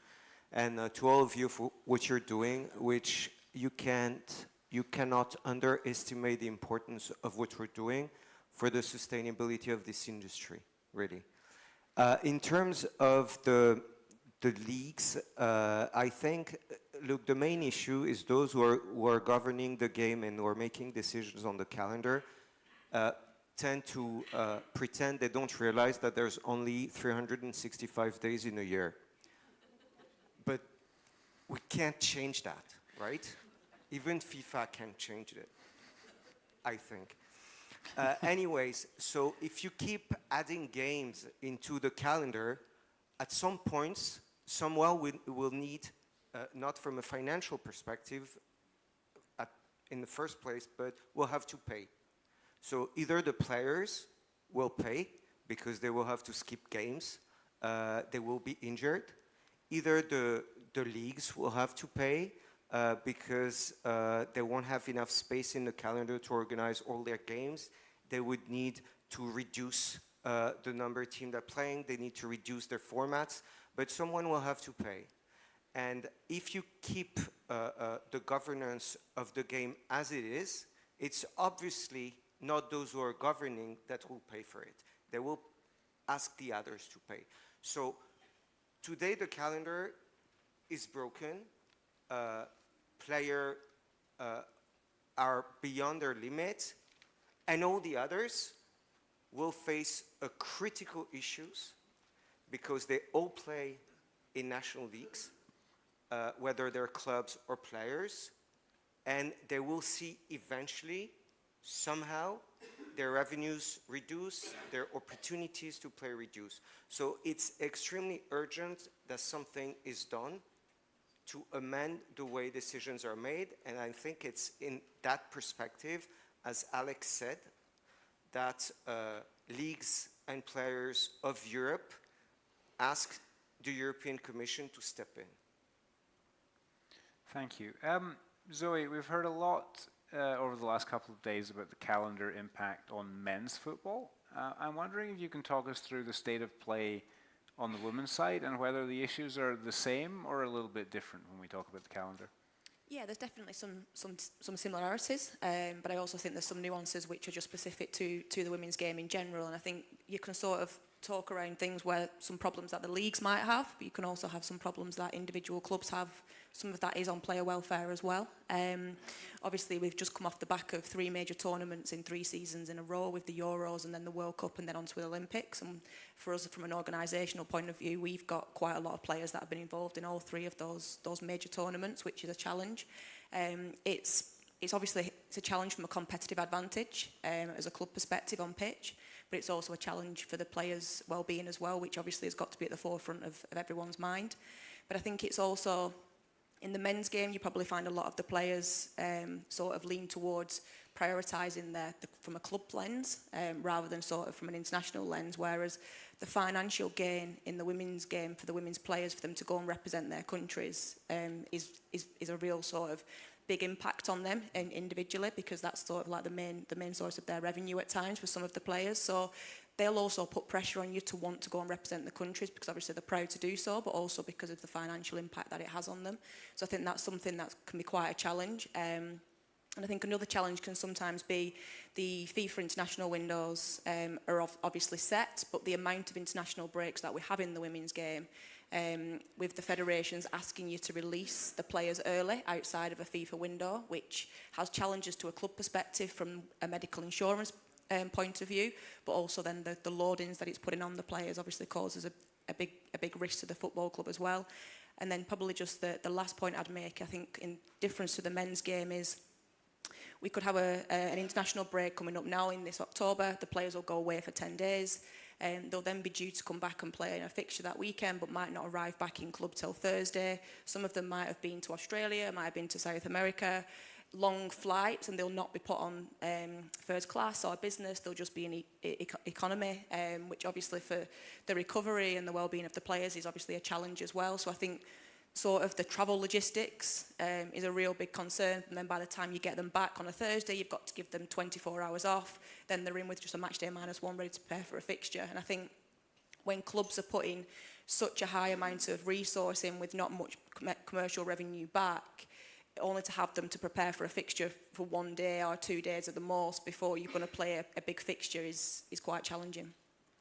And to all of you for what you're doing, which you cannot underestimate the importance of what we're doing for the sustainability of this industry, really. In terms of the leagues, I think, look, the main issue is those who are governing the game and who are making decisions on the calendar tend to pretend they don't realize that there's only 365 days in a year. But we can't change that, right? Even FIFA can't change it, I think. Anyways, so if you keep adding games into the calendar, at some points, someone will need, not from a financial perspective in the first place, but will have to pay. So either the players will pay because they will have to skip games, they will be injured. Either the leagues will have to pay because they won't have enough space in the calendar to organize all their games. They would need to reduce the number of teams that are playing. They need to reduce their formats, but someone will have to pay. And if you keep the governance of the game as it is, it's obviously not those who are governing that will pay for it. They will ask the others to pay. So today the calendar is broken. Players are beyond their limits, and all the others will face critical issues because they all play in national leagues, whether they're clubs or players, and they will see eventually, somehow, their revenues reduce, their opportunities to play reduce. So it's extremely urgent that something is done to amend the way decisions are made, and I think it's in that perspective, as Alex said, that leagues and players of Europe ask the European Commission to step in. Thank you. Zoe, we've heard a lot over the last couple of days about the calendar impact on men's football. I'm wondering if you can talk us through the state of play on the women's side and whether the issues are the same or a little bit different when we talk about the calendar. Yeah, there's definitely some similarities, but I also think there's some nuances which are just specific to the women's game in general, and I think you can sort of talk around things where some problems that the leagues might have, but you can also have some problems that individual clubs have. Some of that is on player welfare as well. Obviously, we've just come off the back of 3 major tournaments in 3 seasons in a row with the Euros and then the World Cup and then onto the Olympics. And for us, from an organisational point of view, we've got quite a lot of players that have been involved in all 3 of those major tournaments, which is a challenge. It's obviously a challenge from a competitive advantage as a club perspective on pitch, but it's also a challenge for the players' well-being as well, which obviously has got to be at the forefront of everyone's mind. But I think it's also, in the men's game, you probably find a lot of the players sort of lean towards prioritising from a club lens rather than sort of from an international lens, whereas the financial gain in the women's game for the women's players, for them to go and represent their countries, is a real sort of big impact on them individually, because that's sort of like the main source of their revenue at times for some of the players. So they'll also put pressure on you to want to go and represent the countries, because obviously they're proud to do so, but also because of the financial impact that it has on them. So I think that's something that can be quite a challenge. And I think another challenge can sometimes be the FIFA international windows are obviously set, but the amount of international breaks that we have in the women's game, with the federations asking you to release the players early outside of a FIFA window, which has challenges to a club perspective from a medical insurance point of view, but also then the loadings that it's putting on the players obviously causes a big risk to the football club as well. And then probably just the last point I'd make, I think in difference to the men's game, is we could have an international break coming up now in this October. The players will go away for 10 days. They'll then be due to come back and play in a fixture that weekend, but might not arrive back in club till Thursday. Some of them might have been to Australia, might have been to South America. Long flights, and they'll not be put on first class or business. They'll just be in economy, which obviously for the recovery and the well-being of the players is obviously a challenge as well. So I think sort of the travel logistics is a real big concern, and then by the time you get them back on a Thursday, you've got to give them 24 hours off. Then they're in with just a match day -1 ready to prepare for a fixture. And I think when clubs are putting such a high amount of resource in with not much commercial revenue back, only to have them to prepare for a fixture for 1 day or 2 days at the most before you're going to play a big fixture is quite challenging.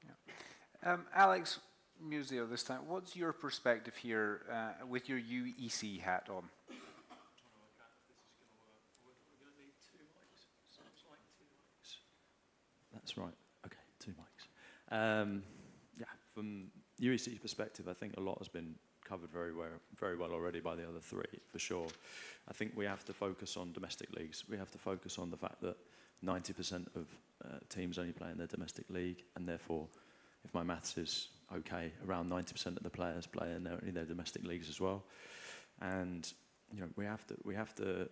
Yeah. Alex, Muzio this time, what's your perspective here with your UEC hat on? That's right. Okay, 2 mics. Yeah, from UEC's perspective, I think a lot has been covered very well already by the other three, for sure. I think we have to focus on domestic leagues. We have to focus on the fact that 90% of teams only play in their domestic league, and therefore, if my maths is okay, around 90% of the players play in their domestic leagues as well. And you know, we have to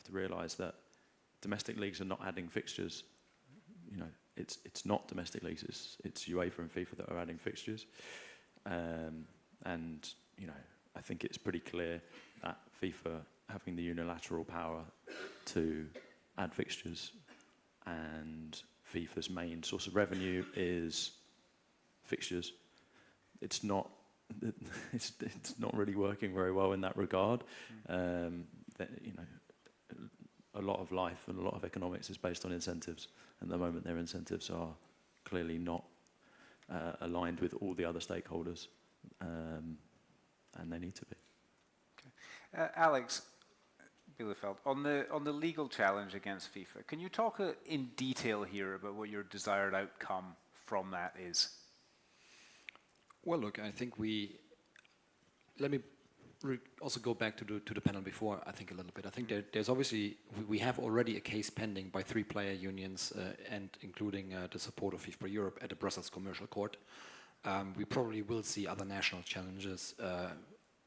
realise that domestic leagues are not adding fixtures. You know, it's not domestic leagues. It's UEFA and FIFA that are adding fixtures. And you know, I think it's pretty clear that FIFA having the unilateral power to add fixtures, and FIFA's main source of revenue is fixtures. It's not really working very well in that regard. You know, a lot of life and a lot of economics is based on incentives. And at the moment, their incentives are clearly not aligned with all the other stakeholders. And they need to be. Okay. Alex Bielefeld, on the legal challenge against FIFA, can you talk in detail here about what your desired outcome from that is? Well, look, I think let me also go back to the panel before, I think a little bit. I think there's obviously, we have already a case pending by 3 player unions and including the support of FIFA Europe at the Brussels Commercial Court. We probably will see other national challenges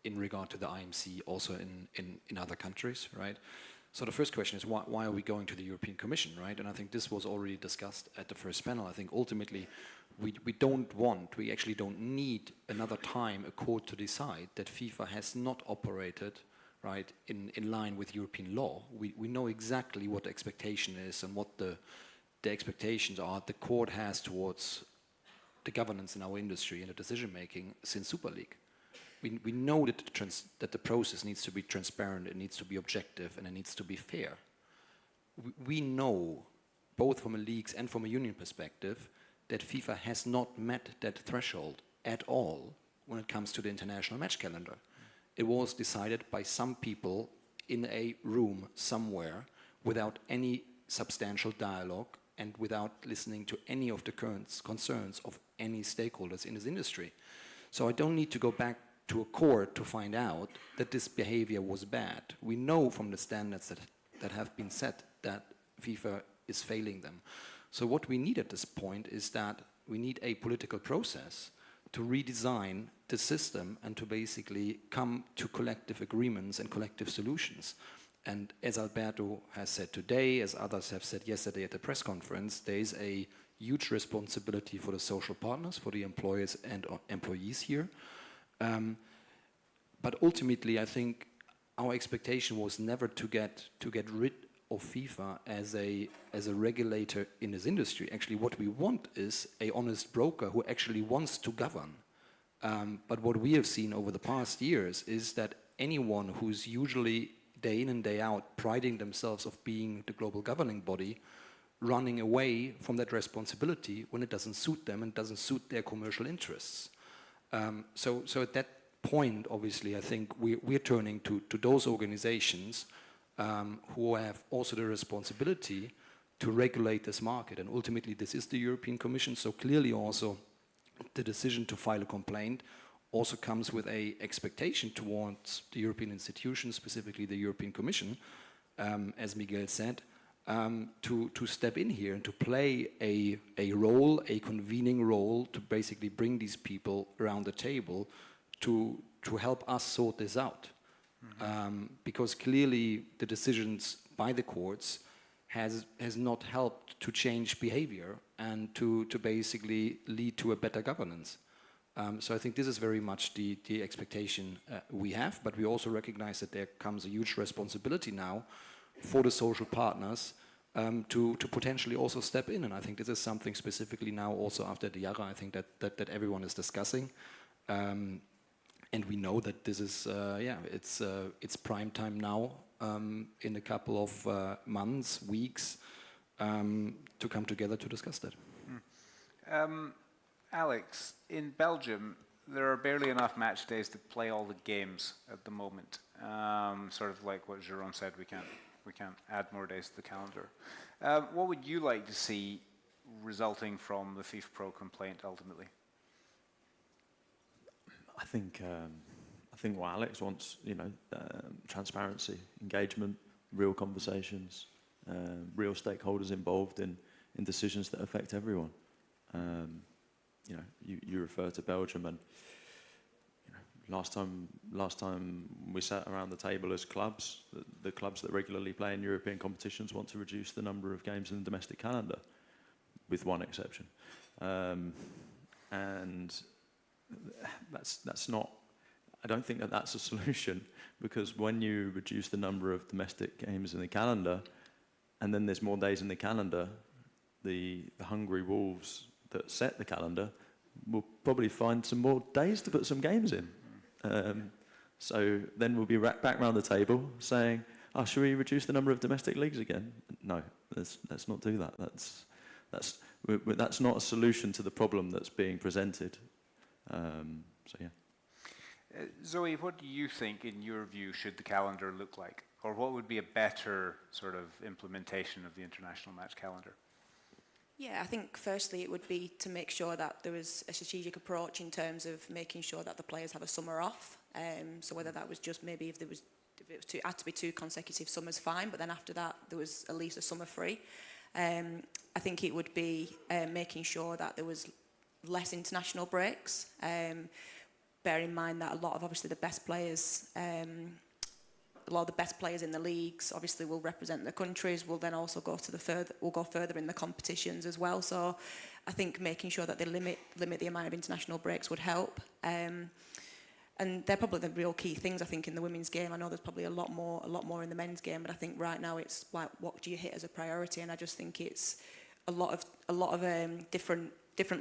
in regard to the IMC also in other countries, right? So the first question is why are we going to the European Commission, right? And I think this was already discussed at the first panel. I think ultimately we actually don't need another time a court to decide that FIFA has not operated, right, in line with European law. We know exactly what the expectation is and what the expectations are the court has towards the governance in our industry and the decision making since Super League. We know that the process needs to be transparent, it needs to be objective, and it needs to be fair. We know, both from a league's and from a union perspective, that FIFA has not met that threshold at all when it comes to the international match calendar. It was decided by some people in a room somewhere without any substantial dialogue and without listening to any of the current concerns of any stakeholders in this industry. So I don't need to go back to a court to find out that this behavior was bad. We know from the standards that have been set that FIFA is failing them. So what we need at this point is that we need a political process to redesign the system and to basically come to collective agreements and collective solutions. And as Alberto has said today, as others have said yesterday at the press conference, there is a huge responsibility for the social partners, for the employers and employees here. But ultimately, I think our expectation was never to get rid of FIFA as a regulator in this industry. Actually, what we want is a honest broker who actually wants to govern. But what we have seen over the past years is that anyone who's usually day in and day out priding themselves of being the global governing body, running away from that responsibility when it doesn't suit them and doesn't suit their commercial interests. So at that point, obviously, I think we're turning to those organizations who have also the responsibility to regulate this market. And ultimately, this is the European Commission, so clearly also the decision to file a complaint also comes with an expectation towards the European institutions, specifically the European Commission, as Miguel said, to step in here and to play a role, a convening role, to basically bring these people around the table to help us sort this out. Because clearly the decisions by the courts has not helped to change behavior and to basically lead to a better governance. So I think this is very much the expectation we have, but we also recognize that there comes a huge responsibility now for the social partners to potentially also step in. And I think this is something specifically now also after the Jahre, I think that everyone is discussing. And we know that this is, it's prime time now in a couple of months, weeks, to come together to discuss that. Alex, in Belgium, there are barely enough match days to play all the games at the moment. Sort of like what Jérôme said, we can't add more days to the calendar. What would you like to see resulting from the FIFA Pro complaint ultimately? I think what Alex wants, transparency, engagement, real conversations, real stakeholders involved in decisions that affect everyone. You refer to Belgium, and last time we sat around the table as clubs, the clubs that regularly play in European competitions want to reduce the number of games in the domestic calendar, with one exception, and that's not. I don't think that that's a solution, because when you reduce the number of domestic games in the calendar, and then there's more days in the calendar, the hungry wolves that set the calendar will probably find some more days to put some games in. So then we'll be back around the table saying, should we reduce the number of domestic leagues again? No, let's not do that. That's not a solution to the problem that's being presented. Zoe, what do you think, in your view, should the calendar look like? Or what would be a better sort of implementation of the international match calendar? Yeah, I think firstly it would be to make sure that there was a strategic approach in terms of making sure that the players have a summer off. So whether that was just maybe if it had to be 2 consecutive summers, fine, but then after that there was at least a summer free. I think it would be making sure that there was less international breaks. Bear in mind that a lot of obviously the best players, a lot of the best players in the leagues obviously will represent their countries, will then also go further in the competitions as well. So I think making sure that they limit the amount of international breaks would help. And they're probably the real key things, I think, in the women's game. I know there's probably a lot more in the men's game, but I think right now it's like, what do you hit as a priority? And I just think it's a lot of different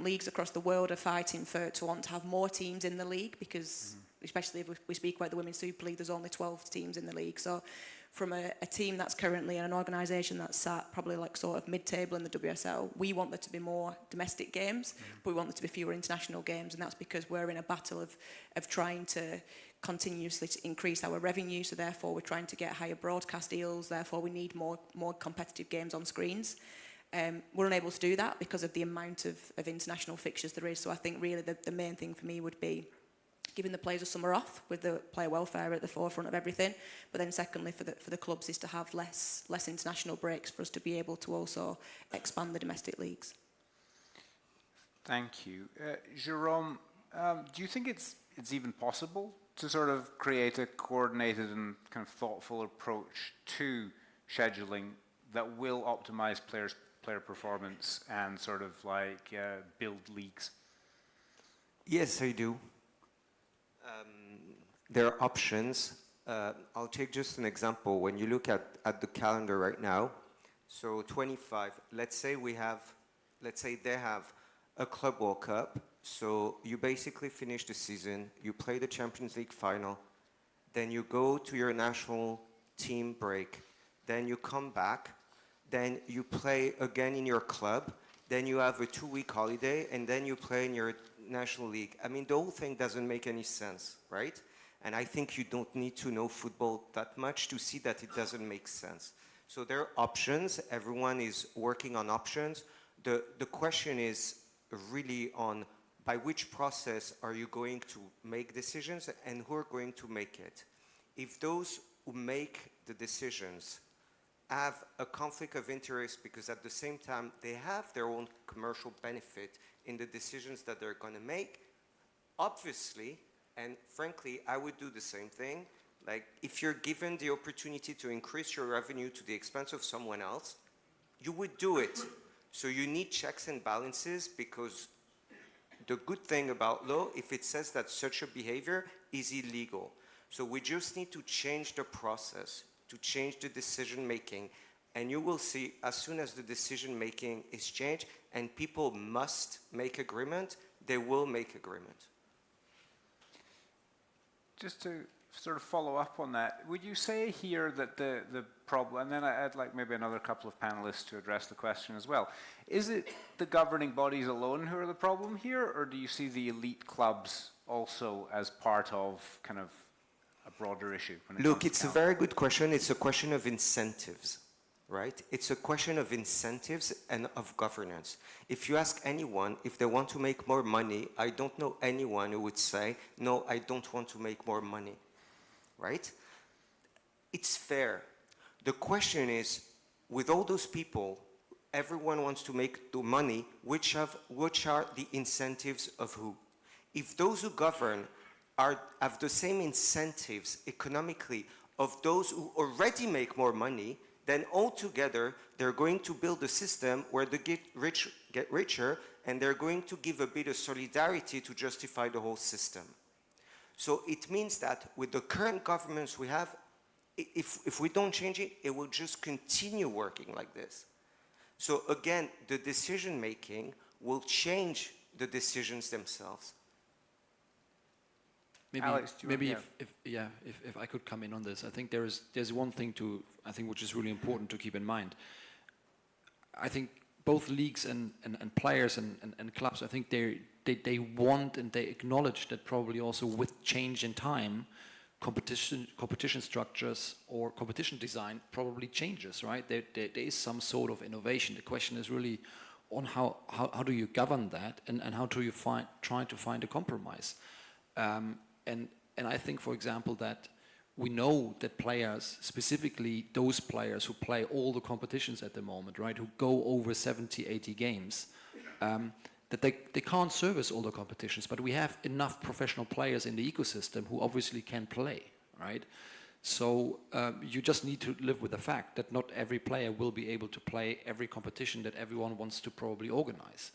leagues across the world are fighting to want to have more teams in the league, because especially if we speak about the Women's Super League, there's only 12 teams in the league. So from a team that's currently in an organisation that's sat probably like sort of mid-table in the WSL, we want there to be more domestic games, but we want there to be fewer international games, and that's because we're in a battle of trying to continuously increase our revenue, so therefore we're trying to get higher broadcast deals, therefore we need more competitive games on screens. We're unable to do that because of the amount of international fixtures there is. So I think really the main thing for me would be giving the players a summer off with the player welfare at the forefront of everything. But then secondly, for the clubs is to have less international breaks for us to be able to also expand the domestic leagues. Thank you. Jérôme, do you think it's even possible to sort of create a coordinated and kind of thoughtful approach to scheduling that will optimize players' player performance and sort of like build leagues? Yes, I do. There are options. I'll take just an example. When you look at the calendar right now, so 25, let's say they have a Club World Cup. So you basically finish the season, you play the Champions League final, then you go to your national team break, then you come back, then you play again in your club, then you have a 2-week holiday, and then you play in your national league. I mean, the whole thing doesn't make any sense, right? And I think you don't need to know football that much to see that it doesn't make sense. So there are options. Everyone is working on options. The question is really on by which process are you going to make decisions and who are going to make it. If those who make the decisions have a conflict of interest because at the same time they have their own commercial benefit in the decisions that they're going to make, obviously, and frankly, I would do the same thing. Like, if you're given the opportunity to increase your revenue to the expense of someone else, you would do it. So you need checks and balances, because the good thing about law, if it says that such a behavior is illegal. So we just need to change the process, to change the decision making. And you will see, as soon as the decision making is changed and people must make agreement, they will make agreement. Just to sort of follow up on that, would you say here that the problem, and then I'd like maybe another couple of panelists to address the question as well, is it the governing bodies alone who are the problem here, or do you see the elite clubs also as part of kind of a broader issue? Look, it's a very good question. It's a question of incentives, right? It's a question of incentives and of governance. If you ask anyone if they want to make more money, I don't know anyone who would say, no, I don't want to make more money, right? It's fair. The question is, with all those people, everyone wants to make the money, which are the incentives of who? If those who govern have the same incentives economically of those who already make more money, then altogether they're going to build a system where the rich get richer, and they're going to give a bit of solidarity to justify the whole system. So it means that with the current governments we have, if we don't change it, it will just continue working like this. So again, the decision making will change the decisions themselves. Maybe, Alex, if I could come in on this, I think there's one thing which is really important to keep in mind. I think both leagues and players and clubs, I think they want and they acknowledge that probably also with change in time, competition structures or competition design probably changes, right? There is some sort of innovation. The question is really on how do you govern that, and how do you try to find a compromise. And I think, for example, that we know that players, specifically those players who play all the competitions at the moment, right, who go over 70, 80 games, that they can't service all the competitions, but we have enough professional players in the ecosystem who obviously can play, right? So you just need to live with the fact that not every player will be able to play every competition that everyone wants to probably organize.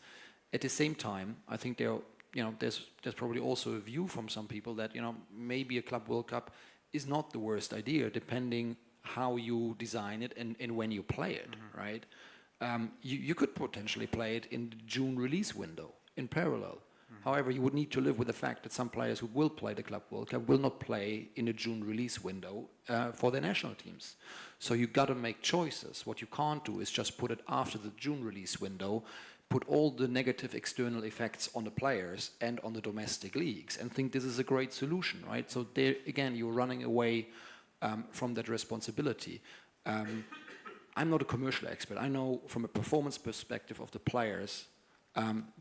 At the same time, I think there's probably also a view from some people that maybe a Club World Cup is not the worst idea, depending how you design it and when you play it, right? You could potentially play it in the June release window in parallel. However, you would need to live with the fact that some players who will play the Club World Cup will not play in the June release window for their national teams. So you got to make choices. What you can't do is just put it after the June release window, put all the negative external effects on the players and on the domestic leagues and think this is a great solution, right? So there, again, you're running away from that responsibility. I'm not a commercial expert. I know from a performance perspective of the players,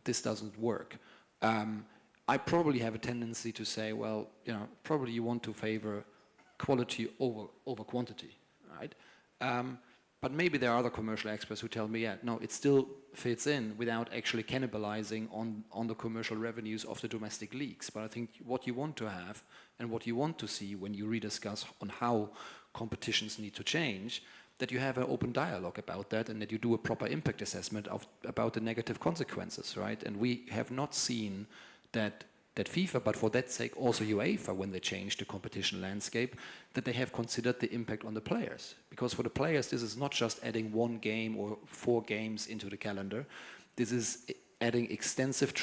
this doesn't work. I probably have a tendency to say, well, probably you want to favor quality over quantity, right? But maybe there are other commercial experts who tell me, yeah, no, it still fits in without actually cannibalizing on the commercial revenues of the domestic leagues. But I think what you want to have and what you want to see when you rediscuss on how competitions need to change, that you have an open dialogue about that and that you do a proper impact assessment about the negative consequences, right? And we have not seen that FIFA, but for that sake also UEFA, when they changed the competition landscape, that they have considered the impact on the players. Because for the players, this is not just adding 1 game or 4 games into the calendar. This is adding extensive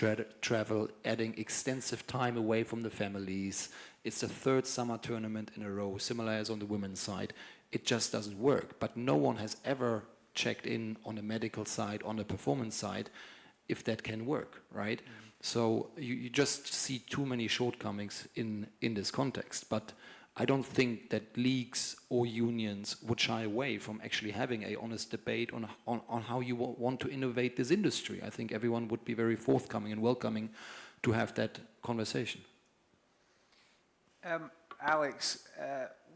travel, adding extensive time away from the families. It's the 3rd summer tournament in a row, similar as on the women's side. It just doesn't work. But no one has ever checked in on the medical side, on the performance side, if that can work, right? So you just see too many shortcomings in this context. But I don't think that leagues or unions would shy away from actually having a honest debate on how you want to innovate this industry. I think everyone would be very forthcoming and welcoming to have that conversation. Alex,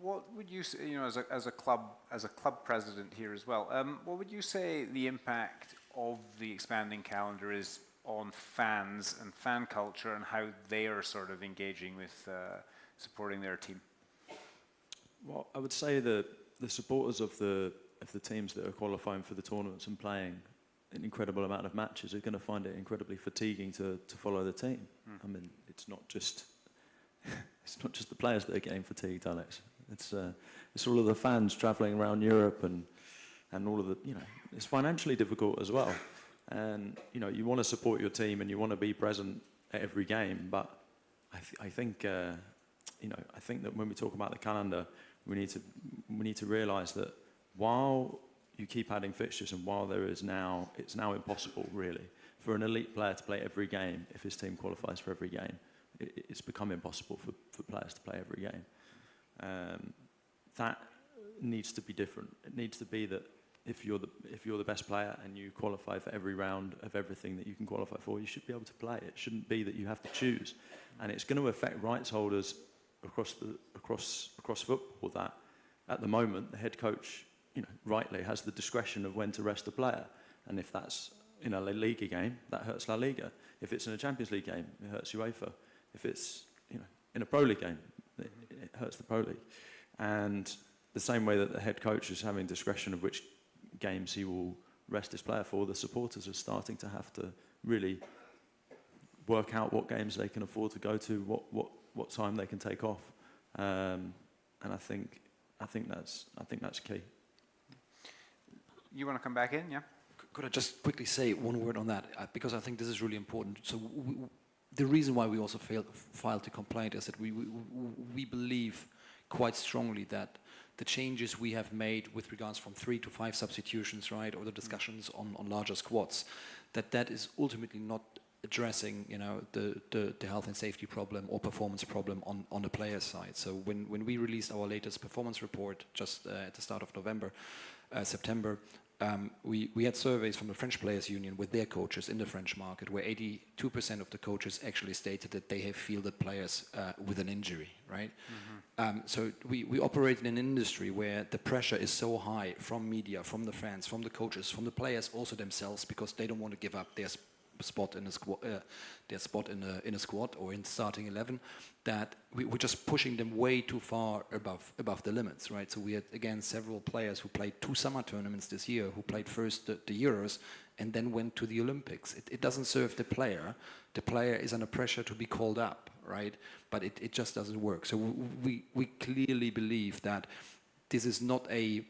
what would you say, you know, as a club president here as well, what would you say the impact of the expanding calendar is on fans and fan culture and how they are sort of engaging with supporting their team? Well, I would say that the supporters of the teams that are qualifying for the tournaments and playing an incredible amount of matches are going to find it incredibly fatiguing to follow the team. I mean, it's not just the players that are getting fatigued, Alex. It's all of the fans travelling around Europe and all of the, you know, it's financially difficult as well. And, you know, you want to support your team and you want to be present at every game, but I think, you know, I think that when we talk about the calendar, we need to realise that while you keep adding fixtures and while it's now impossible really for an elite player to play every game if his team qualifies for every game. It's become impossible for players to play every game. That needs to be different. It needs to be that if you're the best player and you qualify for every round of everything that you can qualify for, you should be able to play. It shouldn't be that you have to choose, and it's going to affect rights holders across football. That at the moment the head coach, you know, rightly has the discretion of when to rest a player, and if that's in a LALIGA game, that hurts LALIGA. If it's in a Champions League game, it hurts UEFA. If it's, you know, in a Pro League game, it hurts the Pro League. And the same way that the head coach is having discretion of which games he will rest his player for, the supporters are starting to have to really work out what games they can afford to go to, what time they can take off, and I think that's key. You want to come back in, yeah? Could I just quickly say one word on that, because I think this is really important. So the reason why we also filed a complaint is that we believe quite strongly that the changes we have made with regards from 3 to 5 substitutions, right, or the discussions on larger squads, that is ultimately not addressing, you know, the health and safety problem or performance problem on the player side. So when we released our latest performance report just at the start of September, we had surveys from the French Players Union with their coaches in the French market, where 82% of the coaches actually stated that they have fielded players with an injury, right? Mm-hmm. So we operate in an industry where the pressure is so high from media, from the fans, from the coaches, from the players also themselves, because they don't want to give up their spot in a squad or in starting 11, that we're just pushing them way too far above the limits, right? So we had, again, several players who played 2 summer tournaments this year, who played first the Euros and then went to the Olympics. It doesn't serve the player. The player is under pressure to be called up, right? But it just doesn't work. So we clearly believe that this is not a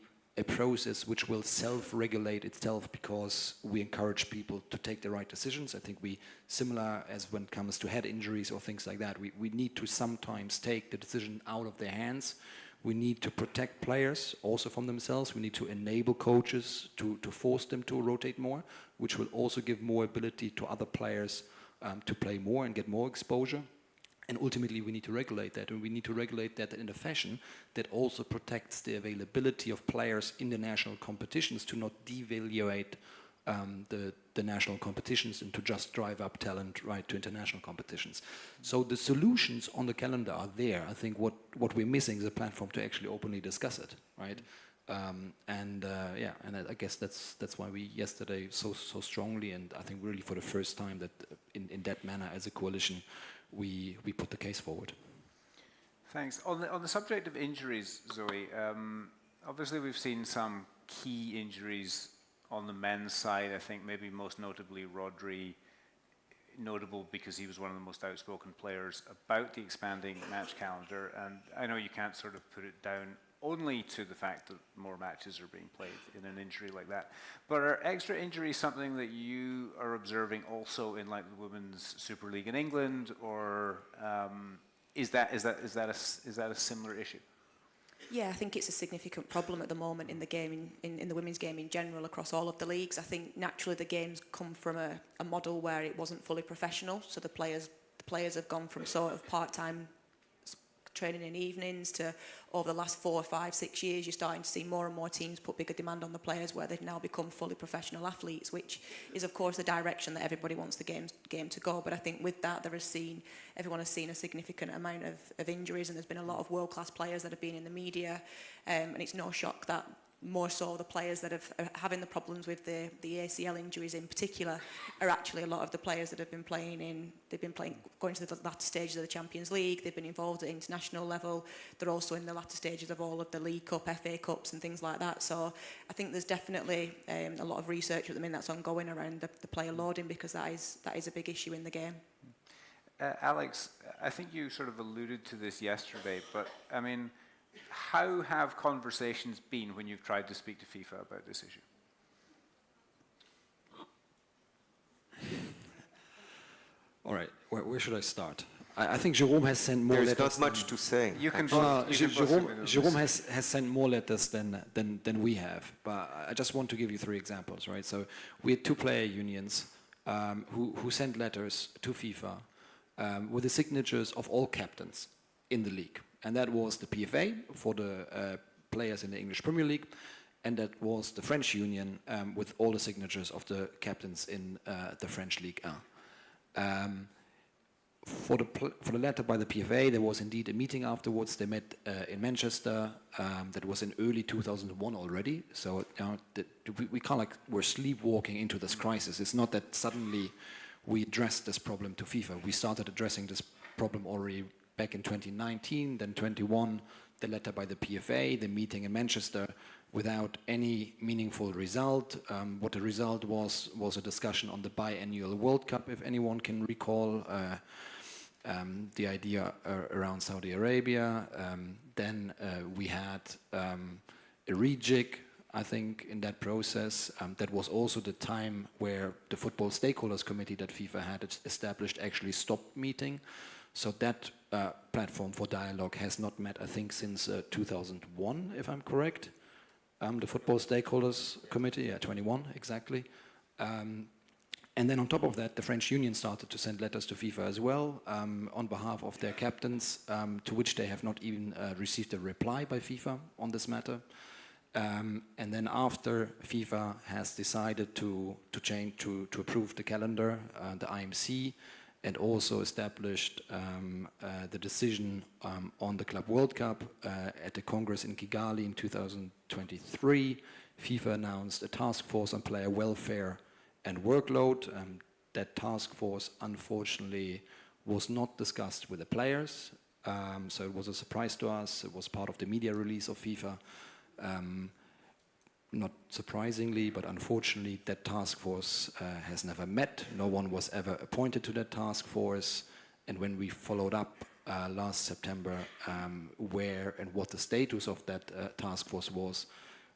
process which will self-regulate itself because we encourage people to take the right decisions. I think similar as when it comes to head injuries or things like that, we need to sometimes take the decision out of their hands. We need to protect players also from themselves. We need to enable coaches to force them to rotate more, which will also give more ability to other players to play more and get more exposure. And ultimately, we need to regulate that, and we need to regulate that in a fashion that also protects the availability of players in the national competitions, to not devaluate the national competitions and to just drive up talent right to international competitions. So the solutions on the calendar are there. I think what we're missing is a platform to actually openly discuss it, right? And I guess that's why we yesterday so strongly, and I think really for the first time that in that manner as a coalition, we put the case forward. Thanks. On the subject of injuries, Zoe, Obviously, we've seen some key injuries on the men's side. I think maybe most notably Rodri, notable because he was one of the most outspoken players about the expanding match calendar. And I know you can't sort of put it down only to the fact that more matches are being played in an injury like that. But are extra injuries something that you are observing also in like the Women's Super League in England, or is that a similar issue? Yeah, I think it's a significant problem at the moment in the game, in the women's game in general, across all of the leagues. I think naturally the game's come from a model where it wasn't fully professional, so the players have gone from sort of part-time training in evenings to, over the last 4, 5, 6 years, you're starting to see more and more teams put bigger demand on the players where they've now become fully professional athletes, which is of course the direction that everybody wants the game to go. But I think with that everyone has seen a significant amount of injuries, and there's been a lot of world-class players that have been in the media, and it's no shock that more so the players that are having the problems with the ACL injuries in particular are actually a lot of the players that have been playing going to the latter stages of the Champions League. They've been involved at international level. They're also in the latter stages of all of the League Cup, FA Cups and things like that. So I think there's definitely a lot of research at the minute that's ongoing around the player loading, because that is a big issue in the game. Alex, I think you sort of alluded to this yesterday, but I mean, how have conversations been when you've tried to speak to FIFA about this issue? All right, where should I start? I think Jerome has sent more letters. There's not much to say. Jerome has sent more letters than we have, but I just want to give you 3 examples, right? So we had 2 player unions who sent letters to FIFA with the signatures of all captains in the league. And that was the PFA for the players in the English Premier League, and that was the French Union with all the signatures of the captains in the French Ligue 1. For the letter by the PFA, there was indeed a meeting afterwards. They met in Manchester. That was in early 2001 already. So we kind of we're sleepwalking into this crisis. It's not that suddenly we addressed this problem to FIFA. We started addressing this problem already back in 2019, then 21, the letter by the PFA, the meeting in Manchester, without any meaningful result. What the result was a discussion on the biannual World Cup, if anyone can recall, the idea around Saudi Arabia. Then we had a rejig, I think, in that process. That was also the time where the Football Stakeholders Committee that FIFA had established actually stopped meeting. So that platform for dialogue has not met, I think, since 2001, if I'm correct. The Football Stakeholders Committee, 21, exactly. And then on top of that, the French Union started to send letters to FIFA as well on behalf of their captains, to which they have not even received a reply by FIFA on this matter. And then after FIFA has decided to approve the calendar, the IMC, and also established the decision on the Club World Cup at the Congress in Kigali in 2023. FIFA announced a task force on player welfare and workload. That task force, unfortunately, was not discussed with the players. So it was a surprise to us. It was part of the media release of FIFA. Not surprisingly, but unfortunately, that task force has never met. No one was ever appointed to that task force. And when we followed up last September where and what the status of that task force was,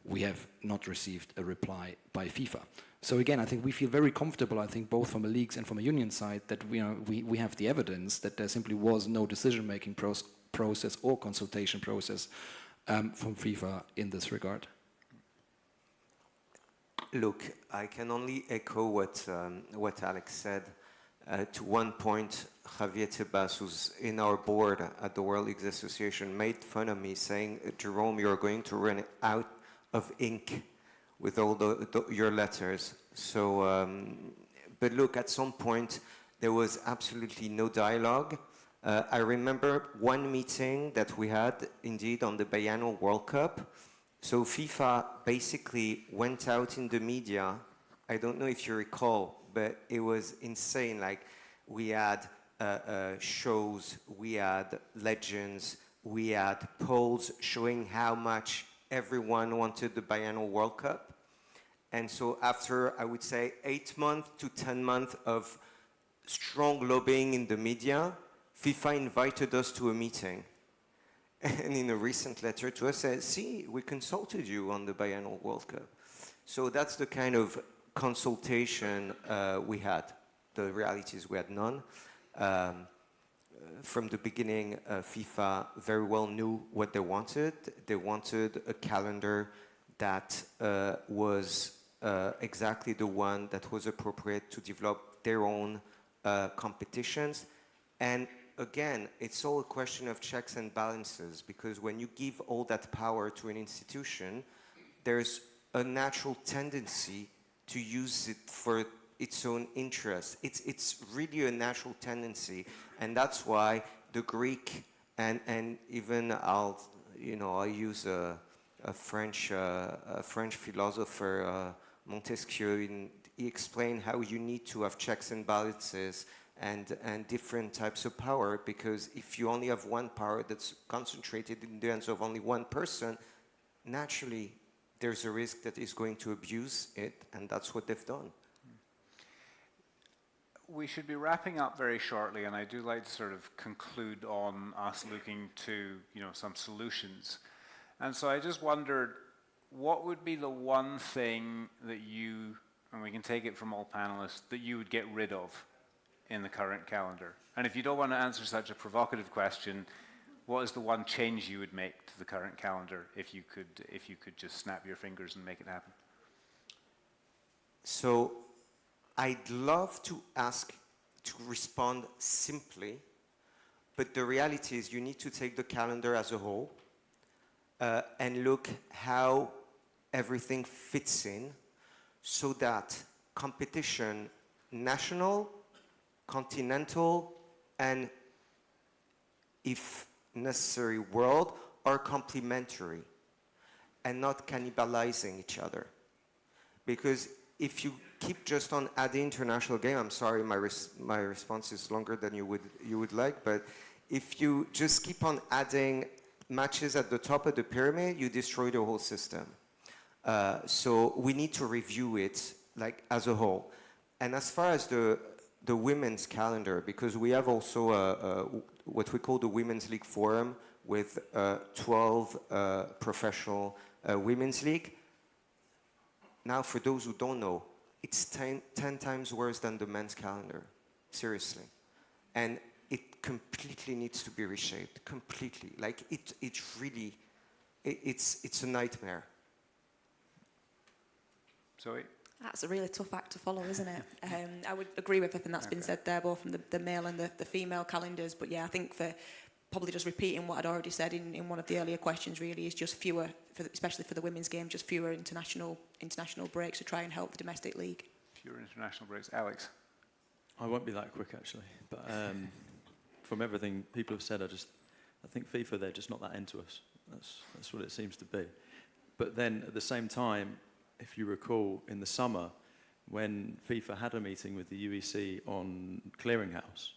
we have not received a reply by FIFA. So again, I think we feel very comfortable, I think, both from a leagues and from a union side, that we have the evidence that there simply was no decision-making process or consultation process from FIFA in this regard. Look, I can only echo what Alex said. To one point, Javier Tebas, who's in our board at the World Leagues Association, made fun of me saying, Jerome, you're going to run out of ink with all your letters. So, but look, at some point, there was absolutely no dialogue. I remember one meeting that we had, indeed, on the biannual World Cup. So FIFA basically went out in the media. I don't know if you recall, but it was insane. Like, we had shows, we had legends, we had polls showing how much everyone wanted the biennial World Cup. And so after, I would say, 8 months to 10 months of strong lobbying in the media, FIFA invited us to a meeting. And in a recent letter to us said, see, we consulted you on the biennial World Cup. So that's the kind of consultation we had. The reality is we had none. From the beginning, FIFA very well knew what they wanted. They wanted a calendar that was exactly the one that was appropriate to develop their own competitions. And again, it's all a question of checks and balances, because when you give all that power to an institution, there's a natural tendency to use it for its own interest. It's really a natural tendency, and that's why the Greek and even I'll use a French philosopher, Montesquieu. He explained how you need to have checks and balances and different types of power, because if you only have one power that's concentrated in the hands of only one person, naturally there's a risk that he's going to abuse it, and that's what they've done. We should be wrapping up very shortly, and I do like to sort of conclude on us looking to, some solutions. And so I just wondered, what would be the one thing that you, and we can take it from all panelists, that you would get rid of in the current calendar? And if you don't want to answer such a provocative question, what is the one change you would make to the current calendar if you could just snap your fingers and make it happen? So I'd love to respond simply, but the reality is you need to take the calendar as a whole and look how everything fits in, so that competition, national, continental, and if necessary world, are complementary and not cannibalizing each other. Because if you keep just on adding international game, I'm sorry, my response is longer than you would like, but if you just keep on adding matches at the top of the pyramid, you destroy the whole system. So we need to review it like as a whole. And as far as the women's calendar, because we have also what we call the Women's League Forum with 12 professional women's league. Now, for those who don't know, it's 10 times worse than the men's calendar, seriously. And it completely needs to be reshaped, completely. Like, it's a nightmare. Zoe? That's a really tough act to follow, isn't it? I would agree with everything that's been said there, both from the male and the female calendars. But yeah, I think for probably just repeating what I'd already said in one of the earlier questions, really, is just fewer, especially for the women's game, just fewer international breaks to try and help the domestic league. Fewer international breaks. Alex? I won't be that quick, actually. But from everything people have said, I think FIFA, they're just not that into us. That's what it seems to be. But then at the same time, if you recall, in the summer, when FIFA had a meeting with the UEC on clearinghouse,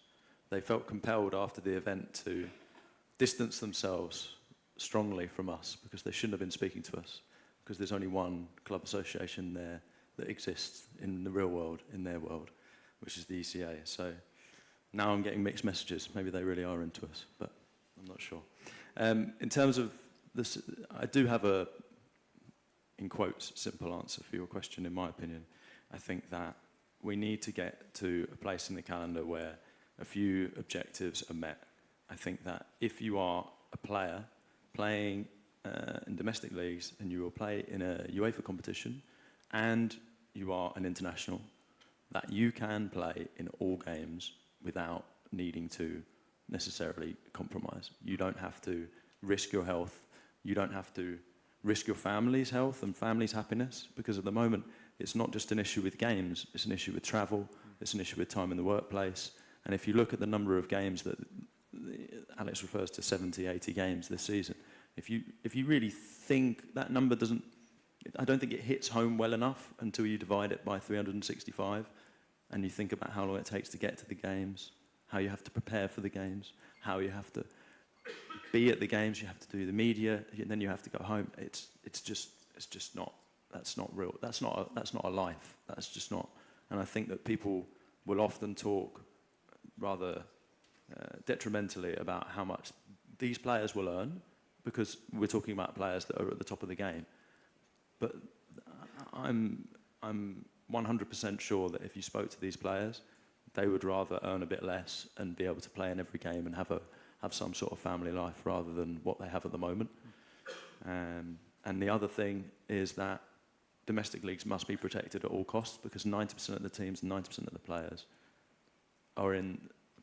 they felt compelled after the event to distance themselves strongly from us, because they shouldn't have been speaking to us, because there's only one club association there that exists in the real world, in their world, which is the ECA. So now I'm getting mixed messages. Maybe they really are into us, but I'm not sure. In terms of this, I do have a, in quotes, simple answer for your question, in my opinion. I think that we need to get to a place in the calendar where a few objectives are met. I think that if you are a player playing in domestic leagues and you will play in a UEFA competition and you are an international, that you can play in all games without needing to necessarily compromise. You don't have to risk your health. You don't have to risk your family's health and family's happiness, because at the moment it's not just an issue with games, it's an issue with travel, it's an issue with time in the workplace. And if you look at the number of games that Alex refers to, 70, 80 games this season, if you really think that number doesn't, I don't think it hits home well enough until you divide it by 365 and you think about how long it takes to get to the games, how you have to prepare for the games, how you have to be at the games, you have to do the media, and then you have to go home. It's just not. That's not real. That's not a life. That's just not. And I think that people will often talk rather detrimentally about how much these players will earn, because we're talking about players that are at the top of the game. But I'm 100% sure that if you spoke to these players, they would rather earn a bit less and be able to play in every game and have some sort of family life rather than what they have at the moment. And the other thing is that domestic leagues must be protected at all costs, because 90% of the teams and 90% of the players are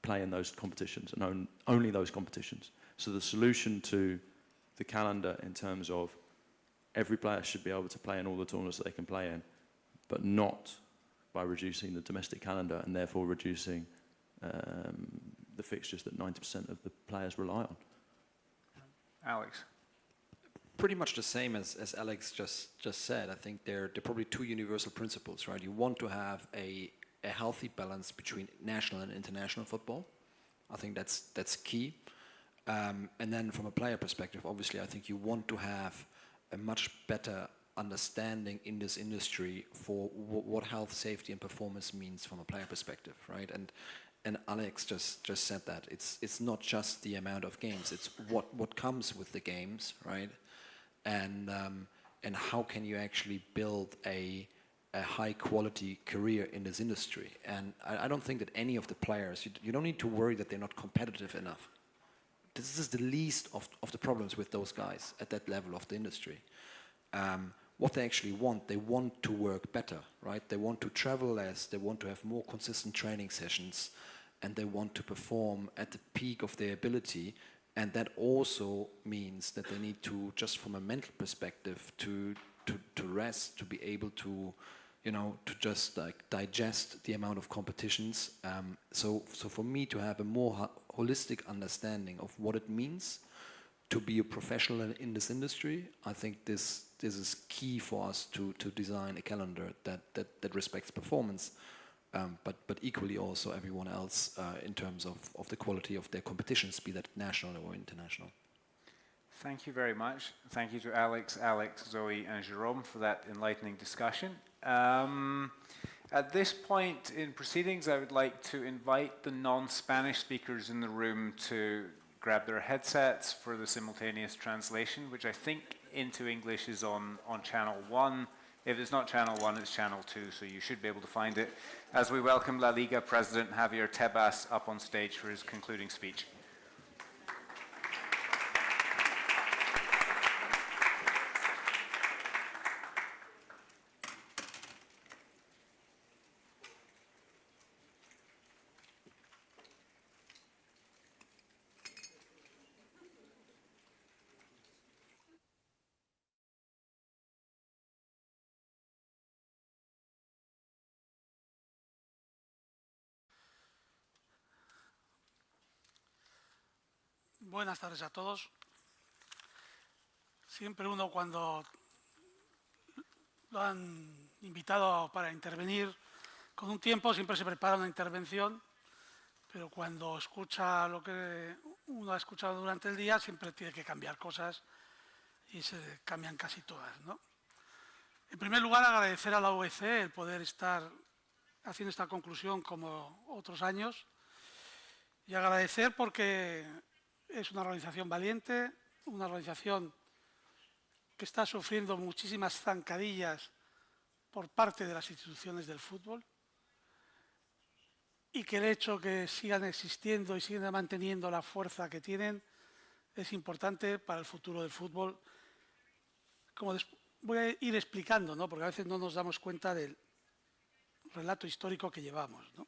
play in those competitions and only those competitions. So the solution to the calendar in terms of every player should be able to play in all the tournaments that they can play in, but not by reducing the domestic calendar and therefore reducing the fixtures that 90% of the players rely on. Alex? Pretty much the same as Alex just said. I think they're probably two universal principles, right? You want to have a healthy balance between national and international football. I think that's key. And then from a player perspective, obviously, I think you want to have a much better understanding in this industry for what health, safety, and performance means from a player perspective, right? And Alex just said that it's not just the amount of games; it's what comes with the games, right? And how can you actually build a high quality career in this industry? And I don't think that any of the players, you don't need to worry that they're not competitive enough. This is the least of the problems with those guys at that level of the industry. What they actually want, they want to work better, right? They want to travel less, they want to have more consistent training sessions, and they want to perform at the peak of their ability. And that also means that they need to, just from a mental perspective, to rest, to be able to, to just like digest the amount of competitions. So for me to have a more holistic understanding of what it means to be a professional in this industry, I think this is key for us to design a calendar that respects performance, but equally also everyone else in terms of the quality of their competitions, be that national or international. Thank you very much. Thank you to Alex, Zoe, and Jerome for that enlightening discussion. At this point in proceedings, I would like to invite the non-Spanish speakers in the room to grab their headsets for the simultaneous translation, which I think into English is on channel 1. If it's not channel 1, it's channel 2, so you should be able to find it, as we welcome La Liga President Javier Tebas up on stage for his concluding speech. Buenas tardes a todos. Siempre uno, cuando lo han invitado para intervenir con un tiempo, siempre se prepara una intervención, pero cuando escucha lo que uno ha escuchado durante el día, siempre tiene que cambiar cosas y se cambian casi todas, ¿no? En primer lugar, agradecer a la UEC el poder estar haciendo esta conclusión como otros años, y agradecer porque es una organización valiente, una organización que está sufriendo muchísimas zancadillas por parte de las instituciones del fútbol, y que el hecho que sigan existiendo y sigan manteniendo la fuerza que tienen es importante para el futuro del fútbol. Como voy a ir explicando, ¿no? Porque a veces no nos damos cuenta del relato histórico que llevamos, ¿no?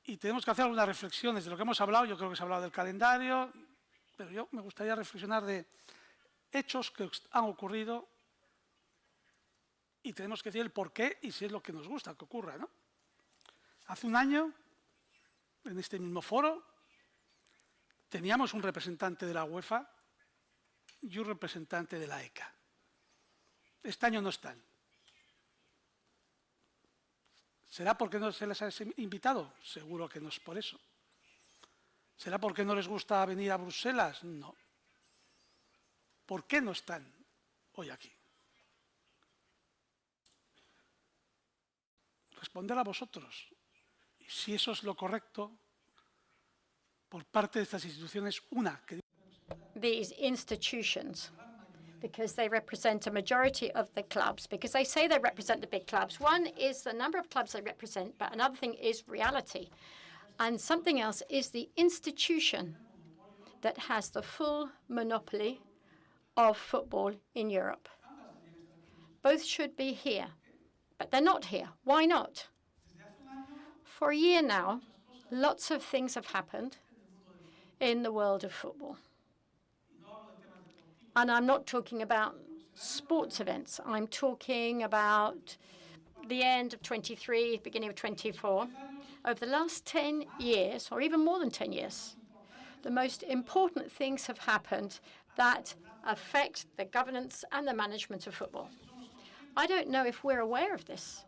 Y tenemos que hacer algunas reflexiones de lo que hemos hablado. Yo creo que se ha hablado del calendario, pero yo me gustaría reflexionar de hechos que han ocurrido y tenemos que decir el por qué y si es lo que nos gusta que ocurra, ¿no? Hace un año, en este mismo foro, teníamos un representante de la UEFA y un representante de la ECA. Este año no están. ¿Será porque no se les ha invitado? Seguro que no es por eso. ¿Será porque no les gusta venir a Bruselas? No. ¿Por qué no están hoy aquí? Responder a vosotros. Y si eso es lo correcto, por parte de estas instituciones, these institutions, because they represent a majority of the clubs, because they say they represent the big clubs. One is the number of clubs they represent, but another thing is reality. And something else is the institution that has the full monopoly of football in Europe. Both should be here, but they're not here. Why not? For a year now, lots of things have happened in the world of football. And I'm not talking about sports events. I'm talking about the end of 23, beginning of 24. Over the last 10 years, or even more than 10 years, the most important things have happened that affect the governance and the management of football. I don't know if we're aware of this.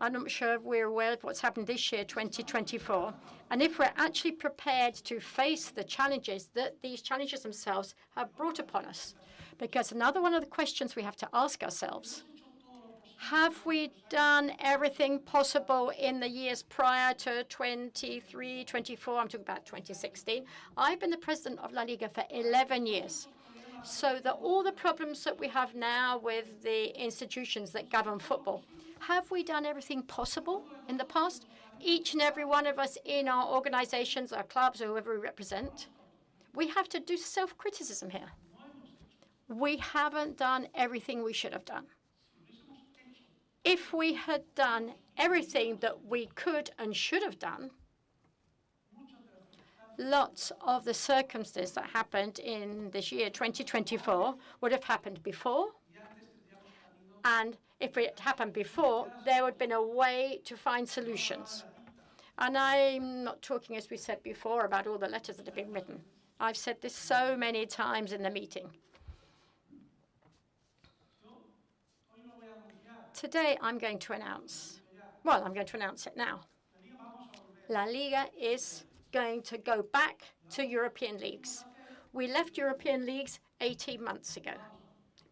I'm not sure if we're aware of what's happened this year, 2024, and if we're actually prepared to face the challenges that these challenges themselves have brought upon us. Because another one of the questions we have to ask ourselves, have we done everything possible in the years prior to 23, 24? I'm talking about 2016. I've been the president of LALIGA for 11 years. So that all the problems that we have now with the institutions that govern football, have we done everything possible in the past? Each and every one of us in our organizations, our clubs, or whoever we represent, we have to do self-criticism here. We haven't done everything we should have done. If we had done everything that we could and should have done, lots of the circumstances that happened in this year, 2024, would have happened before. And if it happened before, there would have been a way to find solutions. And I'm not talking, as we said before, about all the letters that have been written. I've said this so many times in the meeting. Today, I'm going to announce, well, I'm going to announce it now. La Liga is going to go back to European leagues. We left European leagues 18 months ago,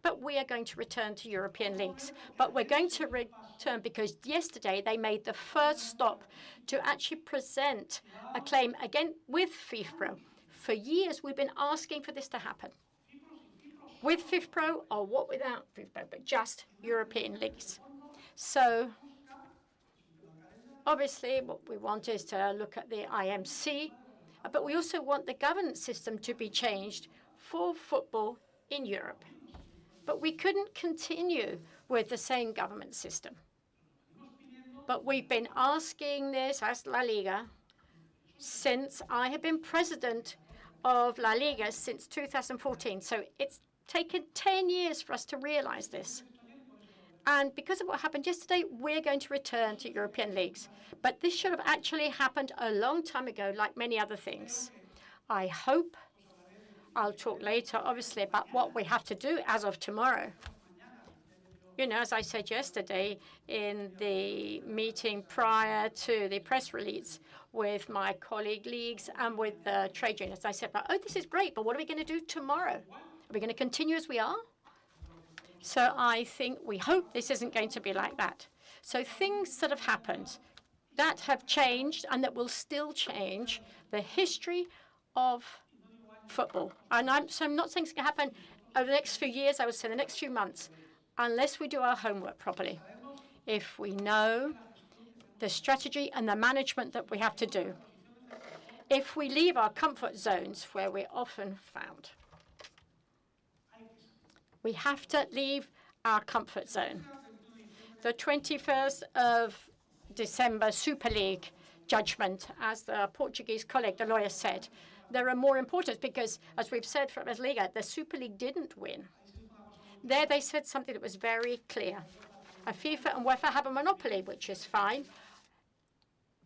but we are going to return to European leagues. But we're going to return because yesterday they made the first stop to actually present a claim again with FIFPro. For years, we've been asking for this to happen. With FIFPro or what without FIFPro, but just European leagues. So obviously, what we want is to look at the IMC, but we also want the governance system to be changed for football in Europe. But we couldn't continue with the same government system. But we've been asking this as La Liga since I have been president of La Liga since 2014. So it's taken 10 years for us to realize this. And because of what happened yesterday, we're going to return to European leagues. But this should have actually happened a long time ago, like many other things. I hope, I'll talk later, obviously, about what we have to do as of tomorrow. You know, as I said yesterday in the meeting prior to the press release with my colleague leagues and with the trade unions, I said, oh, this is great, but what are we going to do tomorrow? Are we going to continue as we are? So I think, we hope this isn't going to be like that. So things that have happened, that have changed and that will still change the history of football. And I'm not saying it's going to happen over the next few years, I would say the next few months, unless we do our homework properly. If we know the strategy and the management that we have to do. If we leave our comfort zones where we're often found. We have to leave our comfort zone. The 21st of December Super League judgment, as the Portuguese colleague, the lawyer, said, there are more importance because, as we've said from Virslīga, the Super League didn't win. There they said something that was very clear. FIFA and UEFA have a monopoly, which is fine.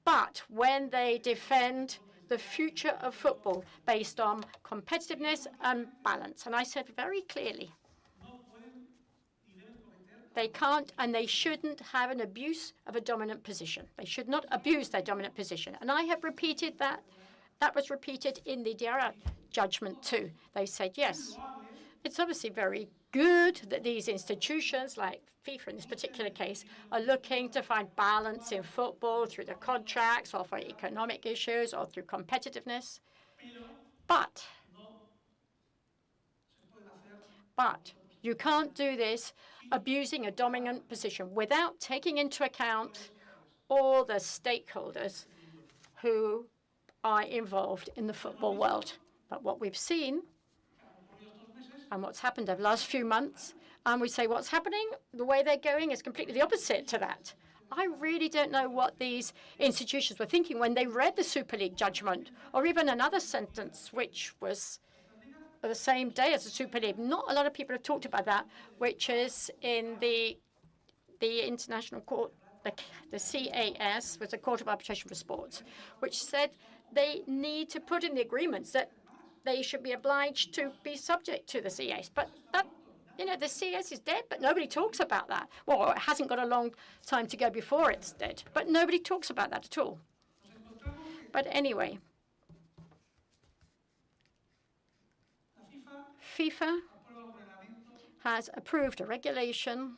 But when they defend the future of football based on competitiveness and balance, and I said very clearly, they can't and they shouldn't have an abuse of a dominant position. They should not abuse their dominant position. And I have repeated that That was repeated in the Diarra judgment too. They said, yes, it's obviously very good that these institutions, like FIFA in this particular case, are looking to find balance in football through the contracts or for economic issues or through competitiveness. But you can't do this abusing a dominant position without taking into account all the stakeholders who are involved in the football world. But what we've seen and what's happened over the last few months, and we say what's happening, the way they're going is completely the opposite to that. I really don't know what these institutions were thinking when they read the Super League judgment, or even another sentence, which was the same day as the Super League. Not a lot of people have talked about that, which is in the International Court, the CAS, was the Court of Arbitration for Sports, which said they need to put in the agreements that they should be obliged to be subject to the CAS. But that, you know, the CAS is dead, but nobody talks about that. Well, it hasn't got a long time to go before it's dead, but nobody talks about that at all. But anyway, FIFA has approved a regulation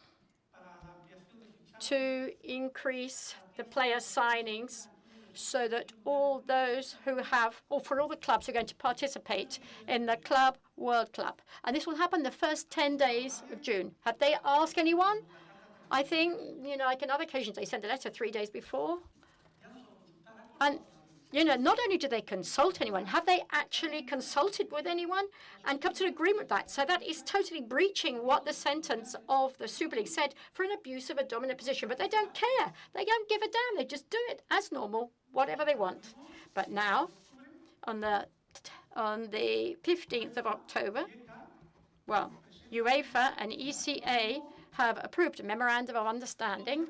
to increase the player signings so that all those who have, or for all the clubs who are going to participate in the Club World Cup. And this will happen the first 10 days of June. Have they asked anyone? I think, you know, like in other occasions, they send a letter 3 days before. And, you know, not only do they consult anyone, have they actually consulted with anyone and come to an agreement with that? So that is totally breaching what the sentence of the Super League said for an abuse of a dominant position. But they don't care. They don't give a damn. They just do it as normal, whatever they want. But now, on the 15th of October, well, UEFA and ECA have approved a memorandum of understanding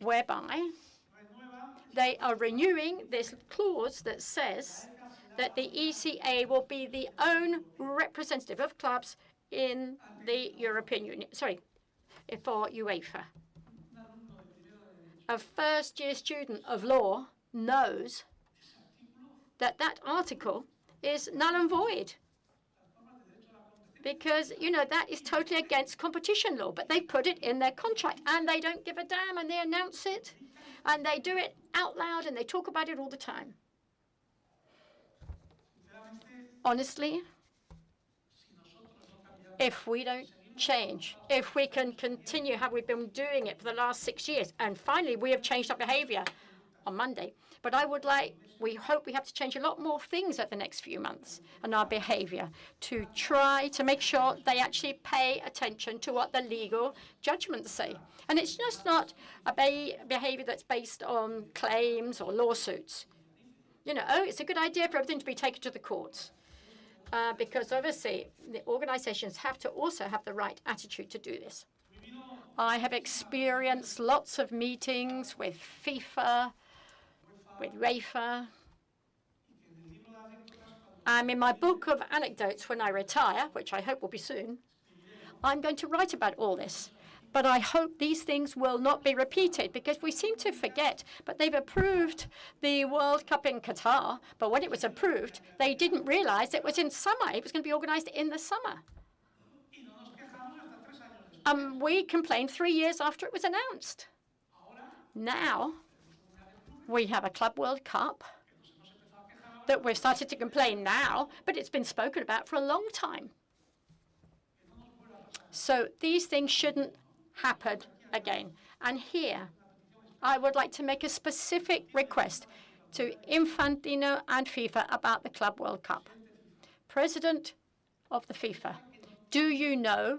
whereby they are renewing this clause that says that the ECA will be the own representative of clubs in the European Union, for UEFA. A first-year student of law knows that that article is null and void because, you know, that is totally against competition law, but they put it in their contract and they don't give a damn and they announce it and they do it out loud and they talk about it all the time. Honestly, if we don't change, if we can continue how we've been doing it for the last 6 years, and finally we have changed our behavior on Monday, but we hope we have to change a lot more things at the next few months in our behavior to try to make sure they actually pay attention to what the legal judgments say. And it's just not a behavior that's based on claims or lawsuits. You know, oh, it's a good idea for everything to be taken to the courts. Because obviously the organizations have to also have the right attitude to do this. I have experienced lots of meetings with FIFA, with UEFA. In my book of anecdotes when I retire, which I hope will be soon, I'm going to write about all this. But I hope these things will not be repeated because we seem to forget. But they've approved the World Cup in Qatar. But when it was approved, they didn't realize it was in summer. It was going to be organized in the summer. We complained 3 years after it was announced. Now, we have a Club World Cup that we've started to complain now, but it's been spoken about for a long time. So these things shouldn't happen again. And here, I would like to make a specific request to Infantino and FIFA about the Club World Cup. President of the FIFA, do you know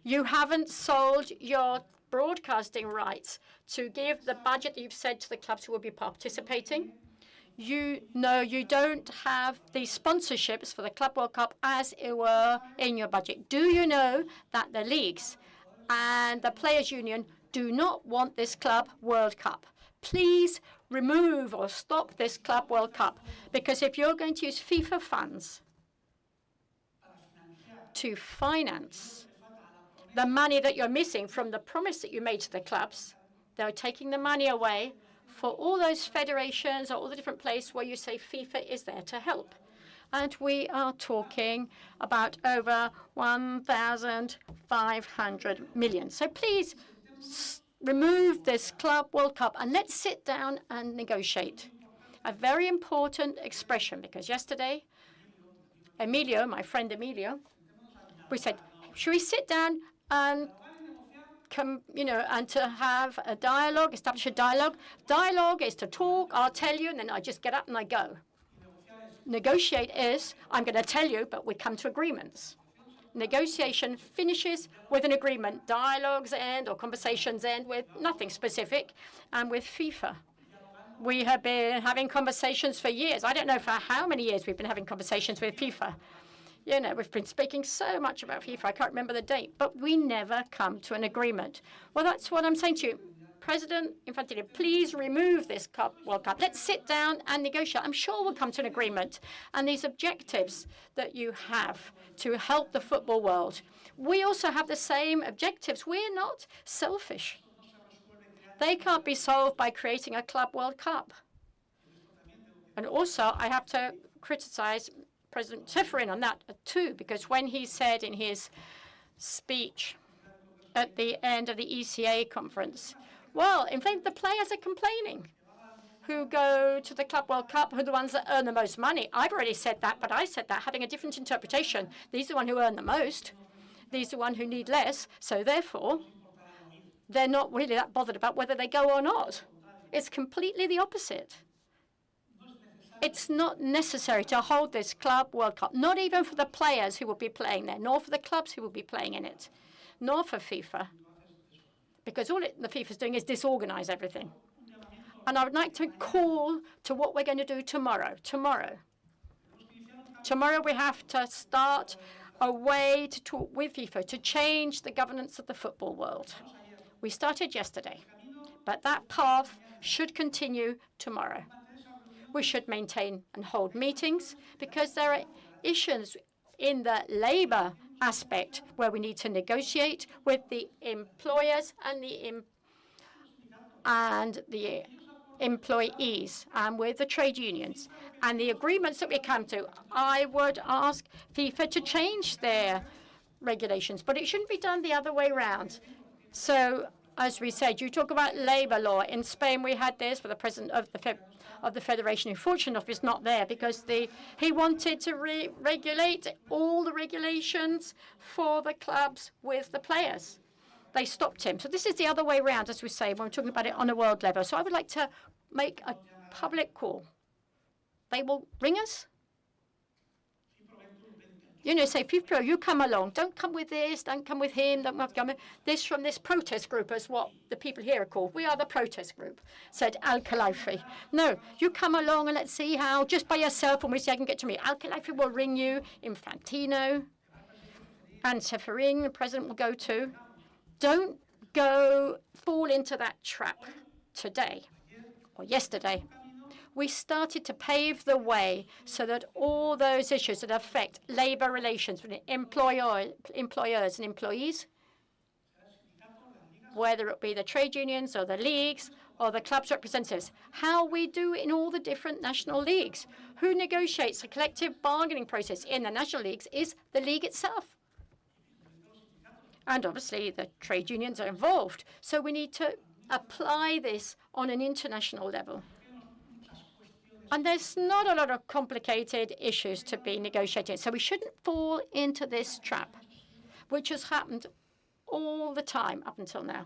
you haven't sold your broadcasting rights to give the budget that you've said to the clubs who will be participating? You know you don't have the sponsorships for the Club World Cup as it were in your budget. Do you know that the leagues and the Players' Union do not want this Club World Cup? Please remove or stop this Club World Cup, because if you're going to use FIFA funds to finance the money that you're missing from the promise that you made to the clubs, they're taking the money away for all those federations or all the different places where you say FIFA is there to help. And we are talking about over 1,500 million. So please remove this Club World Cup and let's sit down and negotiate. A very important expression, because yesterday, Emilio, my friend Emilio, we said, should we sit down and and to have a dialogue, establish a dialogue? Dialogue is to talk, I'll tell you, and then I just get up and I go. Negotiate is, I'm going to tell you, but we come to agreements. Negotiation finishes with an agreement. Dialogues end or conversations end with nothing specific. And with FIFA, we have been having conversations for years. I don't know for how many years we've been having conversations with FIFA. You know, we've been speaking so much about FIFA, I can't remember the date, but we never come to an agreement. Well, that's what I'm saying to you. President Infantino, please remove this World Cup. Let's sit down and negotiate. I'm sure we'll come to an agreement. And these objectives that you have to help the football world, we also have the same objectives. We're not selfish. They can't be solved by creating a Club World Cup. And also, I have to criticize President Seferin on that too, because when he said in his speech at the end of the ECA conference, well, in fact, the players are complaining who go to the Club World Cup, who are the ones that earn the most money. I've already said that, but I said that having a different interpretation. These are the ones who earn the most. These are the ones who need less. So therefore, they're not really that bothered about whether they go or not. It's completely the opposite. It's not necessary to hold this Club World Cup, not even for the players who will be playing there, nor for the clubs who will be playing in it, nor for FIFA, because all the FIFA is doing is disorganize everything. And I would like to call to what we're going to do tomorrow. Tomorrow we have to start a way to talk with FIFA to change the governance of the football world. We started yesterday, but that path should continue tomorrow. We should maintain and hold meetings because there are issues in the labor aspect where we need to negotiate with the employers and the employees and with the trade unions. And the agreements that we come to, I would ask FIFA to change their regulations, but it shouldn't be done the other way around. So, as we said, you talk about labor law. In Spain, we had this for the president of the Federation. Unfortunately, is not there because he wanted to regulate all the regulations for the clubs with the players. They stopped him. So this is the other way around, as we say, when we're talking about it on a world level. So I would like to make a public call. They will ring us. You know, say, FIFA, you come along. Don't come with this. Don't come with him. Don't come with this from this protest group, as what the people here are called. We are the protest group, said Al-Khalifi. No, you come along and let's see how, just by yourself, and we see I can get to me. Al-Khalifi will ring you, Infantino, and Seferin, the president, will go too. Don't fall into that trap today or yesterday. We started to pave the way so that all those issues that affect labor relations between employers and employees, whether it be the trade unions or the leagues or the club's representatives, how we do in all the different national leagues. Who negotiates the collective bargaining process in the national leagues is the league itself. And obviously the trade unions are involved. So we need to apply this on an international level. And there's not a lot of complicated issues to be negotiated. So we shouldn't fall into this trap, which has happened all the time up until now.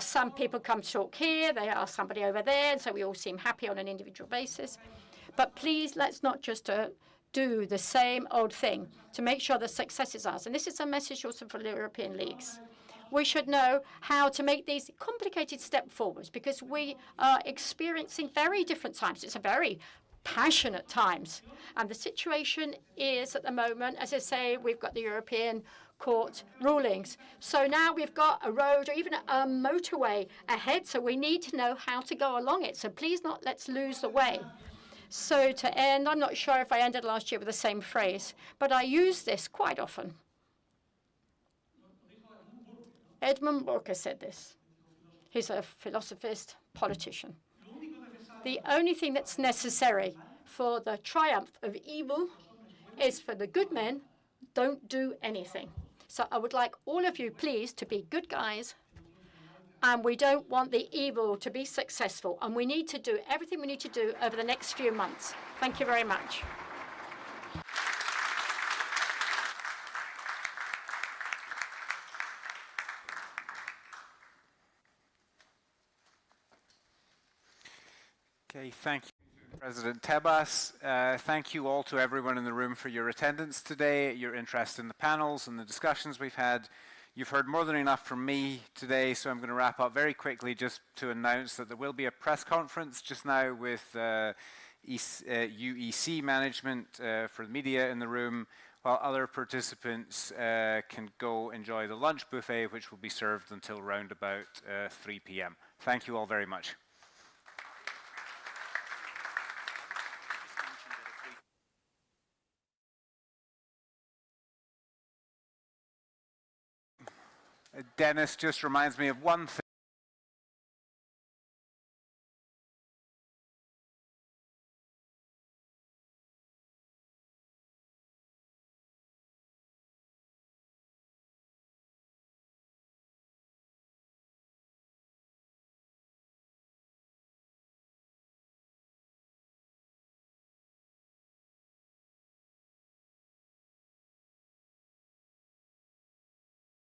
Some people come to talk here, they are somebody over there, and so we all seem happy on an individual basis. But please, let's not just do the same old thing to make sure the success is ours. And this is a message also for the European leagues. We should know how to make these complicated step forwards because we are experiencing very different times. It's a very passionate times. And the situation is at the moment, as I say, we've got the European Court rulings. So now we've got a road or even a motorway ahead. So we need to know how to go along it. So please let's lose the way. So to end, I'm not sure if I ended last year with the same phrase, but I use this quite often. Edmund Burke said this. He's a philosophist, politician. The only thing that's necessary for the triumph of evil is for the good men don't do anything. So I would like all of you, please, to be good guys. And we don't want the evil to be successful. And we need to do everything we need to do over the next few months. Thank you very much. Okay, thank you, President Tebas. Thank you all to everyone in the room for your attendance today, your interest in the panels and the discussions we've had. You've heard more than enough from me today, so I'm going to wrap up very quickly just to announce that there will be a press conference just now with UEC management for the media in the room, while other participants can go enjoy the lunch buffet, which will be served until around about 3 p.m. Thank you all very much. Dennis just reminds me of one thing.